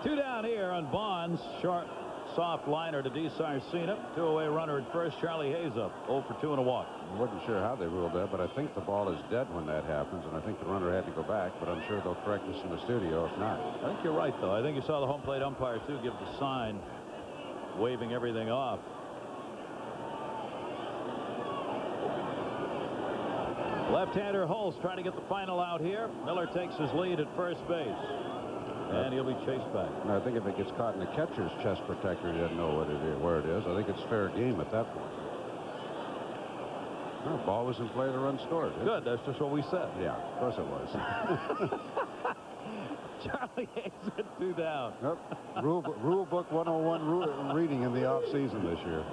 2 down here on Bonds. Short, soft liner to DeSarcina. 2-away runner at first. Charlie Hayes up. 0 for 2 and a walk. I wasn't sure how they ruled that, but I think the ball is dead when that happens, and I think the runner had to go back, but I'm sure they'll correct this in the studio if not. I think you're right, though. I think you saw the home plate umpire, too, give the sign, waving everything off. Left-hander Holtz trying to get the final out here. Miller takes his lead at first base. And he'll be chased back. And I think if it gets caught in the catcher's chest protector, he doesn't know where it is. I think it's fair game at that point. No, ball was in play, the run scored. Good, that's just what we said. Yeah, of course it was. Charlie Hayes at 2 down. Yep. Rule book 101 reading in the offseason this year.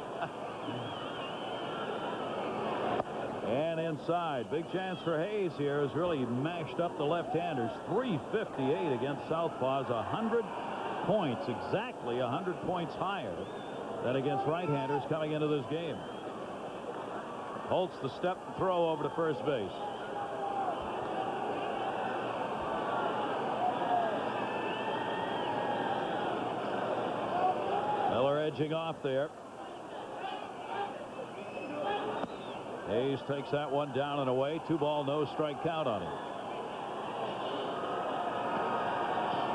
And inside, big chance for Hayes here. Has really mashed up the left-handers. 358 against Southpaws, 100 points, exactly 100 points higher than against right-handers coming into this game. Holtz the step and throw over to first base. Miller edging off there. Hayes takes that one down and away. 2 ball, no strike count on him.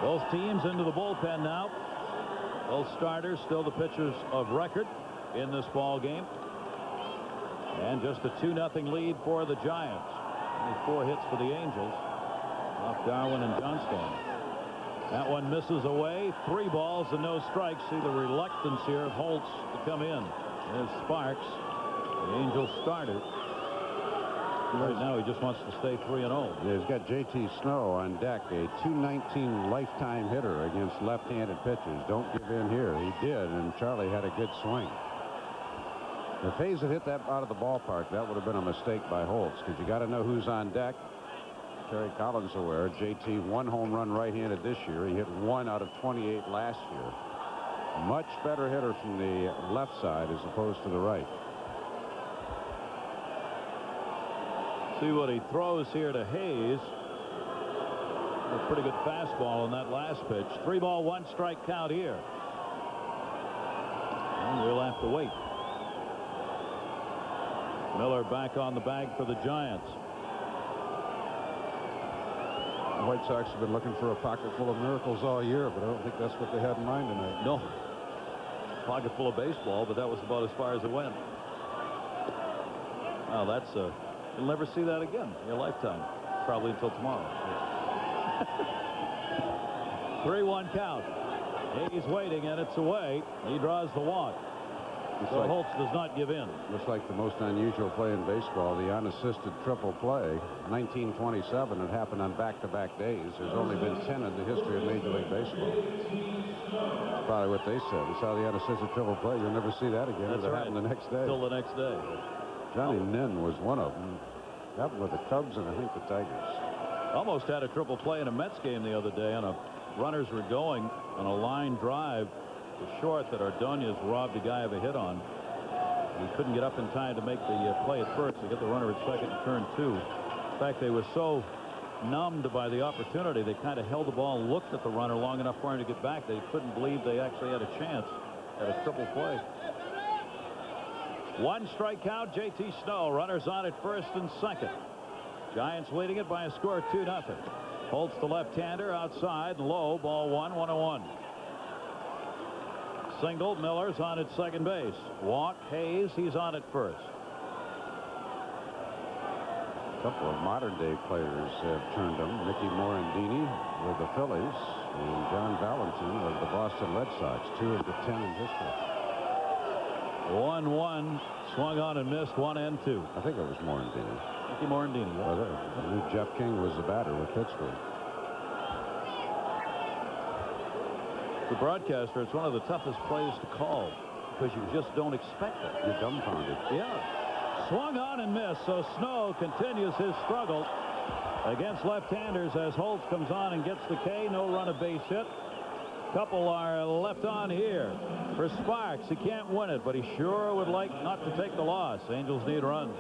Both teams into the bullpen now. Both starters still the pitchers of record in this ball game. And just a 2-0 lead for the Giants. Only 4 hits for the Angels off Darwin and Johnstone. That one misses away. 3 balls and no strikes. See the reluctance here of Holtz to come in. There's Sparks, the Angels starter. Right now he just wants to stay 3-0. Yeah, he's got J.T. Snow on deck, a .219 lifetime hitter against left-handed pitchers. Don't give in here. He did, and Charlie had a good swing. If Hayes had hit that out of the ballpark, that would have been a mistake by Holtz, because you got to know who's on deck. Terry Collins aware. J.T. 1 home run right-handed this year. He hit 1 out of 28 last year. Much better hitter from the left side as opposed to the right. See what he throws here to Hayes. A pretty good fastball on that last pitch. 3 ball, 1 strike count here. And we'll have to wait. Miller back on the bag for the Giants. The White Sox have been looking for a pocket full of miracles all year, but I don't think that's what they had in mind tonight. No. Pocket full of baseball, but that was about as far as it went. Well, that's you'll never see that again in your lifetime. Probably until tomorrow. 3-1 count. He's waiting, and it's away. He draws the walk. So Holtz does not give in. Looks like the most unusual play in baseball, the unassisted triple play. 1927, it happened on back-to-back days. There's only been 10 in the history of Major League Baseball. That's probably what they said. We saw the unassisted triple play. You'll never see that again. That's right. Happened the next day. Till the next day. Johnny Nin was one of them. Happened with the Cubs and I think the Tigers. Almost had a triple play in a Mets game the other day, and runners were going on a line drive to short that Ordonez robbed a guy of a hit on. He couldn't get up in time to make the play at first to get the runner at second and turn 2. In fact, they were so numbed by the opportunity, they kind of held the ball and looked at the runner long enough for him to get back. They couldn't believe they actually had a chance at a triple play. 1 strike count. J.T. Snow, runners on at first and second. Giants leading it by a score of 2-0. Holtz, the left-hander, outside, low, ball 1, 1-1. Single. Miller's on at second base. Walk. Hayes, he's on at first. A couple of modern-day players have turned them. Mickey Morandini with the Phillies and John Valentin of the Boston Red Sox. 2 of the 10 in history. 1-1. Swung on and missed 1 and 2. I think it was Morandini. Mickey Morandini. Yeah. I knew Jeff King was the batter with Pittsburgh. The broadcaster, it's one of the toughest plays to call because you just don't expect it. You're dumbfounded. Yeah. Swung on and missed, so Snow continues his struggle against left-handers as Holtz comes on and gets the K. No run, a base hit. Couple are left on here for Sparks. He can't win it, but he sure would like not to take the loss. Angels need runs.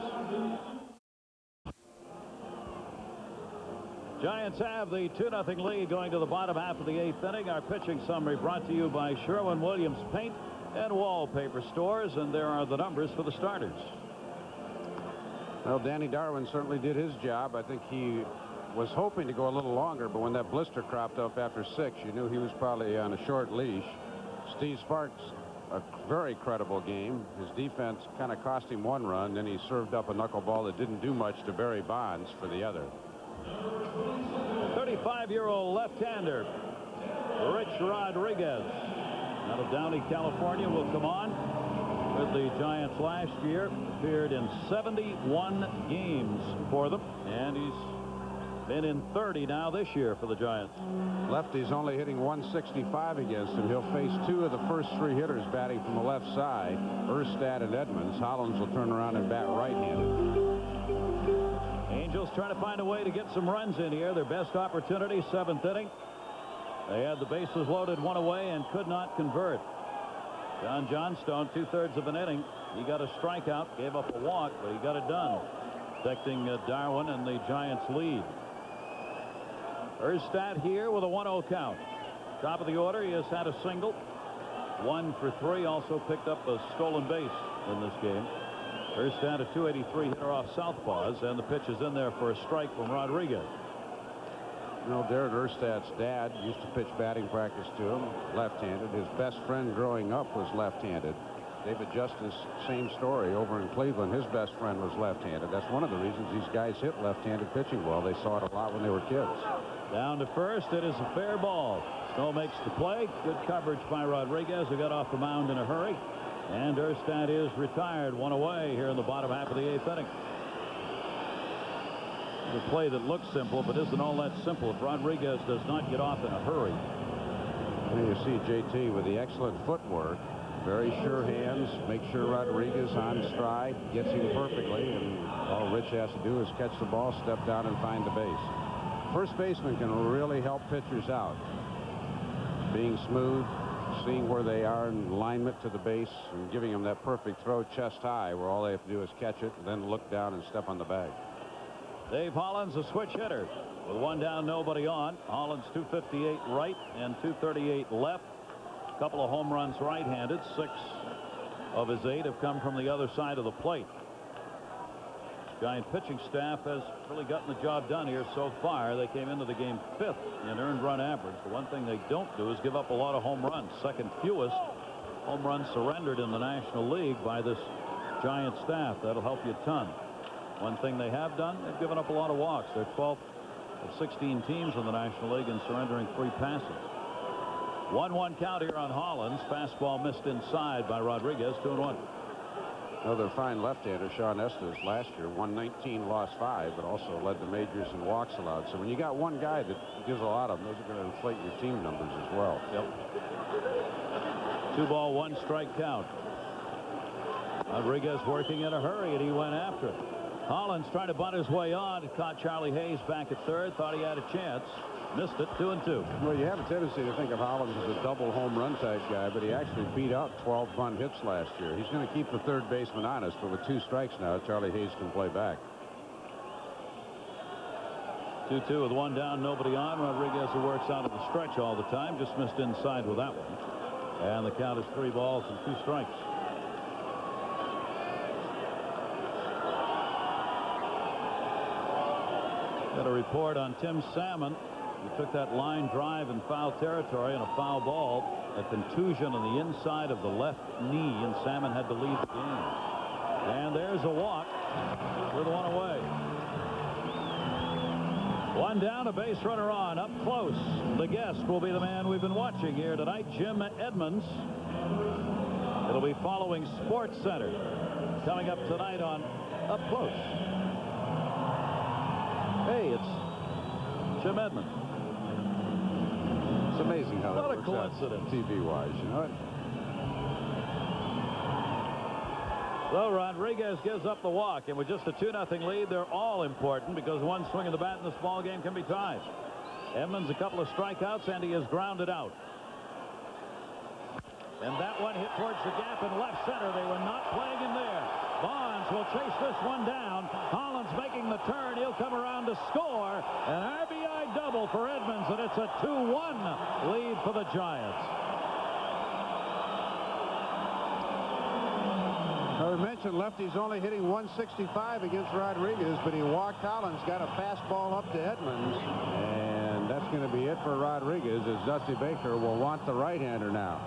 Giants have the 2-0 lead going to the bottom half of the 8th inning. Our pitching summary brought to you by Sherwin-Williams Paint and Wallpaper Stores, and there are the numbers for the starters. Well, Danny Darwin certainly did his job. I think he was hoping to go a little longer, but when that blister cropped up after 6, you knew he was probably on a short leash. Steve Sparks, a very credible game. His defense kind of cost him 1 run, then he served up a knuckleball that didn't do much to Barry Bonds for the other. 35-year-old left-hander Rich Rodriguez out of Downey, California, will come on with the Giants last year. Appeared in 71 games for them, and he's been in 30 now this year for the Giants. Lefty's only hitting 165 against him. He'll face 2 of the first 3 hitters batting from the left side, Erstad and Edmonds. Hollins will turn around and bat right-handed. Angels trying to find a way to get some runs in here. Their best opportunity, 7th inning. They had the bases loaded, 1 away, and could not convert. John Johnstone, 2/3 of an inning. He got a strikeout, gave up a walk, but he got it done, protecting Darwin and the Giants' lead. Erstad here with a 1-0 count. Top of the order, he has had a single. 1 for 3, also picked up a stolen base in this game. Erstad, a .283 hitter off southpaws, and the pitch is in there for a strike from Rodriguez. You know, Darren Erstad's dad used to pitch batting practice to him, left-handed. His best friend growing up was left-handed. David Justice, same story over in Cleveland. His best friend was left-handed. That's one of the reasons these guys hit left-handed pitching well. They saw it a lot when they were kids. Down to first. It is a fair ball. Snow makes the play. Good coverage by Rodriguez, who got off the mound in a hurry. And Erstad is retired, 1 away here in the bottom half of the 8th inning. The play that looks simple but isn't all that simple if Rodriguez does not get off in a hurry. And you see JT with the excellent footwork, very sure hands, make sure Rodriguez on stride, gets him perfectly, and all Rich has to do is catch the ball, step down, and find the base. First baseman can really help pitchers out. Being smooth, seeing where they are in alignment to the base and giving them that perfect throw chest high where all they have to do is catch it and then look down and step on the bag. Dave Holland's a switch hitter with one down, nobody on. Holland's 258 right and 238 left. A couple of home runs right-handed. 6 of his 8 have come from the other side of the plate. Giant pitching staff has really gotten the job done here so far. They came into the game 5th in earned run average. The one thing they don't do is give up a lot of home runs. Second fewest home runs surrendered in the National League by this Giant staff. That'll help you a ton. One thing they have done, they've given up a lot of walks. They're 12th of 16 teams in the National League in surrendering 3 passes. 1-1 count here on Hollins. Fastball missed inside by Rodriguez. 2-1. Another fine left-hander, Sean Estes, last year, 119, lost 5, but also led the majors in walks allowed. So when you got one guy that gives a lot of them, those are going to inflate your team numbers as well. Yep. 2-ball, 1 strike count. Rodriguez working in a hurry, and he went after it. Hollins trying to bunt his way on. It caught Charlie Hayes back at third. Thought he had a chance. Missed it. 2-2. Well, you have a tendency to think of Hollins as a double home run type guy, but he actually beat out 12 bunt hits last year. He's going to keep the third baseman honest, but with 2 strikes now, Charlie Hayes can play back. 2-2 with 1 down, nobody on. Rodriguez, who works out of the stretch all the time, just missed inside with that one. And the count is 3 balls and 2 strikes. Got a report on Tim Salmon. He took that line drive in foul territory and a foul ball. A contusion on the inside of the left knee, and Salmon had to leave the game. And there's a walk with 1 away. 1 down, a base runner on. Up close, the guest will be the man we've been watching here tonight, Jim Edmonds. It'll be following Sports Center coming up tonight on Up Close. Hey, it's Jim Edmonds. It's amazing how that what a works coincidence. TV-wise, you know it. So Rodriguez gives up the walk, and with just a 2-0 lead, they're all important because one swing of the bat in this ball game can be tied. Edmonds a couple of strikeouts, and he is grounded out. And that one hit towards the gap in left center. They were not playing in there. Bonds will chase this one down. Hollins making the turn. He'll come around to score. An RBI double for Edmonds, and it's a 2-1 lead for the Giants. I mentioned lefty's only hitting 165 against Rodriguez, but he walked Hollins, got a fastball up to Edmonds, and that's going to be it for Rodriguez as Dusty Baker will want the right-hander now.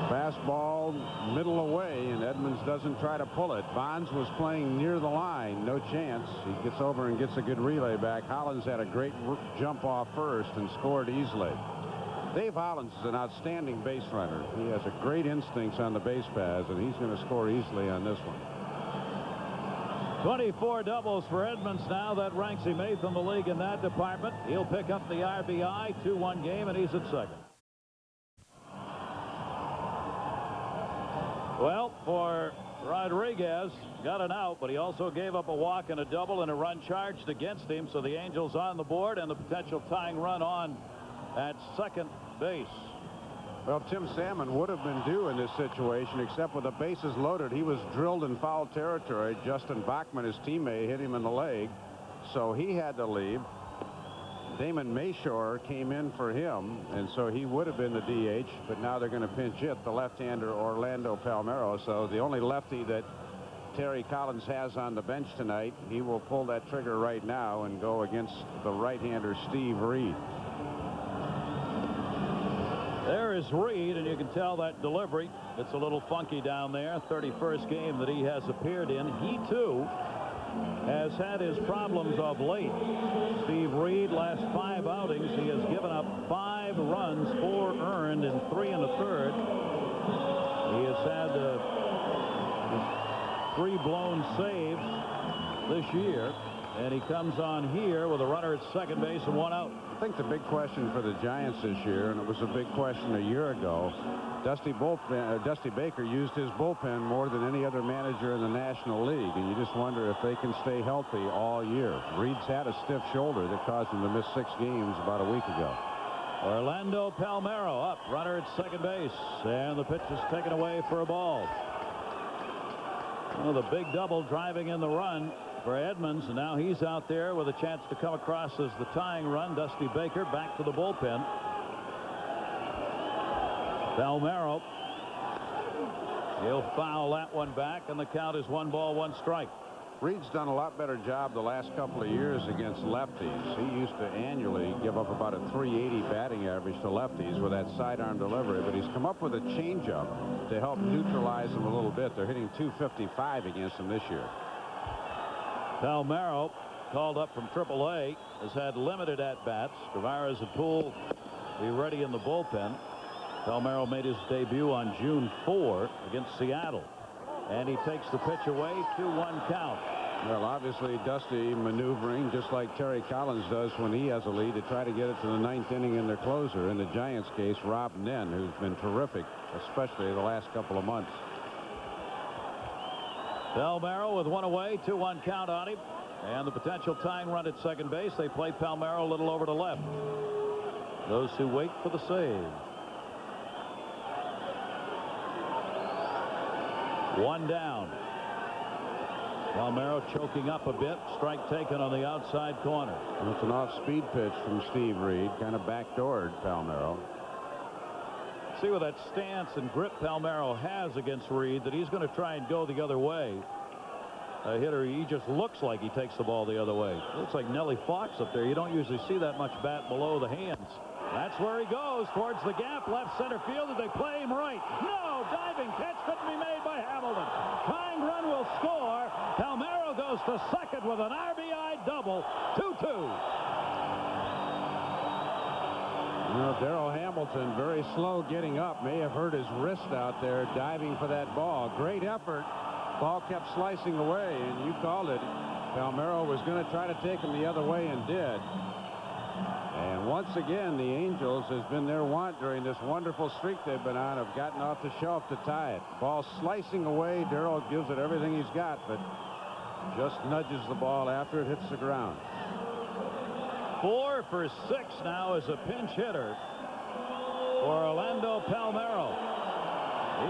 Fastball middle away, and Edmonds doesn't try to pull it. Bonds was playing near the line. No chance. He gets over and gets a good relay back. Hollins had a great jump off first and scored easily. Dave Hollins is an outstanding base runner. He has a great instincts on the base paths, and he's going to score easily on this one. 24 doubles for Edmonds now. That ranks him 8th in the league in that department. He'll pick up the RBI. 2-1 game, and he's at second. Well, for Rodriguez, got an out, but he also gave up a walk and a double and a run charged against him. So the Angels on the board and the potential tying run on at second base. Well, Tim Salmon would have been due in this situation, except with the bases loaded. He was drilled in foul territory. Justin Bachman, his teammate, hit him in the leg, so he had to leave. Damon Mayshore came in for him, and so he would have been the DH, but now they're going to pinch hit the left-hander Orlando Palmeiro. So the only lefty that Terry Collins has on the bench tonight, he will pull that trigger right now and go against the right-hander Steve Reed. There is Reed, and you can tell that delivery. It's a little funky down there. 31st game that he has appeared in. He, too, has had his problems of late. Steve Reed, last 5 outings, he has given up 5 runs, 4 earned, and 3 1/3. He has had 3 blown saves this year, and he comes on here with a runner at second base and 1 out. I think the big question for the Giants this year, and it was a big question a year ago, Dusty Baker used his bullpen more than any other manager in the National League, and you just wonder if they can stay healthy all year. Reed's had a stiff shoulder that caused him to miss 6 games about a week ago. Orlando Palmeiro up, runner at second base, and the pitch is taken away for a ball. Well, the big double driving in the run for Edmonds, and now he's out there with a chance to come across as the tying run. Dusty Baker back to the bullpen. Palmeiro, he'll foul that one back, and the count is 1 ball, 1 strike. Reed's done a lot better job the last couple of years against lefties. He used to annually give up about a .380 batting average to lefties with that sidearm delivery, but he's come up with a changeup to help neutralize them a little bit. They're hitting .255 against him this year. Palmeiro, called up from AAA, has had limited at-bats. Tavares and Poole be ready in the bullpen. Palmeiro made his debut on June 4 against Seattle. And he takes the pitch away, 2-1 count. Well, obviously, Dusty maneuvering just like Terry Collins does when he has a lead to try to get it to the 9th inning in their closer. In the Giants' case, Rob Nen, who's been terrific, especially the last couple of months. Palmeiro with 1 away, 2-1 count on him. And the potential tying run at second base. They play Palmeiro a little over to left. Those who wait for the save. 1 down. Palmeiro choking up a bit. Strike taken on the outside corner. It's an off-speed pitch from Steve Reed, kind of backdoored Palmeiro. See with that stance and grip Palmeiro has against Reed that he's going to try and go the other way. A hitter, he just looks like he takes the ball the other way. Looks like Nellie Fox up there. You don't usually see that much bat below the hands. That's where he goes, towards the gap, left center field, and they play him right. No, diving catch couldn't be made by Hamilton. Tying run will score. Palmeiro goes to second with an RBI double. 2-2. Darrell Hamilton, very slow getting up, may have hurt his wrist out there diving for that ball. Great effort. Ball kept slicing away, and you called it. Palmeiro was going to try to take him the other way and did. And once again, the Angels has been their want during this wonderful streak they've been on, have gotten off the shelf to tie it. Ball slicing away. Darrell gives it everything he's got, but just nudges the ball after it hits the ground. 4 for 6 now as a pinch hitter for Orlando Palmeiro.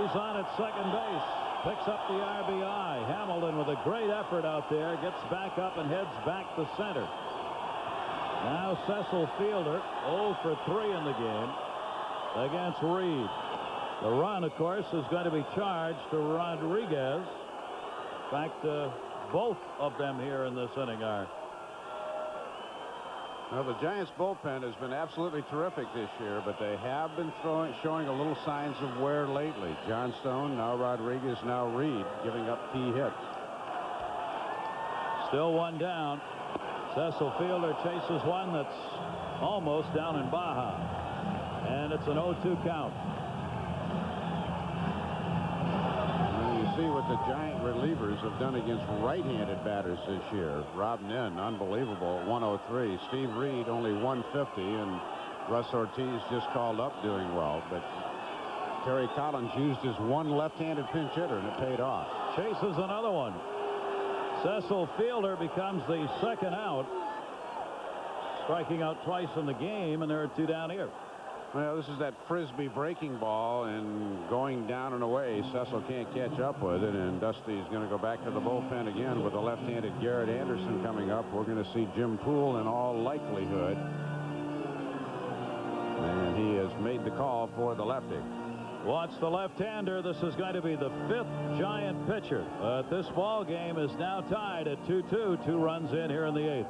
He's on at second base. Picks up the RBI. Hamilton with a great effort out there. Gets back up and heads back to center. Now Cecil Fielder 0 for 3 in the game against Reed. The run, of course, is going to be charged to Rodriguez. In fact, both of them here in this inning are. Well, the Giants bullpen has been absolutely terrific this year, but they have been showing a little signs of wear lately. John Stone, now Rodriguez, now Reed, giving up key hits. Still 1 down. Cecil Fielder chases one that's almost down in Baja. And it's an 0-2 count. Well, you see what the Giant relievers have done against right-handed batters this year. Rob Nen, unbelievable, 103. Steve Reed, only 150. And Russ Ortiz just called up doing well. But Terry Collins used his one left-handed pinch hitter, and it paid off. Chases another one. Cecil Fielder becomes the second out, striking out twice in the game, and there are 2 down here. Well, this is that frisbee breaking ball and going down and away. Cecil can't catch up with it, and Dusty's going to go back to the bullpen again with the left-handed Garrett Anderson coming up. We're going to see Jim Poole in all likelihood, and he has made the call for the lefty. Wants the left-hander. This is going to be the 5th Giant pitcher. But this ball game is now tied at 2-2. 2 runs in here in the 8th.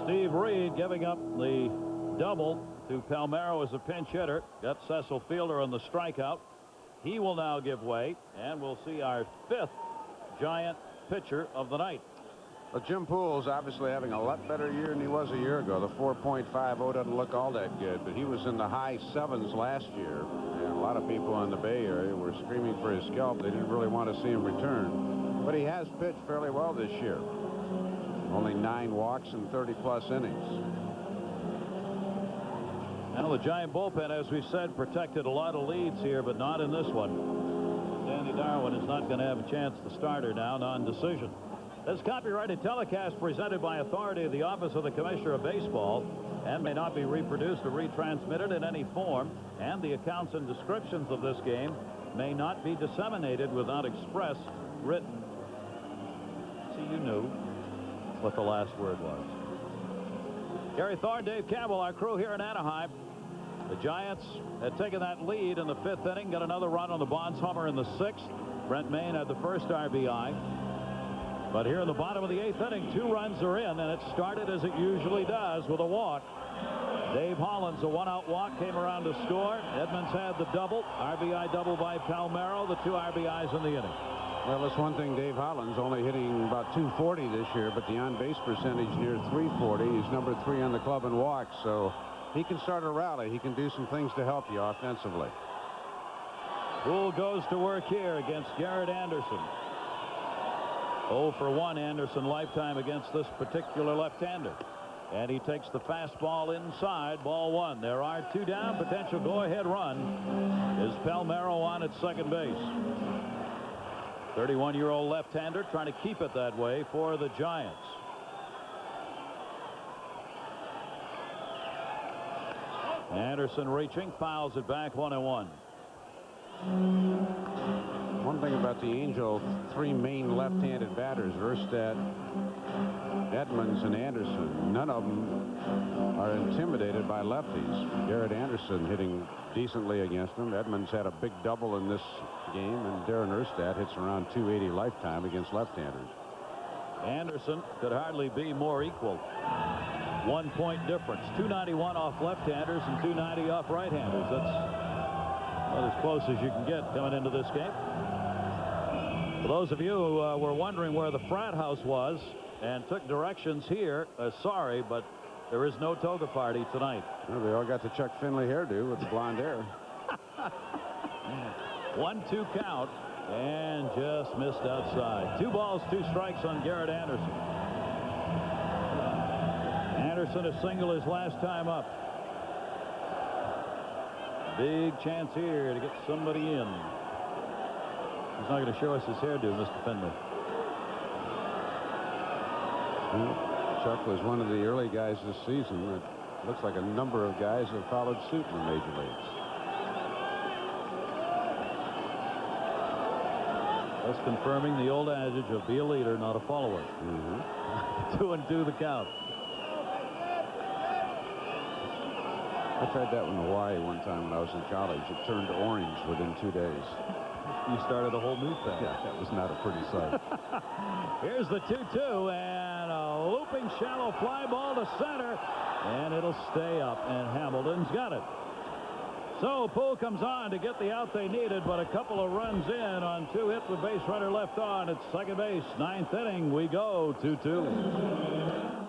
Steve Reed giving up the double to Palmeiro as a pinch hitter. Got Cecil Fielder on the strikeout. He will now give way, and we'll see our 5th Giant pitcher of the night. Well, Jim Poole's obviously having a lot better year than he was a year ago. The 4.50 doesn't look all that good, but he was in the high 7s last year, and a lot of people in the Bay Area were screaming for his scalp. They didn't really want to see him return, but he has pitched fairly well this year. Only 9 walks and 30-plus innings. Now the Giant bullpen, as we said, protected a lot of leads here, but not in this one. Danny Darwin is not going to have a chance to start her now, non-decision. This copyrighted telecast presented by authority of the Office of the Commissioner of Baseball and may not be reproduced or retransmitted in any form, and the accounts and descriptions of this game may not be disseminated without express written. See, you knew what the last word was. Gary Thorne, Dave Campbell, our crew here in Anaheim. The Giants had taken that lead in the 5th inning, got another run on the Bonds homer in the 6th. Brent Maine had the first RBI. But here in the bottom of the 8th inning, 2 runs are in, and it started as it usually does with a walk. Dave Hollins, a 1-out walk, came around to score. Edmonds had the double. RBI double by Palmeiro, the 2 RBIs in the inning. Well, that's one thing. Dave Hollins only hitting about .240 this year, but the on-base percentage near .340. He's number 3 on the club in walks, so he can start a rally. He can do some things to help you offensively. Poole goes to work here against Garrett Anderson. 0 for 1 Anderson lifetime against this particular left-hander. And he takes the fastball inside, ball 1. There are 2 down. Potential go-ahead run is Palmeiro on at second base. 31-year-old left-hander trying to keep it that way for the Giants. Anderson reaching, fouls it back 1-1. One thing about the Angels, 3 main left-handed batters, Erstad, Edmonds, and Anderson. None of them are intimidated by lefties. Garrett Anderson hitting decently against them. Edmonds had a big double in this game, and Darren Erstad hits around .280 lifetime against left-handers. Anderson could hardly be more equal. 1 point difference. 291 off left-handers and 290 off right-handers. That's about as close as you can get coming into this game. For those of you who were wondering where the frat house was and took directions here, sorry, but there is no toga party tonight. Well, they all got the Chuck Finley hairdo with the blonde hair. 1-2 count, and just missed outside. 2 balls, 2 strikes on Garrett Anderson. Anderson a single his last time up. Big chance here to get somebody in. He's not going to show us his hairdo, Mr. Finley. Chuck was one of the early guys this season. It looks like a number of guys have followed suit in the major leagues. That's confirming the old adage of be a leader, not a follower. 2-2 the count. I tried that in Hawaii one time when I was in college. It turned orange within 2 days. You started a whole new thing. Yeah, that was not a pretty sight. Here's the 2-2, and a looping shallow fly ball to center, and it'll stay up, and Hamilton's got it. So Poole comes on to get the out they needed, but a couple of runs in on 2 hits with base runner left on at second base. 9th inning, we go 2-2.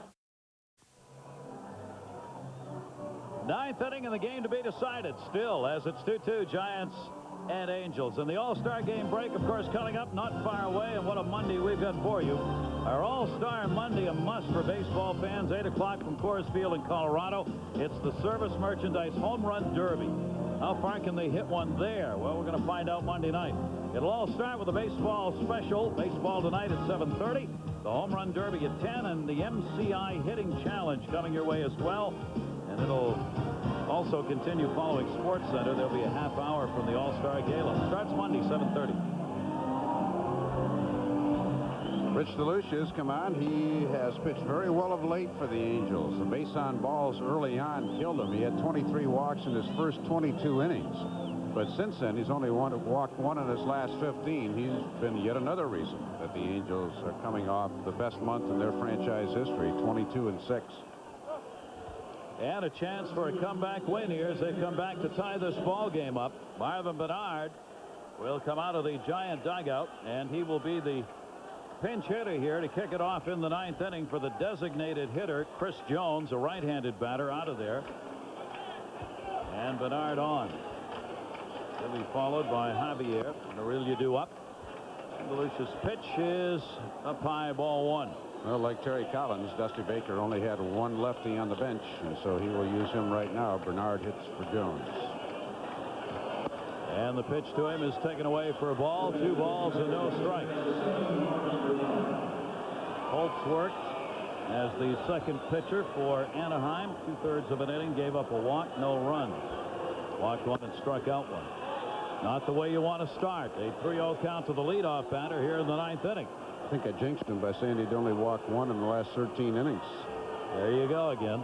9th inning in the game to be decided still as it's 2-2 Giants and Angels. And the All-Star game break, of course, coming up not far away. And what a Monday we've got for you. Our All-Star Monday, a must for baseball fans. 8 o'clock from Coors Field in Colorado. It's the Service Merchandise Home Run Derby. How far can they hit one there? Well, we're going to find out Monday night. It'll all start with a baseball special. Baseball tonight at 7:30. The Home Run Derby at 10. And the MCI Hitting Challenge coming your way as well. And it'll also continue following Sports Center. There'll be a half hour from the All-Star Gala. Starts Monday, 7:30. Rich DeLucia has come on. He has pitched very well of late for the Angels. The base on balls early on killed him. He had 23 walks in his first 22 innings. But since then, he's only walked 1 in his last 15. He's been yet another reason that the Angels are coming off the best month in their franchise history, 22-6. And a chance for a comeback win here as they come back to tie this ball game up. Marvin Bernard will come out of the Giant dugout, and he will be the pinch hitter here to kick it off in the 9th inning for the designated hitter, Chris Jones, a right-handed batter, out of there. And Bernard on. He'll be followed by Javier. Aurelio up. And DeLucia's pitch is up high, ball 1. Well, like Terry Collins, Dusty Baker only had 1 lefty on the bench, and so he will use him right now. Bernard hits for Jones. And the pitch to him is taken away for a ball. 2 balls and no strikes. as the second pitcher for Anaheim. 2/3 of an inning, gave up a walk, no runs. Walked one and struck out one. Not the way you want to start. A 3-0 count to the leadoff batter here in the 9th inning. I think I jinxed him by saying he'd only walked one in the last 13 innings. There you go again.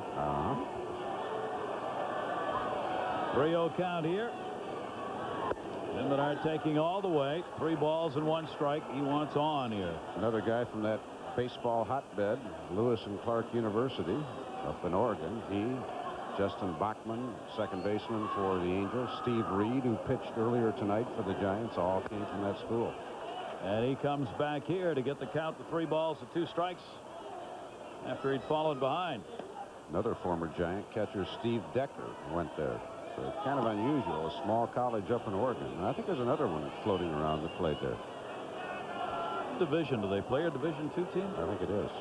3-0 count here. Menard taking all the way. 3 balls and 1 strike. He wants on here. Another guy from that baseball hotbed, Lewis and Clark University up in Oregon. He, Justin Bachman, second baseman for the Angels. Steve Reed, who pitched earlier tonight for the Giants, all came from that school. And he comes back here to get the count to 3 balls and 2 strikes after he'd fallen behind. Another former Giant catcher, Steve Decker, went there. So kind of unusual, a small college up in Oregon. And I think there's another one floating around that played there. Division, do they play a Division II team? I think it is.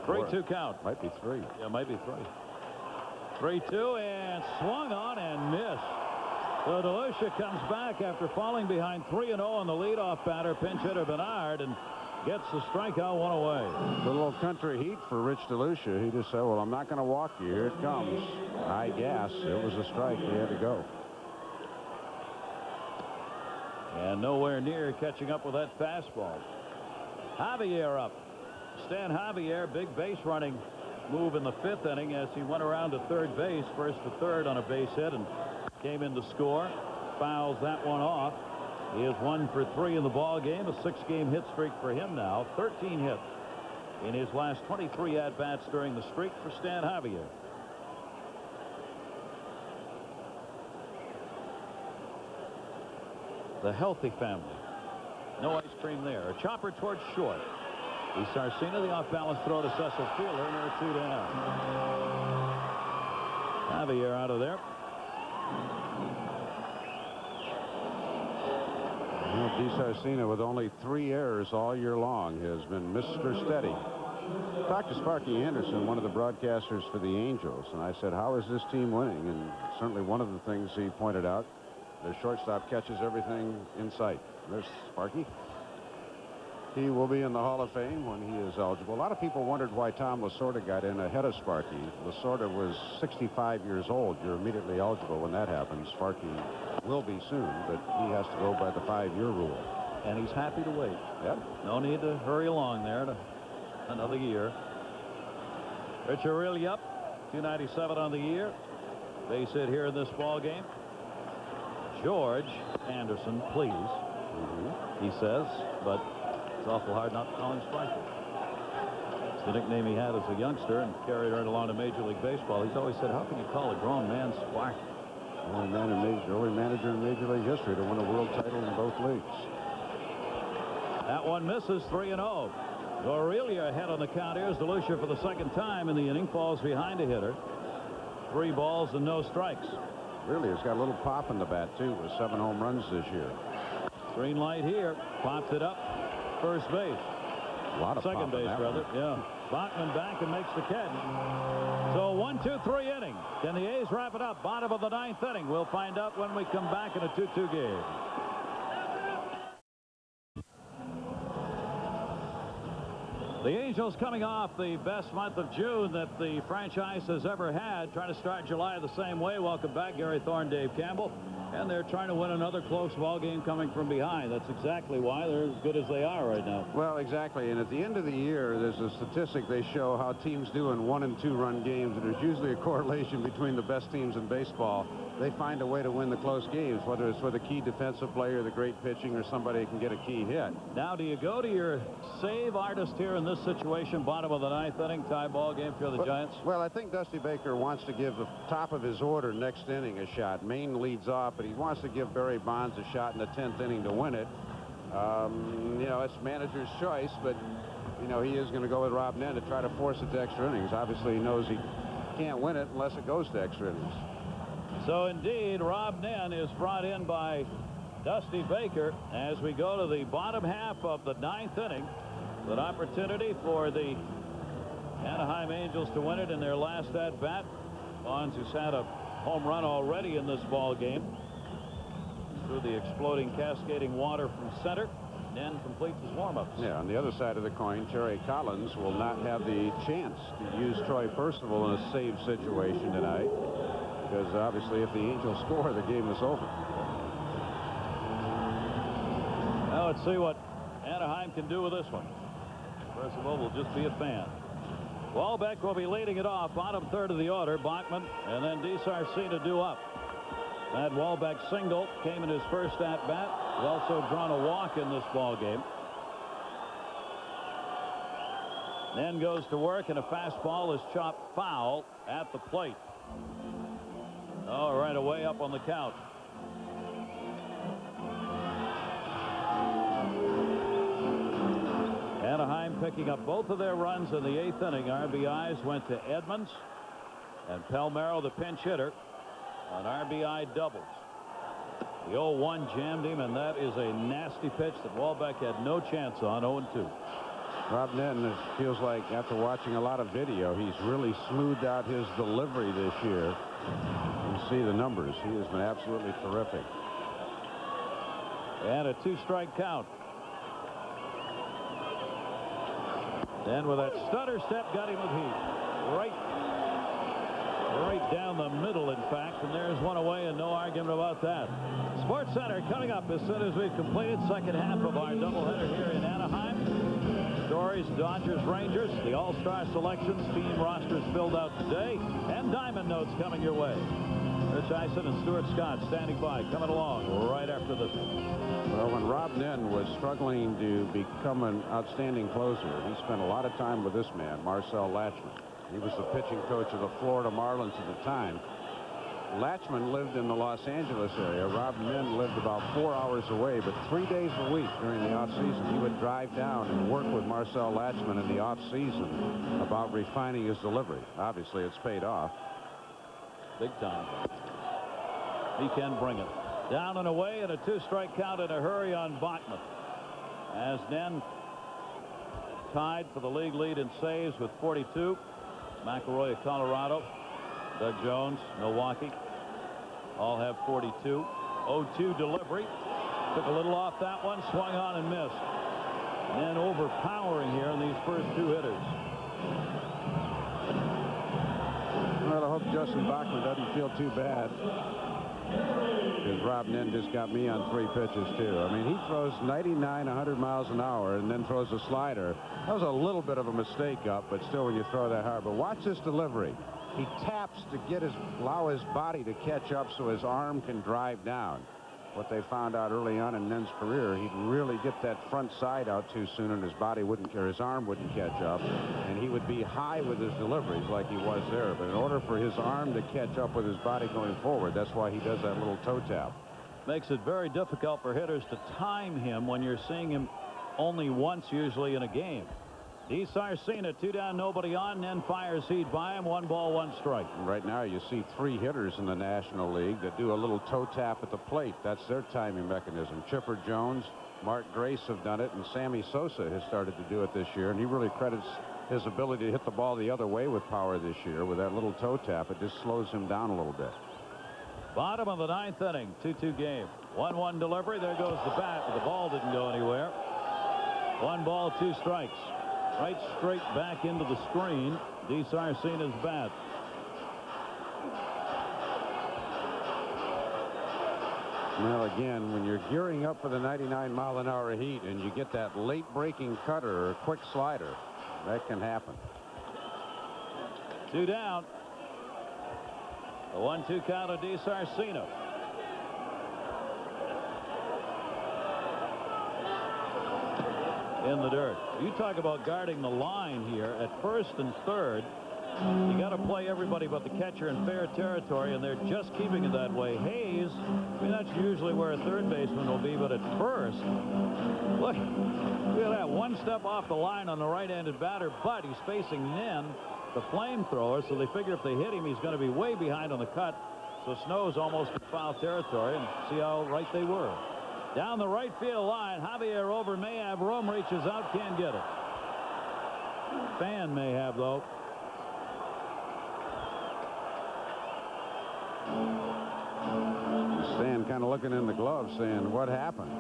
3-2 count. Might be 3. Yeah, might be 3. 3-2 and swung on and missed. So DeLucia comes back after falling behind 3-0 on the leadoff batter, pinch hitter Menard, and gets the strikeout, 1 away. The little country heat for Rich DeLucia. He just said, well, I'm not going to walk you. Here it comes. High gas. It was a strike. He had to go. And nowhere near catching up with that fastball. Javier up. Stan Javier, big base running move in the 5th inning as he went around to third base, first to third on a base hit, and came in to score. Fouls that one off. He is 1 for 3 in the ball game. A 6-game hit streak for him now. 13 hits in his last 23 at-bats during the streak for Stan Javier. The healthy family. No ice cream there. A chopper towards short. Sarcina, the off-balance throw to Cecil Fielder, and they're 2 down. Javier out of there. Sarcina, with only 3 errors all year long, has been Mr. Steady. I talked to Sparky Anderson, one of the broadcasters for the Angels, and I said, how is this team winning? And certainly one of the things he pointed out, their shortstop catches everything in sight. There's Sparky. He will be in the Hall of Fame when he is eligible. A lot of people wondered why Tom Lasorda got in ahead of Sparky. Lasorda was 65 years old. You're immediately eligible when that happens. Sparky will be soon, but he has to go by the 5-year rule. And he's happy to wait. Yep. No need to hurry along there to another year. Rich O'Reilly up. 297 on the year. Base hit here in this ball game. George Anderson, please. He says, but it's awful hard not to call him Sparky. It's the nickname he had as a youngster and carried right along to Major League Baseball. He's always said, how can you call a grown man Sparky? Only manager in Major League history to win a world title in both leagues. That one misses. 3-0. Aurelia ahead on the count. Here's DeLucia for the 2nd time in the inning. Falls behind a hitter. 3 balls and no strikes. Really has got a little pop in the bat, too, with 7 home runs this year. Green light here. Popped it up. First base. A lot of second base, rather. Yeah. Bachman back and makes the catch. So 1-2-3 inning. Can the A's wrap it up? Bottom of the 9th inning. We'll find out when we come back in a 2-2 game. The Angels coming off the best month of June that the franchise has ever had. Trying to start July the same way. Welcome back, Gary Thorne, Dave Campbell. And they're trying to win another close ball game coming from behind. That's exactly why they're as good as they are right now. Well, exactly. And at the end of the year, there's a statistic they show how teams do in 1- and 2-run games. And there's usually a correlation between the best teams in baseball. They find a way to win the close games, whether it's with a key defensive player, the great pitching, or somebody who can get a key hit. Now, do you go to your save artist here in this situation, bottom of the 9th inning, tie ball game for the Giants? Well, I think Dusty Baker wants to give the top of his order next inning a shot. Maine leads off, but he wants to give Barry Bonds a shot in the 10th inning to win it. You know, it's manager's choice, but, you know, he is going to go with Rob Nen to try to force it to extra innings. Obviously, he knows he can't win it unless it goes to extra innings. So, indeed, Rob Nen is brought in by Dusty Baker as we go to the bottom half of the 9th inning. An opportunity for the Anaheim Angels to win it in their last at-bat. Bonds, who's had a home run already in this ball game, through the exploding cascading water from center. Nen completes his warm-ups. Yeah, on the other side of the coin, Terry Collins will not have the chance to use Troy Percival in a save situation tonight, because obviously if the Angels score, the game is over. Now let's see what Anaheim can do with this one. Percival will just be a fan. Walbeck will be leading it off. Bottom third of the order. Bachman and then DiSarcina due up. That Walbeck single came in his first at-bat. He's also drawn a walk in this ball game. Then goes to work, and a fastball is chopped foul at the plate. Oh, right away up on the count. Anaheim picking up both of their runs in the 8th inning. RBIs went to Edmonds and Palmeiro, the pinch hitter, on RBI doubles. The 0-1 jammed him, and that is a nasty pitch that Walbeck had no chance on. 0-2. Rob Nen, it feels like after watching a lot of video, he's really smoothed out his delivery this year. You see the numbers. He has been absolutely terrific. And a 2-strike count. And with that stutter step, got him with heat. Right down the middle, in fact. And there's one away, and no argument about that. Sports Center coming up as soon as we've completed second half of our doubleheader here in Anaheim. Stories, Dodgers, Rangers, the All-Star selections, team rosters filled out today, and Diamond Notes coming your way. Rich Eisen and Stuart Scott standing by, coming along right after this one. Well, when Rob Nen was struggling to become an outstanding closer, he spent a lot of time with this man, Marcel Latchman. He was the pitching coach of the Florida Marlins at the time. Latchman lived in the Los Angeles area. Rob Nen lived about 4 hours away, but 3 days a week during the off-season, he would drive down and work with Marcel Latchman in the off-season about refining his delivery. Obviously, it's paid off. Big time. He can bring it. Down and away, and a 2-strike count in a hurry on Bachman. As Nen tied for the league lead in saves with 42. McElroy of Colorado, Doug Jones, Milwaukee, all have 42. 0-2 delivery. Took a little off that one, swung on and missed. Nen overpowering here in these first 2 hitters. Well, I hope Justin Bachman doesn't feel too bad, because Rob Nen just got me on 3 pitches too. I mean, he throws 99, 100 miles an hour and then throws a slider. That was a little bit of a mistake up, but still, when you throw that hard. But watch this delivery. He taps to allow his body to catch up so his arm can drive down. What they found out early on in Nen's career, he'd really get that front side out too soon, and his body wouldn't, or his arm wouldn't catch up, and he would be high with his deliveries like he was there. But in order for his arm to catch up with his body going forward, that's why he does that little toe tap. Makes it very difficult for hitters to time him when you're seeing him only once usually in a game. DiSarcina, 2 down, nobody on. Nen fires heat by him. 1 ball, 1 strike. Right now you see 3 hitters in the National League that do a little toe tap at the plate. That's their timing mechanism. Chipper Jones, Mark Grace have done it, and Sammy Sosa has started to do it this year, and he really credits his ability to hit the ball the other way with power this year with that little toe tap. It just slows him down a little bit. Bottom of the 9th inning, 2-2 game. 1-1 delivery. There goes the bat, but the ball didn't go anywhere. 1 ball, 2 strikes. Right straight back into the screen. DiSarcina's bat. Well, again, when you're gearing up for the 99-mile-an-hour heat and you get that late breaking cutter or a quick slider, that can happen. 2 down. The 1-2 count of DiSarcina. In the dirt. You talk about guarding the line here at first and third. You got to play everybody but the catcher in fair territory, and they're just keeping it that way. Hayes, I mean, that's usually where a third baseman will be, but at first, look at that, 1 step off the line on the right-handed batter, but he's facing Nen, the flamethrower, so they figure if they hit him, he's going to be way behind on the cut. So Snow's almost in foul territory, and see how right they were. Down the right field line, Javier over may have room, reaches out, can't get it. Fan may have, though. Stan kind of looking in the glove saying, what happened?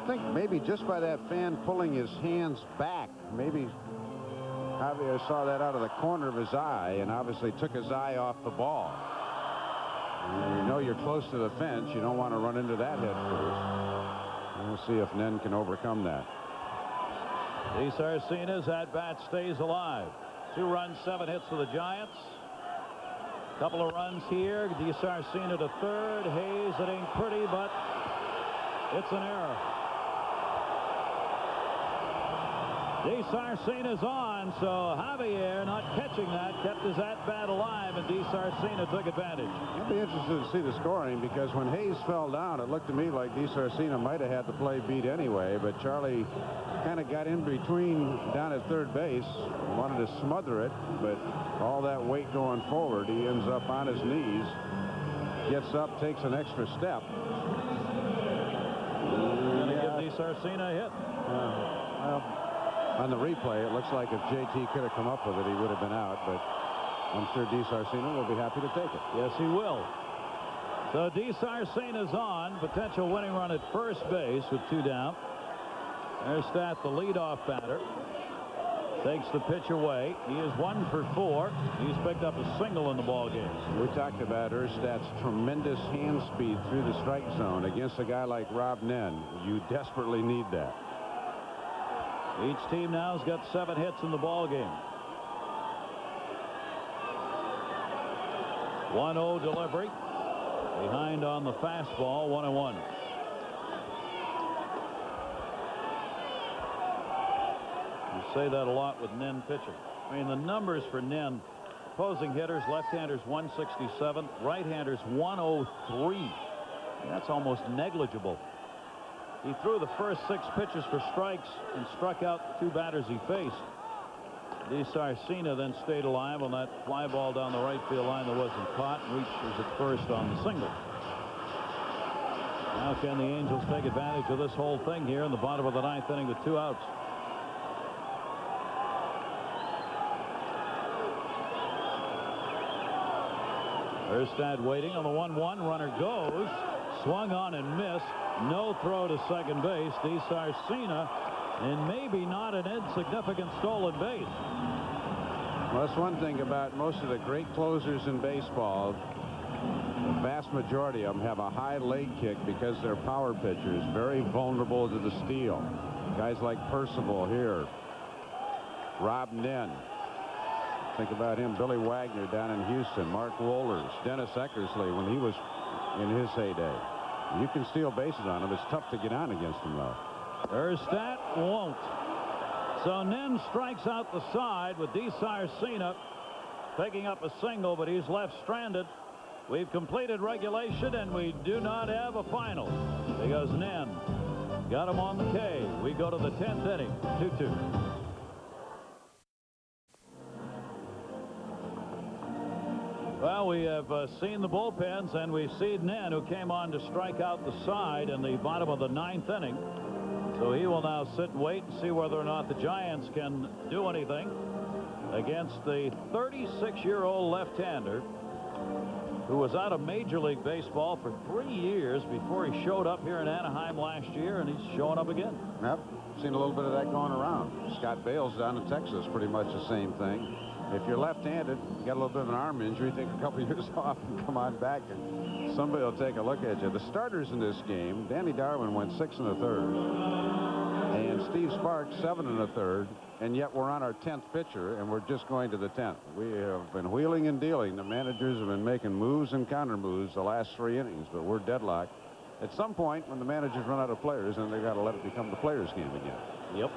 I think maybe just by that fan pulling his hands back, maybe Javier saw that out of the corner of his eye and obviously took his eye off the ball. You know you're close to the fence. You don't want to run into that head first. We'll see if Nen can overcome that. DeSarcina's at-bat stays alive. 2 runs, 7 hits for the Giants. Couple of runs here. DeSarcina to third. Hayes, it ain't pretty, but it's an error. DeSarcina's on, so Javier, not catching that, kept his at-bat alive, and DeSarcina took advantage. I'd be interested to see the scoring, because when Hayes fell down, it looked to me like DeSarcina might have had the play beat anyway, but Charlie kind of got in between down at third base, wanted to smother it, but all that weight going forward, he ends up on his knees, gets up, takes an extra step. Going to give DeSarcina a hit. Well, on the replay, it looks like if JT could have come up with it, he would have been out, but I'm sure DeSarcina will be happy to take it. Yes, he will. So DeSarcina's on. Potential winning run at first base with 2 down. There's Stat, the leadoff batter. Takes the pitch away. He is 1 for 4. He's picked up a single in the ball game. We talked about Erstat's tremendous hand speed through the strike zone against a guy like Rob Nen. You desperately need that. Each team now has got 7 hits in the ball game. 1-0 delivery. Behind on the fastball, 1-1. You say that a lot with Nen pitching. I mean, the numbers for Nen, opposing hitters, left-handers 167, right-handers 103. That's almost negligible. He threw the first 6 pitches for strikes and struck out the 2 batters he faced. DeSarcina then stayed alive on that fly ball down the right field line that wasn't caught and reaches at first on the single. Now can the Angels take advantage of this whole thing here in the bottom of the 9th inning with 2 outs? Erstad waiting on the 1-1. Runner goes. Swung on and missed. No throw to second base. DeSarcina, and maybe not an insignificant stolen base. Well, that's one thing about most of the great closers in baseball. The vast majority of them have a high leg kick because they're power pitchers, very vulnerable to the steal. Guys like Percival here. Rob Nen. Think about him. Billy Wagner down in Houston. Mark Wohlers. Dennis Eckersley when he was in his heyday. You can steal bases on him. It's tough to get on against him, though. Erstad won't. So Nen strikes out the side with DeSarcina picking up a single, but he's left stranded. We've completed regulation, and we do not have a final because Nen got him on the K. We go to the 10th inning, 2-2. Well, we have seen the bullpens, and we've seen Nen, who came on to strike out the side in the bottom of the 9th inning. So he will now sit and wait and see whether or not the Giants can do anything against the 36-year-old left-hander who was out of Major League Baseball for 3 years before he showed up here in Anaheim last year, and he's showing up again. Yep, seen a little bit of that going around. Scott Bales down in Texas, pretty much the same thing. If you're left-handed, you got a little bit of an arm injury, take a couple of years off and come on back, and somebody will take a look at you. The starters in this game, Danny Darwin went 6 1/3, and Steve Sparks 7 1/3, and yet we're on our 10th pitcher, and we're just going to the 10th. We have been wheeling and dealing. The managers have been making moves and counter moves the last 3 innings, but we're deadlocked. At some point, when the managers run out of players, then they've got to let it become the players' game again. Yep.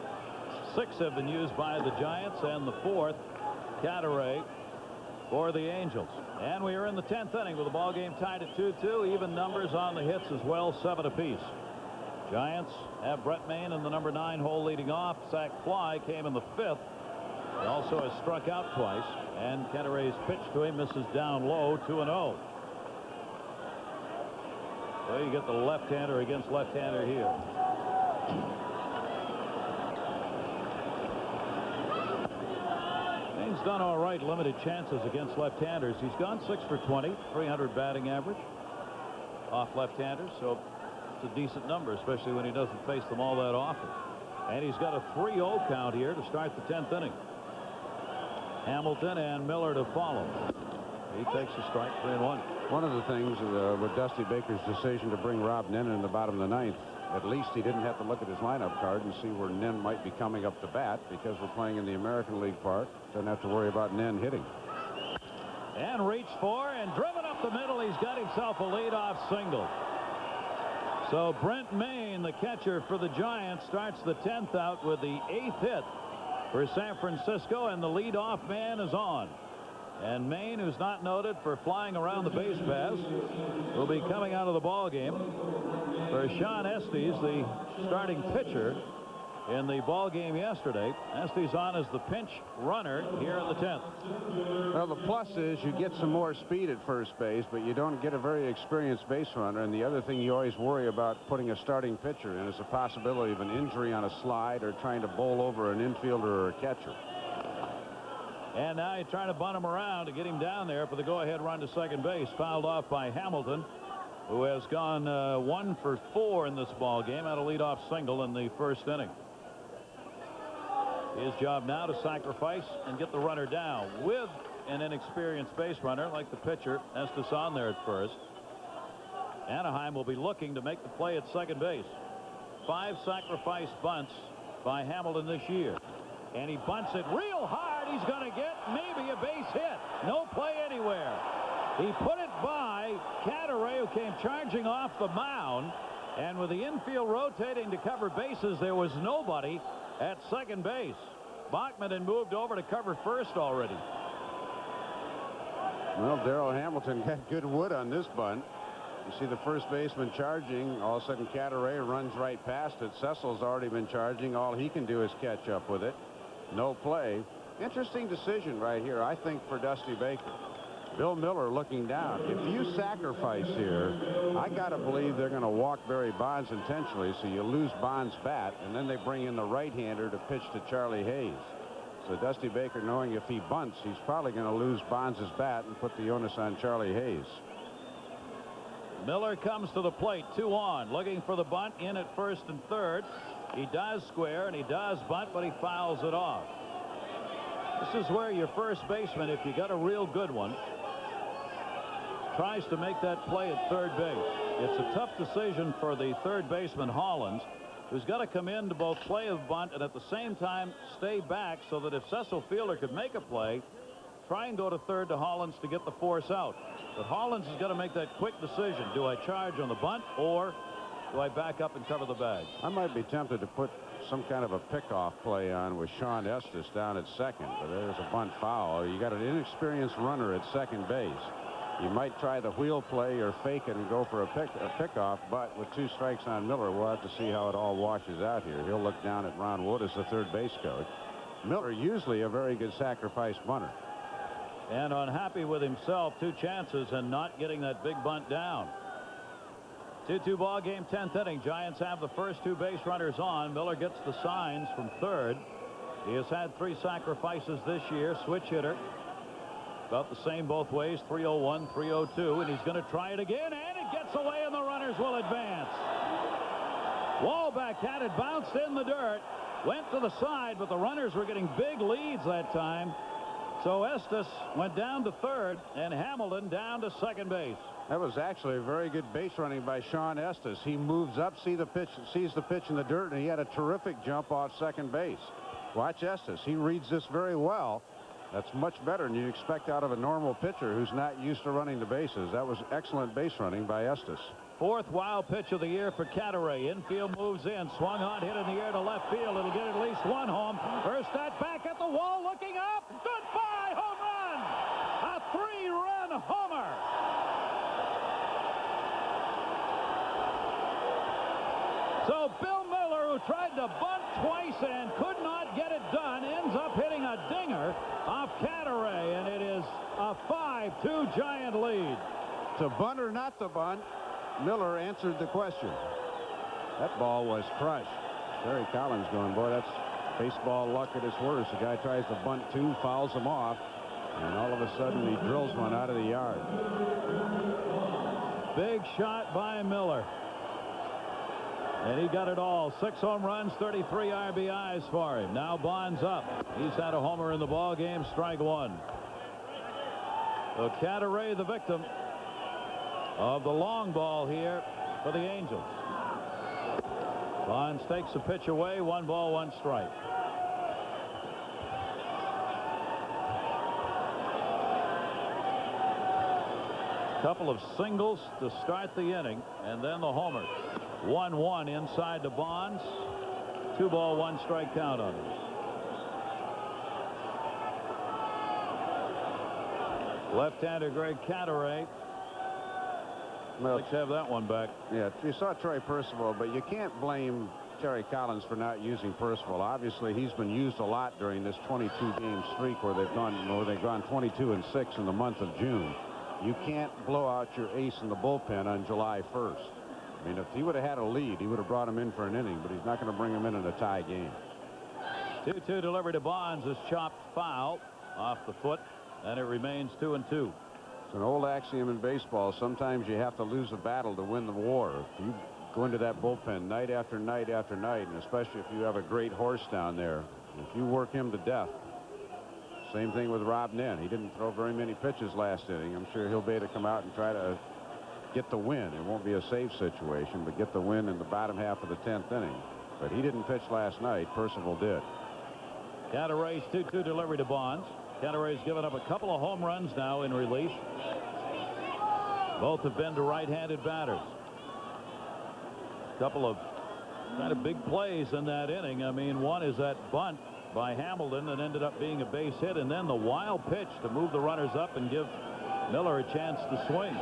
6 have been used by the Giants, and the 4th. Cataray for the Angels. And we are in the 10th inning with the ball game tied at 2-2. Even numbers on the hits as well, 7 apiece. Giants have Brett Main in the number 9 hole leading off. Sac fly came in the 5th. He also has struck out twice. And Cataray's pitch to him misses down low, 2-0. So you get the left-hander against left-hander here. He's done all right, limited chances against left-handers. He's gone 6 for 20, 300 batting average off left-handers. So a decent number, especially when he doesn't face them all that often. And he's got a 3-0 count here to start the 10th inning. Hamilton and Miller to follow. He takes a strike, 3-1. One of the things with Dusty Baker's decision to bring Rob Nen in the bottom of the 9th, at least he didn't have to look at his lineup card and see where Nen might be coming up to bat, because we're playing in the American League Park. Doesn't have to worry about Nen hitting. And reached for and driven up the middle. He's got himself a leadoff single. So Brent Mayne, the catcher for the Giants, starts the 10th out with the 8th hit for San Francisco, and the leadoff man is on. And Mayne, who's not noted for flying around the base paths, will be coming out of the ball game for Sean Estes, the starting pitcher in the ball game yesterday. Estes on as the pinch runner here in the 10th. Well, the plus is you get some more speed at first base, but you don't get a very experienced base runner. And the other thing you always worry about putting a starting pitcher in is the possibility of an injury on a slide or trying to bowl over an infielder or a catcher. And now he's trying to bunt him around to get him down there for the go-ahead run to second base. Fouled off by Hamilton, who has gone 1 for 4 in this ball game. Had a leadoff single in the first inning. His job now to sacrifice and get the runner down with an inexperienced base runner like the pitcher. Estes on there at first. Anaheim will be looking to make the play at second base. 5 sacrifice bunts by Hamilton this year. And he bunts it real hard. He's going to get maybe a base hit. No play anywhere. He put it by Cadaret, who came charging off the mound. And with the infield rotating to cover bases, there was nobody at second base. Bachman had moved over to cover first already. Well, Darrell Hamilton got good wood on this bunt. You see the first baseman charging. All of a sudden, Cadaret runs right past it. Cecil's already been charging. All he can do is catch up with it. No play. Interesting decision right here, I think, for Dusty Baker. Bill Miller looking down. If you sacrifice here, I got to believe they're going to walk Barry Bonds intentionally, so you lose Bonds' bat, and then they bring in the right-hander to pitch to Charlie Hayes. So Dusty Baker, knowing if he bunts, he's probably going to lose Bonds' bat and put the onus on Charlie Hayes. Miller comes to the plate, 2 on, looking for the bunt in at first and third. He does square and he does bunt, but he fouls it off. This is where your first baseman, if you got a real good one, tries to make that play at third base. It's a tough decision for the third baseman Hollins, who's got to come in to both play a bunt and at the same time stay back, so that if Cecil Fielder could make a play, try and go to third to Hollins to get the force out. But Hollins has got to make that quick decision. Do I charge on the bunt, or do I back up and cover the bag? I might be tempted to put some kind of a pickoff play on with Sean Estes down at second, but there's a bunt foul. You got an inexperienced runner at second base. You might try the wheel play or fake it and go for a pickoff, but with 2 strikes on Miller, we'll have to see how it all washes out here. He'll look down at Ron Wood as the third base coach. Miller, usually a very good sacrifice bunter. And unhappy with himself, 2 chances and not getting that big bunt down. 2-2 ball game, 10th inning. Giants have the first 2 base runners on. Miller gets the signs from third. He has had 3 sacrifices this year. Switch hitter. About the same both ways, 301, 302, and he's going to try it again, and it gets away, and the runners will advance. Walbeck had it, bounced in the dirt, went to the side, but the runners were getting big leads that time. So Estes went down to third, and Hamilton down to second base. That was actually a very good base running by Sean Estes. He moves up, sees the pitch in the dirt, and he had a terrific jump off second base. Watch Estes. He reads this very well. That's much better than you expect out of a normal pitcher who's not used to running the bases. That was excellent base running by Estes. 4th wild pitch of the year for Cadaret. Infield moves in. Swung on, hit in the air to left field. It'll get at least 1 home. First at back at the wall, looking up. Goodbye, home run! A 3-run homer. So Bill Miller, who tried to bunt twice and could not get it done, ends up hitting a dinger off Cadaret, and it is a 5-2 Giant lead. To bunt or not to bunt, Miller answered the question. That ball was crushed. Terry Collins going, boy, that's baseball luck at its worst. The guy tries to bunt 2, fouls him off, and all of a sudden he drills one out of the yard. Big shot by Miller. And he got it all. 6 home runs, 33 RBIs for him. Now Bonds up. He's had a homer in the ball game. Strike one. So Cadaret, the victim of the long ball here for the Angels. Bonds takes a pitch away. 1 ball, 1 strike. Couple of singles to start the inning, and then the homer. 1-1 inside to Bonds. 2 ball, 1 strike count on him. Left-hander Greg Cadaret. Well, Let's have that one back. Yeah, you saw Troy Percival, but you can't blame Terry Collins for not using Percival. Obviously, he's been used a lot during this 22-game streak where they've gone 22-6 in the month of June. You can't blow out your ace in the bullpen on July 1st. I mean, if he would have had a lead, he would have brought him in for an inning, but he's not going to bring him in a tie game. 2-2 delivery to Bonds is chopped foul off the foot, and it remains 2-2. It's an old axiom in baseball. Sometimes you have to lose a battle to win the war. If you go into that bullpen night after night after night, and especially if you have a great horse down there, if you work him to death. Same thing with Rob Nen. He didn't throw very many pitches last inning. I'm sure he'll be able to come out and try to get the win. It won't be a safe situation, but get the win in the bottom half of the 10th inning. But he didn't pitch last night. Percival did. Cadaret's 2-2 delivery to Bonds. Cadaret's given up a couple of home runs now in relief. Both have been to right-handed batters. A couple of kind of big plays in that inning. I mean, one is that bunt by Hamilton that ended up being a base hit, and then the wild pitch to move the runners up and give Miller a chance to swing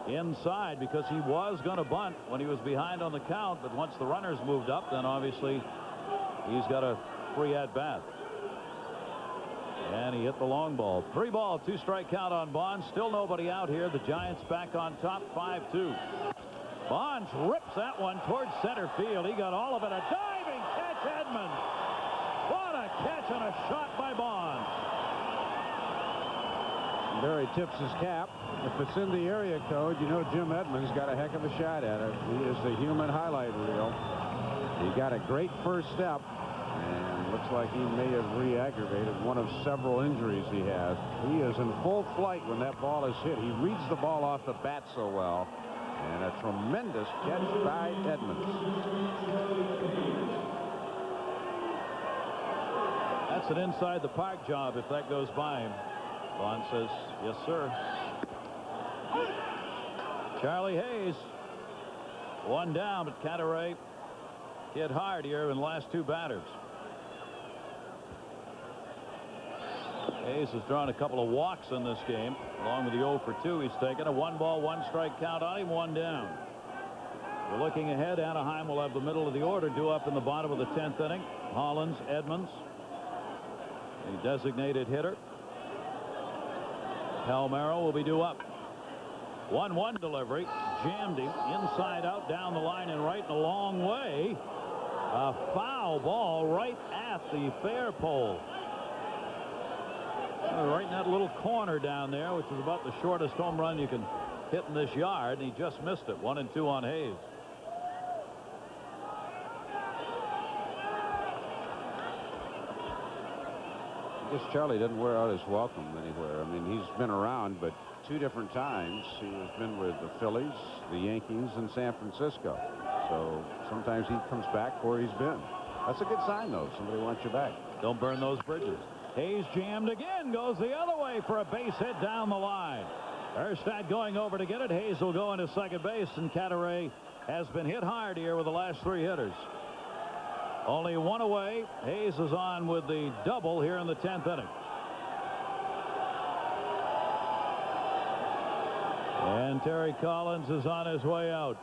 inside, because he was going to bunt when he was behind on the count, but once the runners moved up, then obviously he's got a free at bat. And he hit the long ball. 3 ball, 2 strike count on Bonds. Still nobody out here. The Giants back on top, 5-2. Bonds rips that one towards center field. He got all of it. A diving catch, Edmonds. What a catch and a shot by Bonds. Barry tips his cap. If it's in the area code, you know Jim Edmonds got a heck of a shot at it. He is the human highlight reel. He got a great first step, and looks like he may have re-aggravated one of several injuries he has. He is in full flight when that ball is hit. He reads the ball off the bat so well, and a tremendous catch by Edmonds. That's an inside the park job if that goes by him. Bond says, yes, sir. Charlie Hayes, 1 down, but Cadaret hit hard here in the last 2 batters. Hayes has drawn a couple of walks in this game, along with the 0 for 2 he's taken. A 1 ball, 1 strike count on him, 1 down. We're looking ahead. Anaheim will have the middle of the order due up in the bottom of the 10th inning. Hollins, Edmonds, the designated hitter. Palmeiro will be due up. 1-1 delivery. Jammed him inside out down the line and right and a long way. A foul ball right at the fair pole. Right in that little corner down there, which is about the shortest home run you can hit in this yard. And he just missed it. 1-2 on Hayes. I guess Charlie doesn't wear out his welcome anywhere. I mean, he's been around, but 2 different times he has been with the Phillies, the Yankees, and San Francisco. So sometimes he comes back where he's been. That's a good sign, though. Somebody wants you back. Don't burn those bridges. Hayes jammed again, goes the other way for a base hit down the line. Erstad going over to get it. Hayes will go into second base, and Cadaret has been hit hard here with the last 3 hitters. Only 1 away. Hayes is on with the double here in the 10th inning. And Terry Collins is on his way out.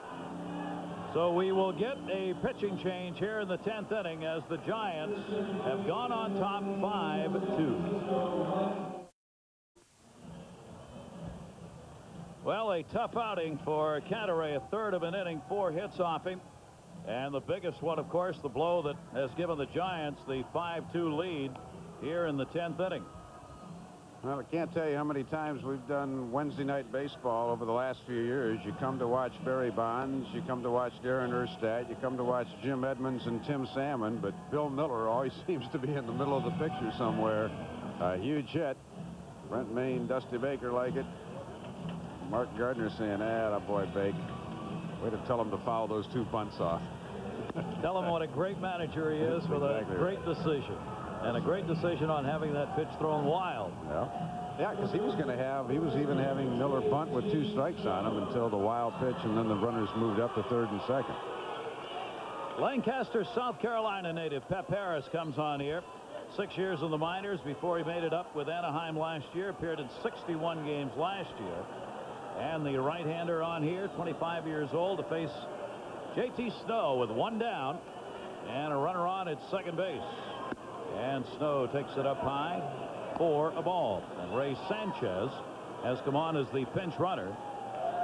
So we will get a pitching change here in the 10th inning as the Giants have gone on top 5-2. Well, a tough outing for Cadaret. A third of an inning, 4 hits off him. And the biggest one, of course, the blow that has given the Giants the 5-2 lead here in the 10th inning. Well, I can't tell you how many times we've done Wednesday night baseball over the last few years. You come to watch Barry Bonds, you come to watch Darren Erstad, you come to watch Jim Edmonds and Tim Salmon, but Bill Miller always seems to be in the middle of the picture somewhere. A huge hit. Brent Mayne, Dusty Baker like it. Mark Gardner saying, boy, Bake. Way to tell him to foul those 2 bunts off. Tell him what a great manager he is with a great decision. And a great decision on having that pitch thrown wild. Yeah, because he was even having Miller bunt with 2 strikes on him until the wild pitch, and then the runners moved up to third and second. Lancaster, South Carolina native Pep Harris comes on here. 6 years in the minors before he made it up with Anaheim last year. Appeared in 61 games last year. And the right-hander on here, 25 years old, to face J.T. Snow with 1 down and a runner on at second base. And Snow takes it up high for a ball. And Ray Sanchez has come on as the pinch runner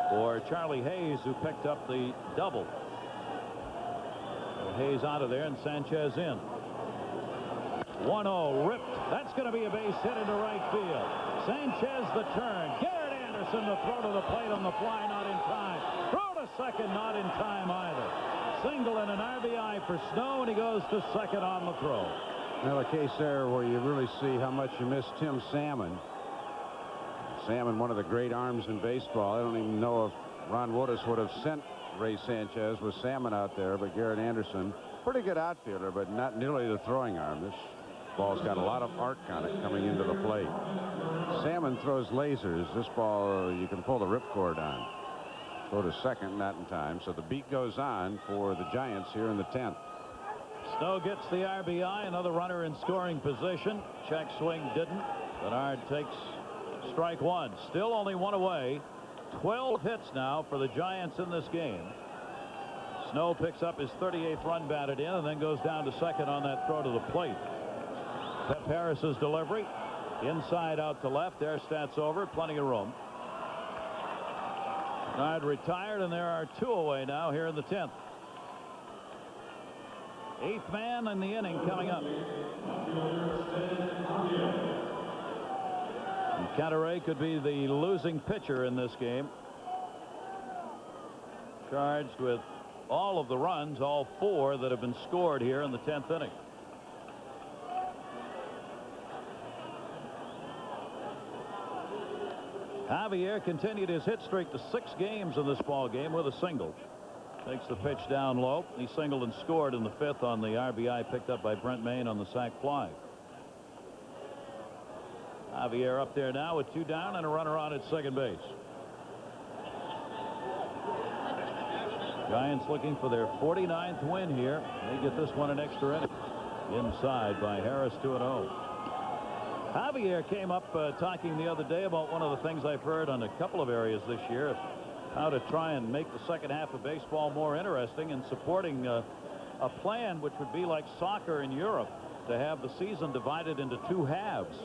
for Charlie Hayes, who picked up the double. So Hayes out of there and Sanchez in. 1-0 ripped. That's going to be a base hit into right field. Sanchez the turn. Garrett Anderson the throw to the plate on the fly, not in time. Throw to second, not in time either. Single and an RBI for Snow, and he goes to second on the throw. Now, a case there where you really see how much you miss Tim Salmon. Salmon, one of the great arms in baseball. I don't even know if Ron Wotus would have sent Ray Sanchez with Salmon out there, but Garrett Anderson, pretty good outfielder, but not nearly the throwing arm. This ball's got a lot of arc on it coming into the plate. Salmon throws lasers. This ball, you can pull the ripcord on. Go to second, not in time. So the beat goes on for the Giants here in the 10th. Snow gets the RBI, another runner in scoring position. Check swing didn't. Bernard takes strike 1. Still only 1 away. 12 hits now for the Giants in this game. Snow picks up his 38th run batted in and then goes down to second on that throw to the plate. Pep Harris's delivery. Inside out to left. Their stats over. Plenty of room. Bernard retired, and there are 2 away now here in the 10th. 8th man in the inning coming up. And Cataray could be the losing pitcher in this game. Charged with all of the runs, all 4 that have been scored here in the 10th inning. Javier continued his hit streak to 6 games in this ball game with a single. Takes the pitch down low. He singled and scored in the 5th on the RBI picked up by Brent Mayne on the sac fly. Javier up there now with 2 down and a runner on at second base. Giants looking for their 49th win here. They get this one an extra inning. Inside by Harris, 2-0. Javier came up talking the other day about one of the things I've heard on a couple of areas this year, how to try and make the second half of baseball more interesting, and supporting a plan which would be like soccer in Europe, to have the season divided into 2 halves.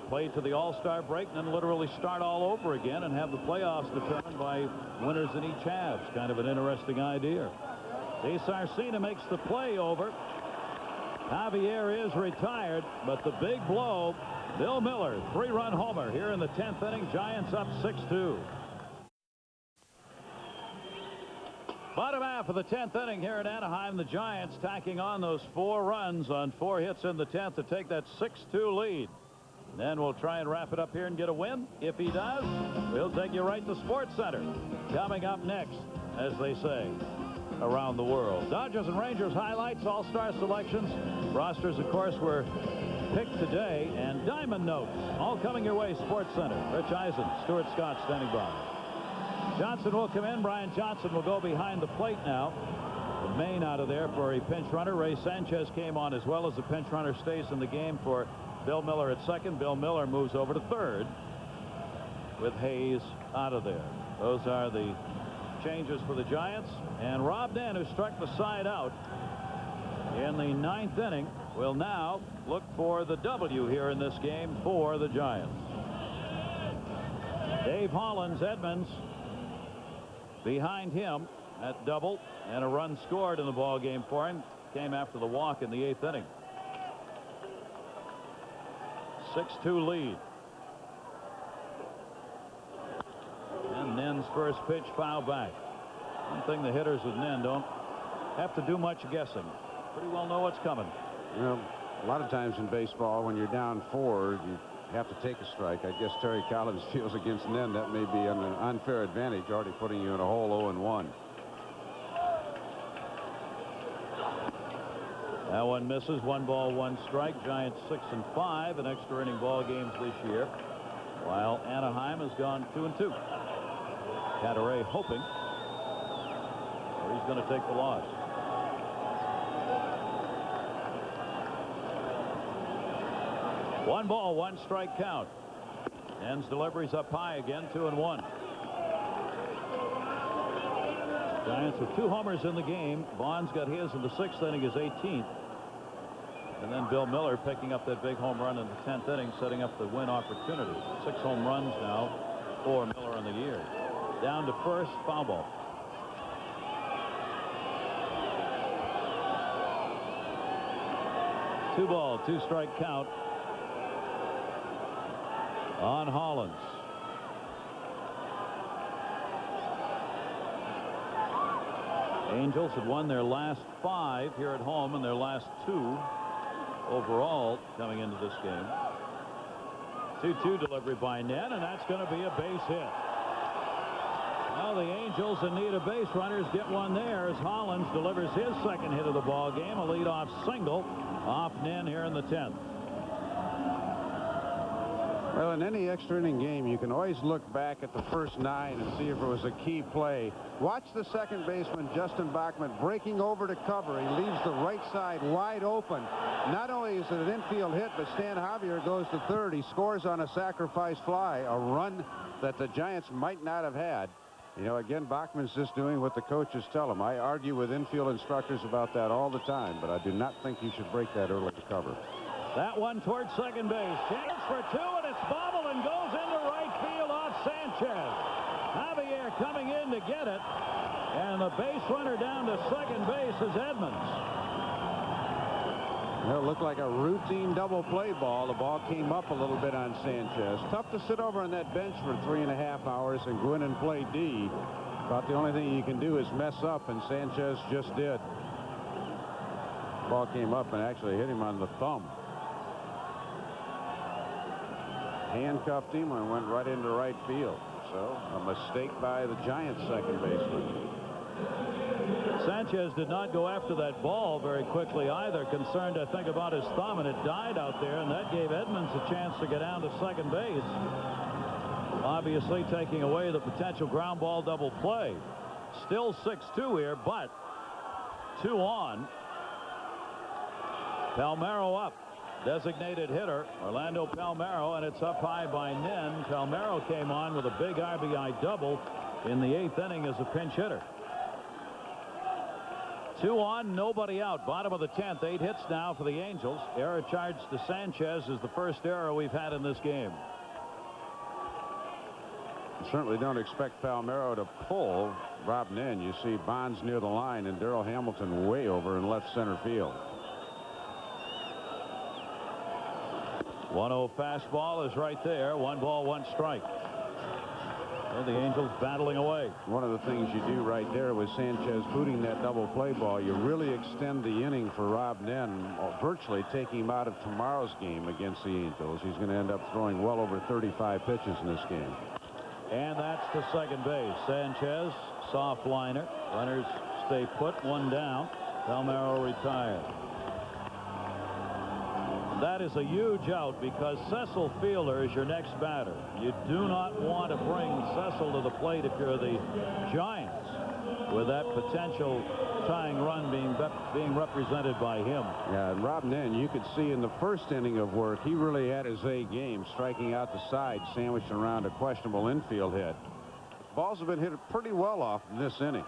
Play to the All-Star break and then literally start all over again and have the playoffs determined by winners in each halves. Kind of an interesting idea. De Sarcina makes the play over. Javier is retired, but the big blow, Bill Miller, 3-run homer here in the 10th inning. Giants up 6-2. Bottom half of the 10th inning here in Anaheim. The Giants tacking on those 4 runs on 4 hits in the 10th to take that 6-2 lead. And then we'll try and wrap it up here and get a win. If he does, we'll take you right to Sports Center. Coming up next, as they say around the world. Dodgers and Rangers highlights, all-star selections. Rosters, of course, were picked today. And Diamond Notes, all coming your way. Sports Center. Rich Eisen, Stuart Scott standing by. Johnson will come in. Brian Johnson will go behind the plate now. The Maine out of there for a pinch runner. Ray Sanchez came on as well as the pinch runner stays in the game for Bill Miller at second. Bill Miller moves over to third with Hayes out of there. Those are the changes for the Giants. And Rob Dan, who struck the side out in the 9th inning, will now look for the W here in this game for the Giants. Dave Hollins, Edmonds behind him at double, and a run scored in the ball game for him. Came after the walk in the 8th inning. 6-2 lead. first pitch, foul back. One thing the hitters with Nen don't have to do much guessing. Pretty well know what's coming. You know, a lot of times in baseball, when you're down 4, you have to take a strike. I guess Terry Collins feels against Nen that may be an unfair advantage, already putting you in a hole 0-1. That one misses. 1 ball, 1 strike. Giants 6-5 in extra inning ball games this year, while Anaheim has gone 2-2. Cadaret hoping, or he's going to take the loss. One ball, 1 strike count. Ends deliveries up high again, 2-1. Giants with 2 homers in the game. Vaughn's got his in the 6th inning, his 18th. And then Bill Miller picking up that big home run in the 10th inning, setting up the win opportunity. 6 home runs now for Miller in the year. Down to first, foul ball. Two ball, 2 strike count on Hollins. Angels had won their last 5 here at home and their last 2 overall coming into this game. 2-2 delivery by Nen, and that's going to be a base hit. Well, the Angels in need of base runners get one there as Hollins delivers his 2nd hit of the ball game, a leadoff single off Nen here in the 10th. Well, in any extra inning game, you can always look back at the first 9 and see if it was a key play. Watch the second baseman, Justin Bachman, breaking over to cover. He leaves the right side wide open. Not only is it an infield hit, but Stan Javier goes to third. He scores on a sacrifice fly, a run that the Giants might not have had. You know, again, Bachman's just doing what the coaches tell him. I argue with infield instructors about that all the time, but I do not think you should break that early to cover. That one towards second base. Chance for 2, and it's bobbled and goes into right field off Sanchez. Javier coming in to get it, and the base runner down to second base is Edmonds. Well, it looked like a routine double play ball. The ball came up a little bit on Sanchez. Tough to sit over on that bench for 3.5 hours and go in and play D. About the only thing you can do is mess up, and Sanchez just did. Ball came up and actually hit him on the thumb. Handcuffed him and went right into right field. So a mistake by the Giants second baseman. Sanchez did not go after that ball very quickly either, concerned I think about his thumb, and it died out there, and that gave Edmonds a chance to get down to second base, obviously taking away the potential ground ball double play. Still 6-2 here, but 2 on. Palmeiro up. Designated hitter Orlando Palmeiro, and it's up high by Nen. Palmeiro came on with a big RBI double in the 8th inning as a pinch hitter. 2 on, nobody out. Bottom of the 10th. 8 hits now for the Angels. Error charged to Sanchez is the first error we've had in this game. You certainly don't expect Palmeiro to pull Rob Nen. You see Bonds near the line and Darrell Hamilton way over in left center field. 1-0 fastball is right there. 1 ball, 1 strike. And the Angels battling away. One of the things you do right there with Sanchez booting that double play ball, you really extend the inning for Rob Nen, virtually taking him out of tomorrow's game against the Angels. He's going to end up throwing well over 35 pitches in this game. And that's to second base. Sanchez, soft liner. Runners stay put, 1 down. Palmeiro retired. That is a huge out because Cecil Fielder is your next batter. You do not want to bring Cecil to the plate if you're the Giants, with that potential tying run being represented by him. Yeah, and Rob Nen, you could see in the first inning of work, he really had his A game, striking out the side, sandwiched around a questionable infield hit. Balls have been hit pretty well off in this inning.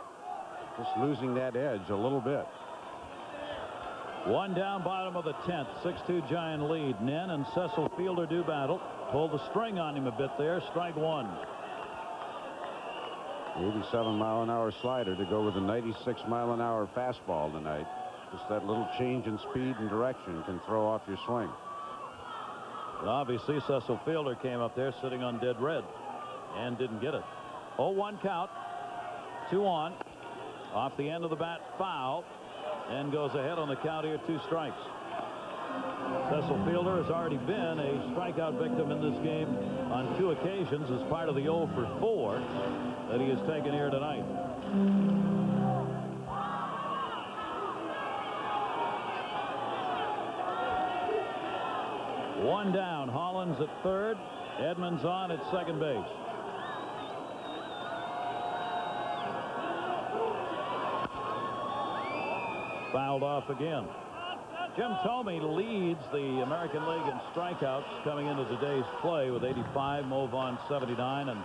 Just losing that edge a little bit. 1 down, bottom of the 10th. 6-2 Giant lead. Nen and Cecil Fielder do battle. Pull the string on him a bit there. Strike 1. 87-mile-an-hour slider to go with a 96-mile-an-hour fastball tonight. Just that little change in speed and direction can throw off your swing. Well, obviously, Cecil Fielder came up there sitting on dead red and didn't get it. 0-1 count. 2 on. Off the end of the bat, foul. And goes ahead on the count here, 2 strikes. Cecil Fielder has already been a strikeout victim in this game on 2 occasions as part of the 0 for 4 that he has taken here tonight. One down. Hollins at third. Edmonds on at second base. Fouled off again. Jim Thome leads the American League in strikeouts coming into today's play with 85, Mo Vaughn 79, and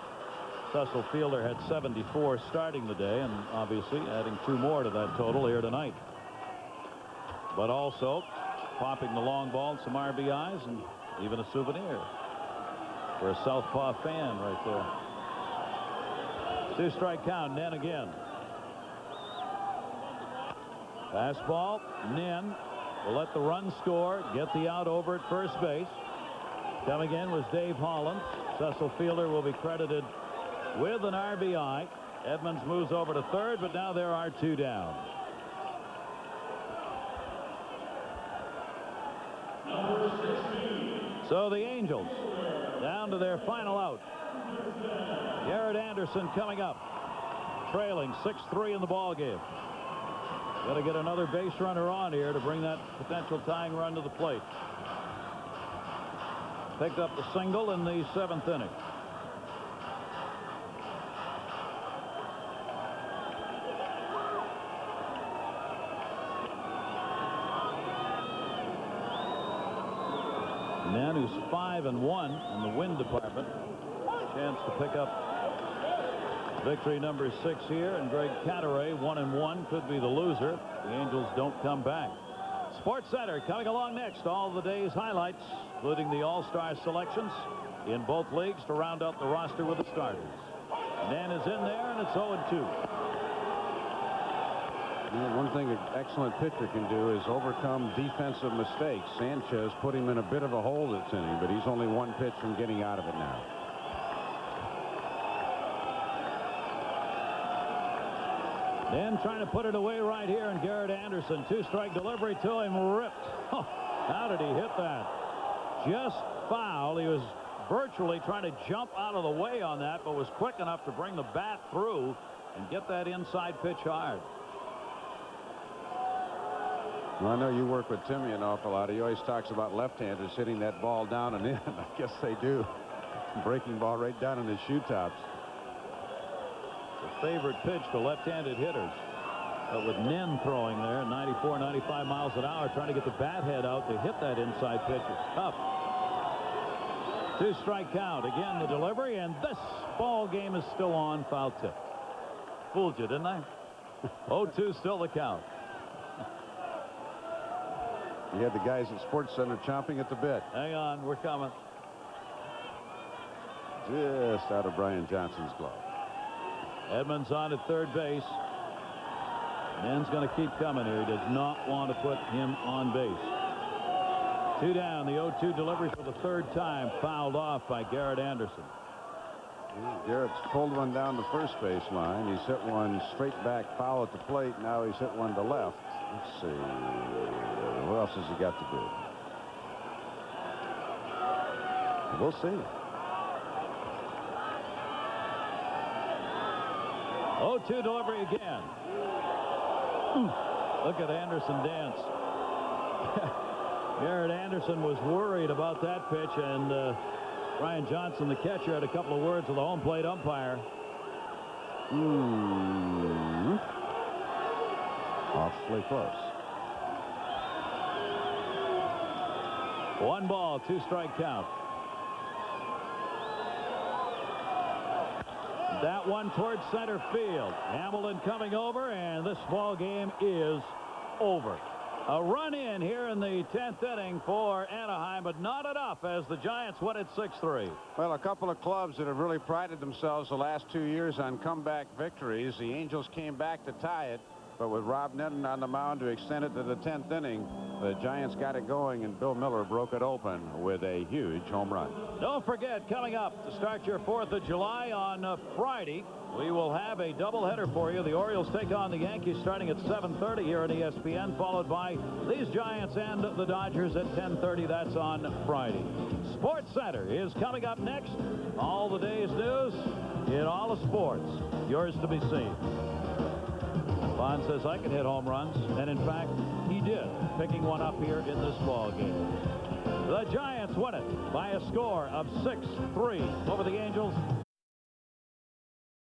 Cecil Fielder had 74 starting the day, and obviously adding 2 more to that total here tonight. But also popping the long ball and some RBIs and even a souvenir for a Southpaw fan right there. 2-strike count. Nen again. Fastball. Nen will let the run score, get the out over at first base. Coming in was Dave Holland. Cecil Fielder will be credited with an RBI. Edmonds moves over to third, but now there are 2 down. So the Angels down to their final out. Garrett Anderson coming up, trailing 6-3 in the ball game. Got to get another base runner on here to bring that potential tying run to the plate. Picked up the single in the 7th inning. Man who's 5-1 in the win department. Chance to pick up victory number 6 here, and Greg Cadaret 1-1 could be the loser. The Angels don't come back. Sports Center coming along next. All the day's highlights, including the all-star selections in both leagues to round out the roster with the starters. Nen is in there, and it's 0-2. You know, one thing an excellent pitcher can do is overcome defensive mistakes. Sanchez put him in a bit of a hole this inning, but he's only 1 pitch from getting out of it now. Then trying to put it away right here, and Garrett Anderson, 2-strike delivery to him, ripped. Oh, how did he hit that? Just foul. He was virtually trying to jump out of the way on that, but was quick enough to bring the bat through and get that inside pitch hard. Well, I know you work with Timmy an awful lot. He always talks about left-handers hitting that ball down and in. I guess they do. Breaking ball right down in his shoe tops. The favorite pitch for left-handed hitters. But with Nen throwing there, 94, 95 miles an hour, trying to get the bat head out to hit that inside pitch is tough. 2-strike count. Again, the delivery, and this ball game is still on. Foul tip. Fooled you, didn't I? 0-2 still the count. You had the guys at Sports Center chomping at the bit. Hang on, we're coming. Just out of Brian Johnson's glove. Edmonds on at third base. Nen's going to keep coming here. He does not want to put him on base. 2 down. The 0-2 delivery for the 3rd time. Fouled off by Garrett Anderson. Garrett's pulled one down the first base line. He's hit one straight back foul at the plate. Now he's hit one to left. Let's see. What else has he got to do? We'll see. 0-2 delivery again. Look at Anderson dance. Garrett Anderson was worried about that pitch, and Brian Johnson, the catcher, had a couple of words with the home plate umpire. Awfully close. 1 ball, 2-strike count. That one towards center field. Hamilton coming over, and this ball game is over. A run in here in the 10th inning for Anaheim, but not enough as the Giants win at 6-3. Well, a couple of clubs that have really prided themselves the last 2 years on comeback victories. The Angels came back to tie it, but but with Rob Netton on the mound to extend it to the 10th inning, the Giants got it going, and Bill Miller broke it open with a huge home run. Don't forget, coming up to start your 4th of July on Friday, we will have a doubleheader for you. The Orioles take on the Yankees starting at 7:30 here on ESPN, followed by these Giants and the Dodgers at 10:30. That's on Friday. Sports Center is coming up next. All the day's news in all the sports. Yours to be seen. Bond says I can hit home runs, and in fact, he did, picking one up here in this ball game. The Giants win it by a score of 6-3 over the Angels.